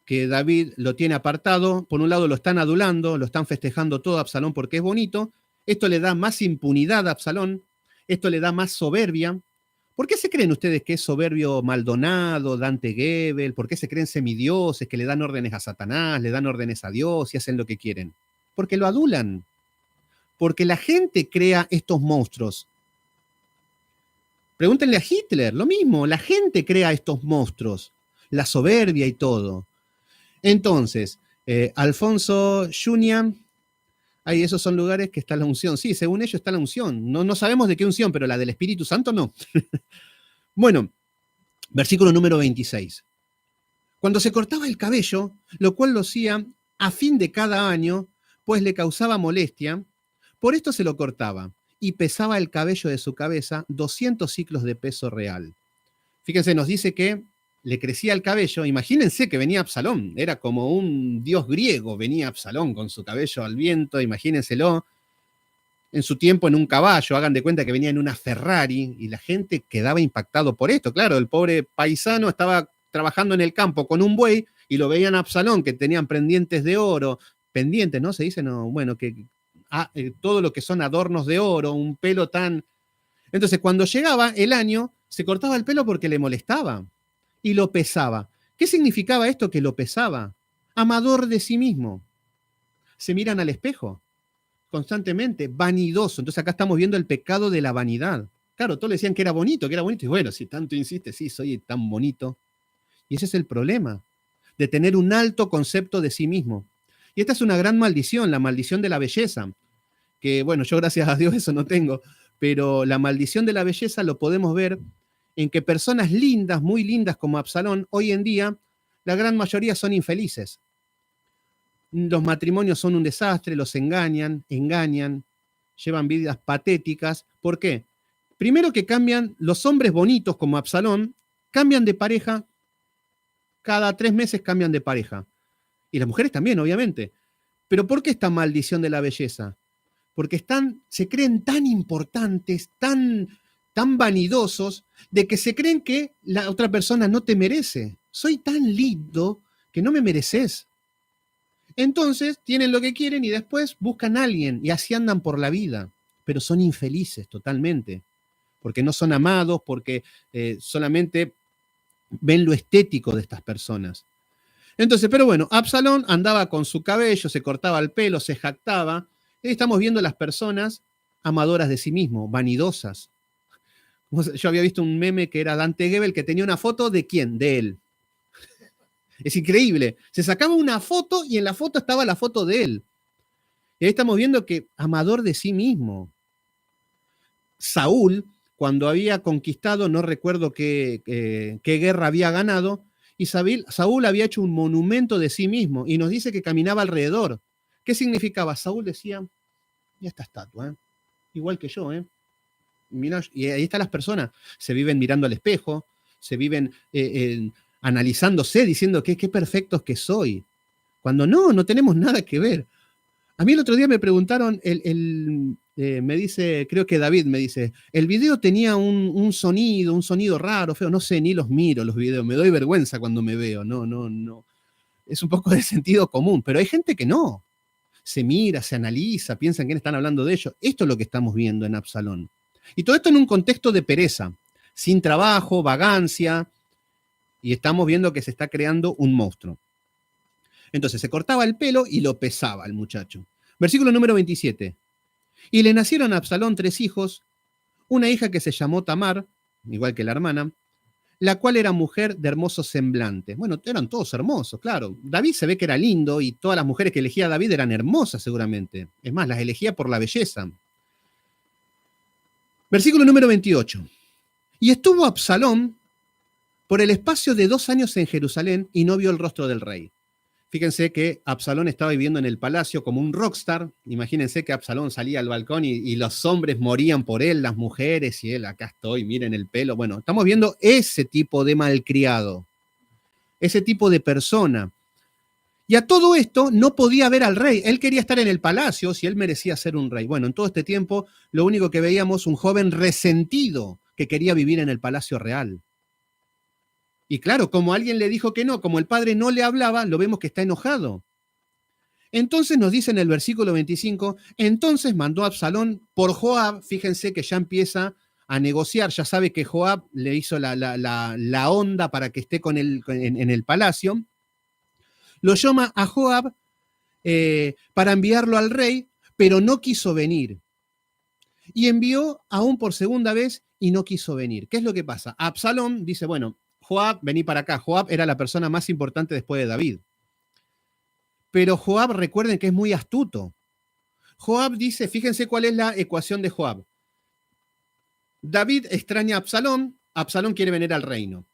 S1: que David lo tiene apartado, por un lado lo están adulando, lo están festejando todo a Absalón porque es bonito. Esto le da más impunidad a Absalón, esto le da más soberbia. ¿Por qué se creen ustedes que es soberbio Maldonado, Dante Gebel? ¿Por qué se creen semidioses que le dan órdenes a Satanás, le dan órdenes a Dios y hacen lo que quieren? Porque lo adulan. Porque la gente crea estos monstruos. Pregúntenle a Hitler, lo mismo, la gente crea estos monstruos, la soberbia y todo. Entonces, Alfonso Junia, ahí esos son lugares que está la unción. Sí, según ellos está la unción. No sabemos de qué unción, pero la del Espíritu Santo no. Bueno, versículo número 26. Cuando se cortaba el cabello, lo cual lo hacía a fin de cada año, pues le causaba molestia, por esto se lo cortaba y pesaba el cabello de su cabeza 200 ciclos de peso real. Fíjense, nos dice que le crecía el cabello. Imagínense que venía Absalón, era como un dios griego, venía Absalón con su cabello al viento, imagínenselo. En su tiempo en un caballo, hagan de cuenta que venía en una Ferrari y la gente quedaba impactado por esto. Claro, el pobre paisano estaba trabajando en el campo con un buey y lo veían a Absalón, que tenían pendientes de oro, pendientes, ¿no? Se dice, no, bueno, que todo lo que son adornos de oro, un pelo tan... Entonces, cuando llegaba el año, se cortaba el pelo porque le molestaba y lo pesaba. ¿Qué significaba esto que lo pesaba? Amador de sí mismo. Se miran al espejo constantemente, vanidoso. Entonces acá estamos viendo el pecado de la vanidad. Claro, todos le decían que era bonito, y bueno, si tanto insiste, sí, soy tan bonito. Y ese es el problema, de tener un alto concepto de sí mismo. Y esta es una gran maldición, la maldición de la belleza, que bueno, yo gracias a Dios eso no tengo, pero la maldición de la belleza lo podemos ver en que personas lindas, muy lindas como Absalón, hoy en día, la gran mayoría son infelices. Los matrimonios son un desastre, los engañan, llevan vidas patéticas. ¿Por qué? Primero que cambian, los hombres bonitos como Absalón, cambian de pareja, cada 3 meses cambian de pareja. Y las mujeres también, obviamente. Pero ¿por qué esta maldición de la belleza? Porque se creen tan importantes, tan vanidosos, de que se creen que la otra persona no te merece. Soy tan lindo que no me mereces. Entonces tienen lo que quieren y después buscan a alguien y así andan por la vida, pero son infelices totalmente, porque no son amados, porque solamente ven lo estético de estas personas. Entonces, pero bueno, Absalón andaba con su cabello, se cortaba el pelo, se jactaba. Y estamos viendo las personas amadoras de sí mismo, vanidosas. Yo había visto un meme que era Dante Gebel, que tenía una foto de ¿quién? De él. Es increíble. Se sacaba una foto y en la foto estaba la foto de él. Y ahí estamos viendo que amador de sí mismo. Saúl, cuando había conquistado, no recuerdo qué guerra había ganado, y Saúl había hecho un monumento de sí mismo y nos dice que caminaba alrededor. ¿Qué significaba? Saúl decía, y esta estatua, igual que yo, Mirá, y ahí están las personas, se viven mirando al espejo, se viven analizándose, diciendo qué perfectos que soy. Cuando no tenemos nada que ver. A mí el otro día me preguntaron, me dice, creo que David me dice, el video tenía un sonido raro, feo, no sé, ni los miro los videos, me doy vergüenza cuando me veo, no. Es un poco de sentido común, pero hay gente que no. Se mira, se analiza, piensan que están hablando de ellos. Esto es lo que estamos viendo en Absalón. Y todo esto en un contexto de pereza, sin trabajo, vagancia, y estamos viendo que se está creando un monstruo. Entonces se cortaba el pelo y lo pesaba el muchacho. Versículo número 27. Y le nacieron a Absalón 3 hijos, una hija que se llamó Tamar, igual que la hermana, la cual era mujer de hermoso semblante. Bueno, eran todos hermosos, claro. David se ve que era lindo y todas las mujeres que elegía David eran hermosas seguramente. Es más, las elegía por la belleza. Versículo número 28. Y estuvo Absalón por el espacio de 2 años en Jerusalén y no vio el rostro del rey. Fíjense que Absalón estaba viviendo en el palacio como un rockstar. Imagínense que Absalón salía al balcón y los hombres morían por él, las mujeres, y él, acá estoy, miren el pelo. Bueno, estamos viendo ese tipo de malcriado, ese tipo de persona. Y a todo esto no podía ver al rey. Él quería estar en el palacio si él merecía ser un rey. Bueno, en todo este tiempo lo único que veíamos un joven resentido que quería vivir en el palacio real. Y claro, como alguien le dijo que no, como el padre no le hablaba, lo vemos que está enojado. Entonces nos dice en el versículo 25, entonces mandó a Absalón por Joab, fíjense que ya empieza a negociar, ya sabe que Joab le hizo la onda para que esté con él en el palacio, lo llama a Joab para enviarlo al rey, pero no quiso venir. Y envió aún por segunda vez y no quiso venir. ¿Qué es lo que pasa? Absalón dice, bueno, Joab, vení para acá. Joab era la persona más importante después de David. Pero Joab, recuerden que es muy astuto. Joab dice, fíjense cuál es la ecuación de Joab. David extraña a Absalón, Absalón quiere venir al reino.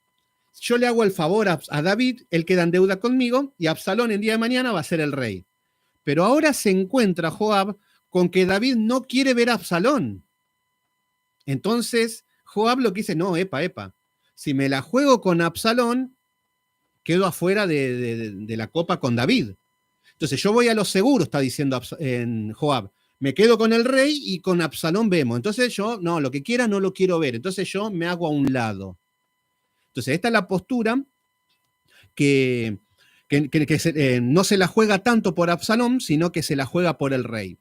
S1: Yo le hago el favor a David, él queda en deuda conmigo, y Absalón el día de mañana va a ser el rey. Pero ahora se encuentra Joab con que David no quiere ver a Absalón. Entonces, Joab lo que dice, no, epa. Si me la juego con Absalón, quedo afuera de la copa con David. Entonces yo voy a lo seguro, está diciendo Joab. Me quedo con el rey y con Absalón vemos. Entonces yo, no, lo que quiera no lo quiero ver. Entonces yo me hago a un lado. Entonces esta es la postura que no se la juega tanto por Absalón, sino que se la juega por el rey.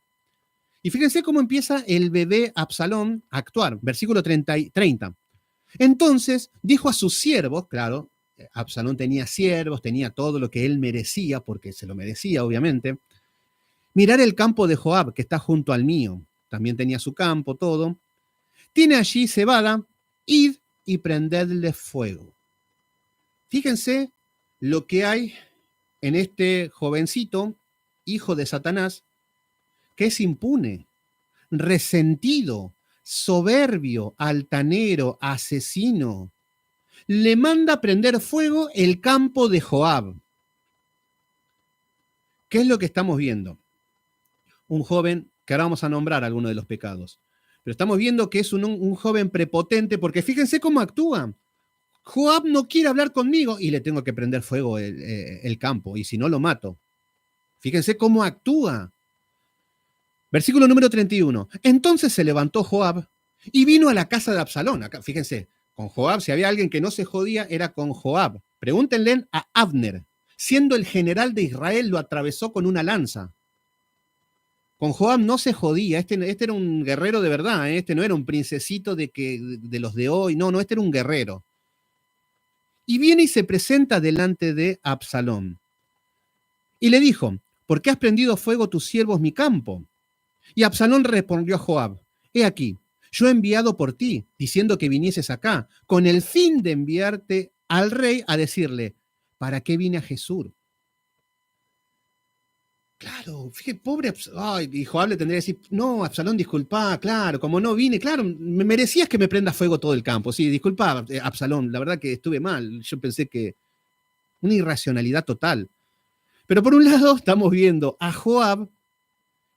S1: Y fíjense cómo empieza el bebé Absalón a actuar. Versículo 30. Entonces dijo a sus siervos, claro, Absalón tenía siervos, tenía todo lo que él merecía, porque se lo merecía, obviamente. Mirar el campo de Joab, que está junto al mío. También tenía su campo, todo. Tiene allí cebada, id y prendedle fuego. Fíjense lo que hay en este jovencito, hijo de Satanás, que es impune, resentido, soberbio, altanero, asesino. Le manda prender fuego el campo de Joab. ¿Qué es lo que estamos viendo? Un joven, que ahora vamos a nombrar algunos de los pecados, pero estamos viendo que es un joven prepotente, porque fíjense cómo actúa. Joab no quiere hablar conmigo y le tengo que prender fuego el campo, y si no lo mato. Fíjense cómo actúa. Versículo número 31. Entonces se levantó Joab y vino a la casa de Absalón. Acá, fíjense, con Joab, si había alguien que no se jodía, era con Joab. Pregúntenle a Abner. Siendo el general de Israel, lo atravesó con una lanza. Con Joab no se jodía, este era un guerrero de verdad, este no era un princesito de los de hoy, no, este era un guerrero. Y viene y se presenta delante de Absalón. Y le dijo, ¿por qué has prendido fuego tus siervos mi campo? Y Absalón respondió a Joab, he aquí, yo he enviado por ti, diciendo que vinieses acá, con el fin de enviarte al rey a decirle, ¿para qué vine a Jesús? Claro, fíjate, pobre Absalón. Ay, y Joab le tendría que decir, no, Absalón, disculpa, claro, como no vine, claro, me merecías que me prenda fuego todo el campo. Sí, disculpa, Absalón, la verdad que estuve mal. Yo pensé que una irracionalidad total. Pero por un lado estamos viendo a Joab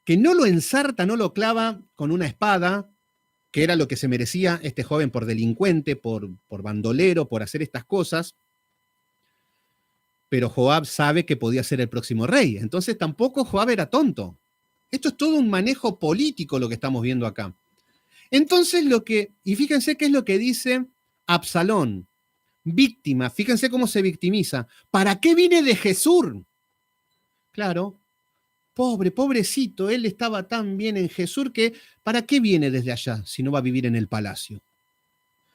S1: que no lo ensarta, no lo clava con una espada, que era lo que se merecía este joven por delincuente, por bandolero, por hacer estas cosas. Pero Joab sabe que podía ser el próximo rey. Entonces tampoco Joab era tonto. Esto es todo un manejo político lo que estamos viendo acá. Entonces y fíjense qué es lo que dice Absalón, víctima, fíjense cómo se victimiza. ¿Para qué vine de Jesús? Claro, pobrecito, él estaba tan bien en Jesús que ¿para qué viene desde allá si no va a vivir en el palacio?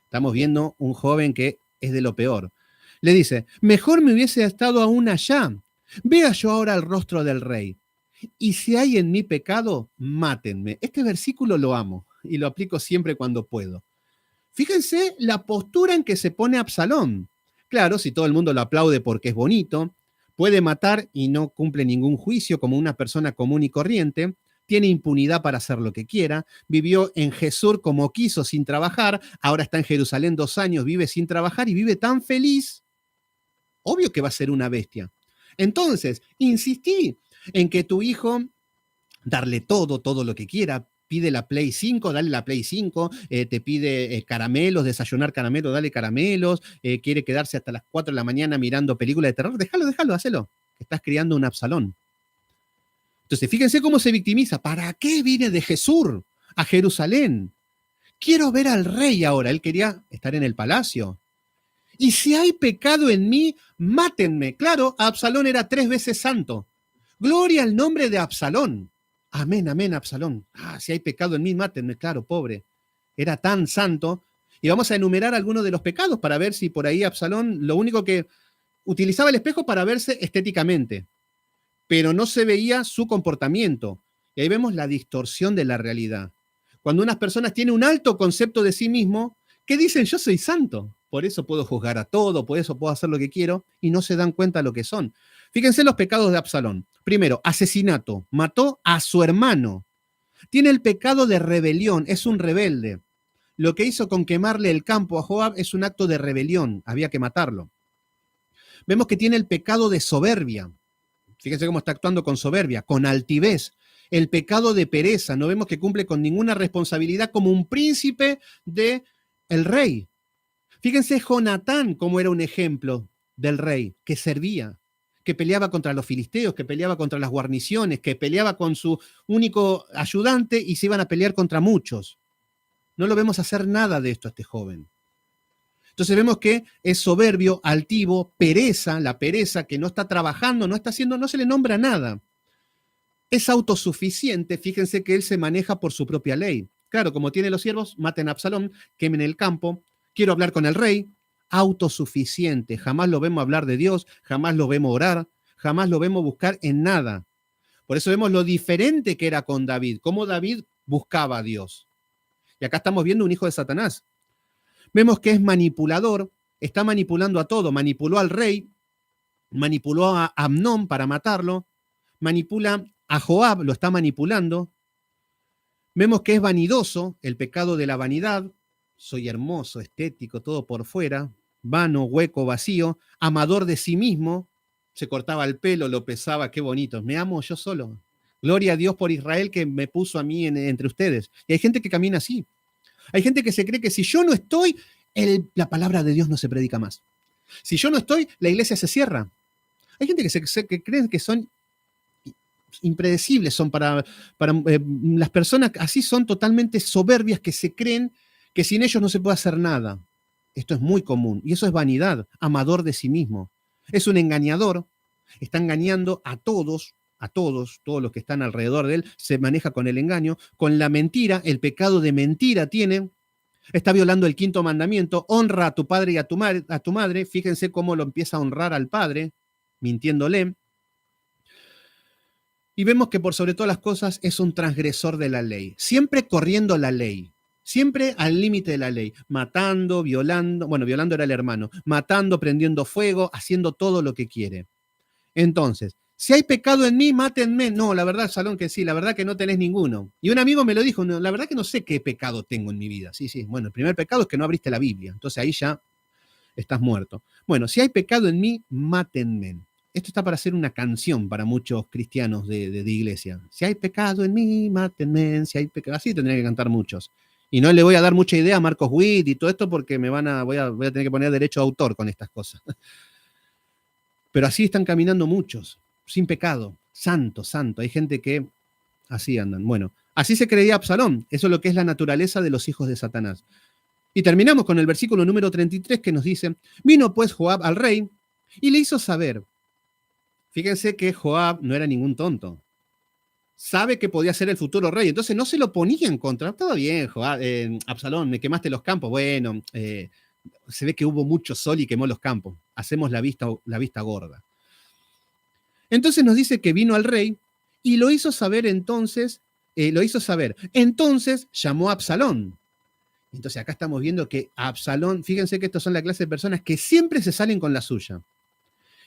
S1: Estamos viendo un joven que es de lo peor. Le dice, mejor me hubiese estado aún allá. Vea yo ahora el rostro del rey. Y si hay en mí pecado, mátenme. Este versículo lo amo y lo aplico siempre cuando puedo. Fíjense la postura en que se pone Absalón. Claro, si todo el mundo lo aplaude porque es bonito, puede matar y no cumple ningún juicio como una persona común y corriente, tiene impunidad para hacer lo que quiera, vivió en Jesús como quiso sin trabajar, ahora está en Jerusalén 2 años, vive sin trabajar y vive tan feliz. Obvio que va a ser una bestia. Entonces, insistí en que tu hijo, darle todo lo que quiera, pide la Play 5, dale la Play 5, te pide caramelos, desayunar caramelos, dale caramelos, quiere quedarse hasta las 4 de la mañana mirando películas de terror, déjalo, hacelo. Estás criando un Absalón. Entonces, fíjense cómo se victimiza. ¿Para qué vine de Jesús a Jerusalén? Quiero ver al rey ahora. Él quería estar en el palacio. Y si hay pecado en mí, mátenme. Claro, Absalón era 3 veces santo. Gloria al nombre de Absalón. Amén, amén, Absalón. Si hay pecado en mí, mátenme. Claro, pobre. Era tan santo. Y vamos a enumerar algunos de los pecados para ver si por ahí Absalón, lo único que utilizaba el espejo para verse estéticamente, pero no se veía su comportamiento. Y ahí vemos la distorsión de la realidad. Cuando unas personas tienen un alto concepto de sí mismo, que dicen, yo soy santo, por eso puedo juzgar a todo, por eso puedo hacer lo que quiero, y no se dan cuenta de lo que son. Fíjense los pecados de Absalón. Primero, asesinato, mató a su hermano. Tiene el pecado de rebelión, es un rebelde. Lo que hizo con quemarle el campo a Joab es un acto de rebelión, había que matarlo. Vemos que tiene el pecado de soberbia. Fíjense cómo está actuando con soberbia, con altivez. El pecado de pereza, no vemos que cumple con ninguna responsabilidad como un príncipe del rey. Fíjense Jonatán como era un ejemplo del rey, que servía, que peleaba contra los filisteos, que peleaba contra las guarniciones, que peleaba con su único ayudante y se iban a pelear contra muchos. No lo vemos hacer nada de esto a este joven. Entonces vemos que es soberbio, altivo, pereza, la pereza que no está trabajando, no está haciendo, no se le nombra nada. Es autosuficiente, fíjense que él se maneja por su propia ley. Claro, como tiene los siervos, maten a Absalón, quemen el campo, quiero hablar con el rey, autosuficiente, jamás lo vemos hablar de Dios, jamás lo vemos orar, jamás lo vemos buscar en nada. Por eso vemos lo diferente que era con David, cómo David buscaba a Dios. Y acá estamos viendo un hijo de Satanás. Vemos que es manipulador, está manipulando a todo, manipuló al rey, manipuló a Amnón para matarlo, manipula a Joab, lo está manipulando. Vemos que es vanidoso, el pecado de la vanidad, soy hermoso, estético, todo por fuera, vano, hueco, vacío, amador de sí mismo, se cortaba el pelo, lo pesaba, qué bonito, me amo yo solo. Gloria a Dios por Israel que me puso a mí entre ustedes. Y hay gente que camina así. Hay gente que se cree que si yo no estoy, la palabra de Dios no se predica más. Si yo no estoy, la iglesia se cierra. Hay gente que cree que son impredecibles, son para las personas así son totalmente soberbias que se creen que sin ellos no se puede hacer nada. Esto es muy común y eso es vanidad, amador de sí mismo. Es un engañador, está engañando todos los que están alrededor de él, se maneja con el engaño, con la mentira, el pecado de mentira tiene. Está violando el 5.º mandamiento, honra a tu padre y a tu madre. Fíjense cómo lo empieza a honrar al padre, mintiéndole. Y vemos que por sobre todas las cosas es un transgresor de la ley, siempre corriendo la ley, siempre al límite de la ley, matando, violando, bueno, violando era el hermano, matando, prendiendo fuego, haciendo todo lo que quiere. Entonces, si hay pecado en mí, mátenme. No, la verdad, Salón, que sí, la verdad que no tenés ninguno. Y un amigo me lo dijo, no, la verdad que no sé qué pecado tengo en mi vida. Sí, bueno, el primer pecado es que no abriste la Biblia, entonces ahí ya estás muerto. Bueno, si hay pecado en mí, mátenme. Esto está para hacer una canción para muchos cristianos de iglesia. Si hay pecado en mí, mátenme. Si hay pecado, así tendrían que cantar muchos. Y no le voy a dar mucha idea a Marcos Witt y todo esto porque voy a tener que poner derecho de autor con estas cosas. Pero así están caminando muchos, sin pecado, santo. Hay gente que Así andan. Bueno, así se creía Absalón. Eso es lo que es la naturaleza de los hijos de Satanás. Y terminamos con el versículo número 33 que nos dice, vino pues Joab al rey y le hizo saber. Fíjense que Joab no era ningún tonto. Sabe que podía ser el futuro rey, entonces no se lo ponía en contra. Todo bien, Joab, Absalón, me quemaste los campos. Bueno, se ve que hubo mucho sol y quemó los campos. Hacemos la vista gorda. Entonces nos dice que vino al rey y lo hizo saber entonces, Entonces llamó a Absalón. Entonces acá estamos viendo que Absalón, fíjense que estos son la clase de personas que siempre se salen con la suya.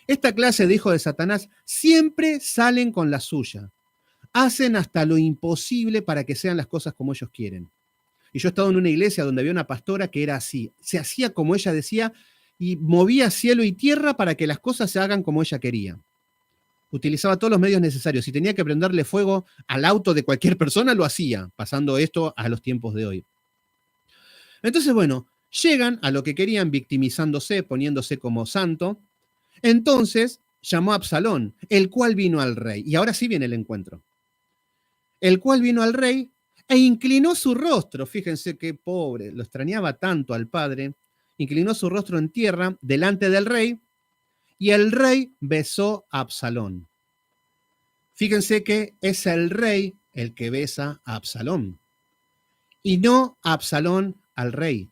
S1: Esta clase de hijos de Satanás siempre salen con la suya. Hacen hasta lo imposible para que sean las cosas como ellos quieren. Y yo he estado en una iglesia donde había una pastora que era así. Se hacía como ella decía y movía cielo y tierra para que las cosas se hagan como ella quería. Utilizaba todos los medios necesarios. Si tenía que prenderle fuego al auto de cualquier persona, lo hacía, pasando esto a los tiempos de hoy. Entonces, bueno, llegan a lo que querían, victimizándose, poniéndose como santo. Entonces llamó a Absalón, el cual vino al rey. Y ahora sí viene el encuentro. El cual vino al rey e inclinó su rostro. Fíjense qué pobre, lo extrañaba tanto al padre. Inclinó su rostro en tierra delante del rey y el rey besó a Absalón. Fíjense que es el rey el que besa a Absalón y no a Absalón al rey.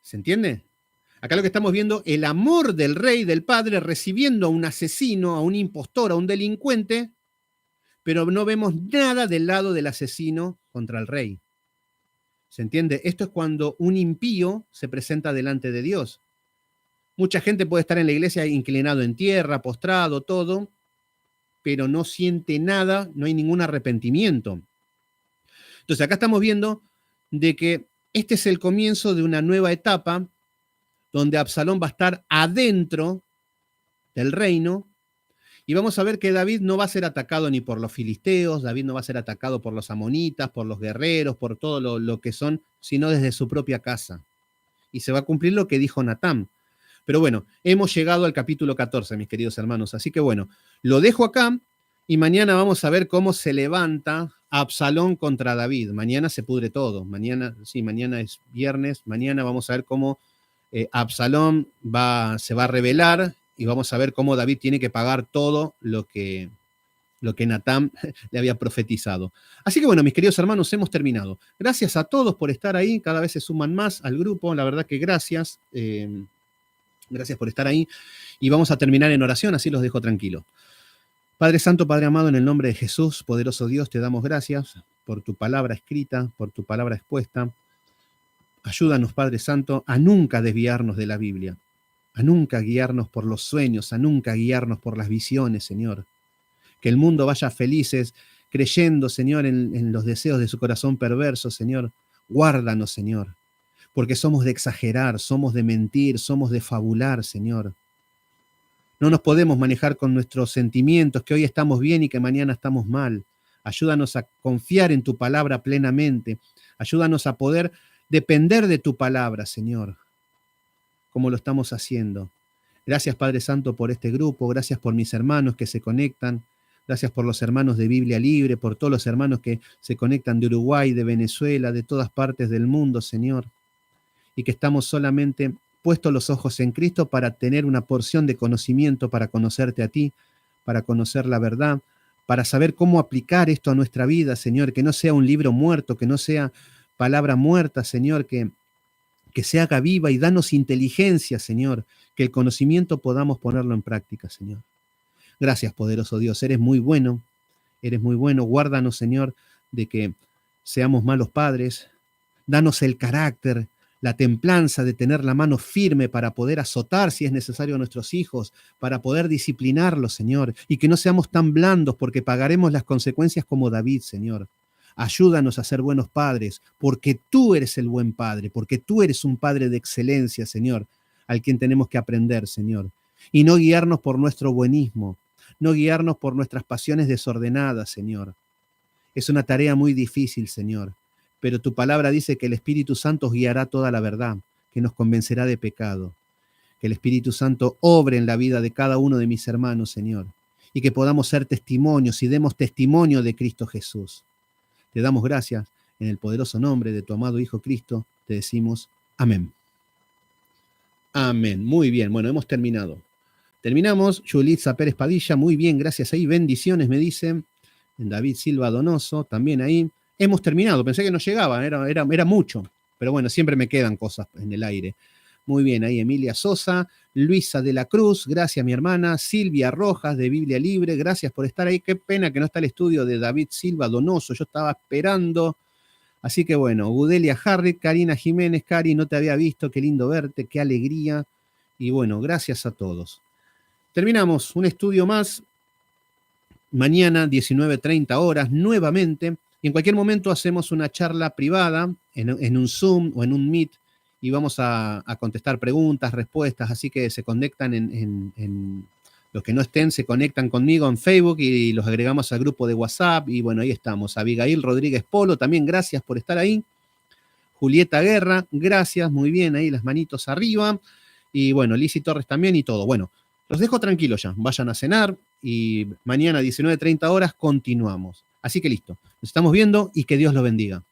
S1: ¿Se entiende? Acá lo que estamos viendo, el amor del rey, del padre, recibiendo a un asesino, a un impostor, a un delincuente, pero no vemos nada del lado del asesino contra el rey. ¿Se entiende? Esto es cuando un impío se presenta delante de Dios. Mucha gente puede estar en la iglesia inclinado en tierra, postrado, todo, pero no siente nada, no hay ningún arrepentimiento. Entonces acá estamos viendo de que este es el comienzo de una nueva etapa donde Absalón va a estar adentro del reino y vamos a ver que David no va a ser atacado ni por los filisteos, David no va a ser atacado por los amonitas, por los guerreros, por todo lo que son, sino desde su propia casa. Y se va a cumplir lo que dijo Natán. Pero bueno, hemos llegado al capítulo 14, mis queridos hermanos. Así que bueno, lo dejo acá y mañana vamos a ver cómo se levanta Absalón contra David. Mañana se pudre todo. Mañana es viernes. Mañana vamos a ver cómo Absalón se va a rebelar y vamos a ver cómo David tiene que pagar todo lo que Natán le había profetizado. Así que bueno, mis queridos hermanos, hemos terminado. Gracias a todos por estar ahí. Cada vez se suman más al grupo. La verdad que gracias. Gracias por estar ahí. Y vamos a terminar en oración, así los dejo tranquilos. Padre Santo, Padre amado, en el nombre de Jesús, poderoso Dios, te damos gracias por tu palabra escrita, por tu palabra expuesta. Ayúdanos, Padre Santo, a nunca desviarnos de la Biblia, a nunca guiarnos por los sueños, a nunca guiarnos por las visiones, Señor. Que el mundo vaya felices, creyendo, Señor, en los deseos de su corazón perverso, Señor. Guárdanos, Señor, porque somos de exagerar, somos de mentir, somos de fabular, Señor. No nos podemos manejar con nuestros sentimientos, que hoy estamos bien y que mañana estamos mal. Ayúdanos a confiar en tu palabra plenamente. Ayúdanos a poder depender de tu palabra, Señor, como lo estamos haciendo. Gracias, Padre Santo, por este grupo. Gracias por mis hermanos que se conectan. Gracias por los hermanos de Biblia Libre, por todos los hermanos que se conectan de Uruguay, de Venezuela, de todas partes del mundo, Señor. Y que estamos solamente puestos los ojos en Cristo para tener una porción de conocimiento, para conocerte a ti, para conocer la verdad, para saber cómo aplicar esto a nuestra vida, Señor, que no sea un libro muerto, que no sea palabra muerta, Señor, que se haga viva y danos inteligencia, Señor, que el conocimiento podamos ponerlo en práctica, Señor. Gracias, poderoso Dios, eres muy bueno, guárdanos, Señor, de que seamos malos padres, danos el carácter, la templanza de tener la mano firme para poder azotar si es necesario a nuestros hijos, para poder disciplinarlos, Señor, y que no seamos tan blandos porque pagaremos las consecuencias como David, Señor. Ayúdanos a ser buenos padres, porque tú eres el buen padre, porque tú eres un padre de excelencia, Señor, al quien tenemos que aprender, Señor. Y no guiarnos por nuestro buenismo, no guiarnos por nuestras pasiones desordenadas, Señor. Es una tarea muy difícil, Señor, pero tu palabra dice que el Espíritu Santo os guiará toda la verdad, que nos convencerá de pecado. Que el Espíritu Santo obre en la vida de cada uno de mis hermanos, Señor, y que podamos ser testimonios y demos testimonio de Cristo Jesús. Te damos gracias en el poderoso nombre de tu amado Hijo Cristo. Te decimos amén. Amén. Muy bien. Bueno, hemos terminado. Terminamos. Yulitza Pérez Padilla. Muy bien. Gracias ahí. Bendiciones, me dicen. David Silva Donoso. También ahí. Hemos terminado. Pensé que no llegaba. Era mucho. Pero bueno, siempre me quedan cosas en el aire. Muy bien. Ahí Emilia Sosa. Luisa de la Cruz. Gracias, mi hermana. Silvia Rojas de Biblia Libre. Gracias por estar ahí. Qué pena que no está el estudio de David Silva Donoso. Yo estaba esperando. Así que bueno, Gudelia Harry, Karina Jiménez, Cari, no te había visto, qué lindo verte, qué alegría. Y bueno, gracias a todos. Terminamos un estudio más, mañana 19:30 horas, nuevamente. Y en cualquier momento hacemos una charla privada, en un Zoom o en un Meet, y vamos a contestar preguntas, respuestas, así que se conectan los que no estén se conectan conmigo en Facebook y los agregamos al grupo de WhatsApp. Y bueno, ahí estamos. Abigail Rodríguez Polo, también gracias por estar ahí. Julieta Guerra, gracias, muy bien, ahí las manitos arriba. Y bueno, Lizzy Torres también y todo. Bueno, los dejo tranquilos ya. Vayan a cenar y mañana a 19:30 horas continuamos. Así que listo. Nos estamos viendo y que Dios los bendiga.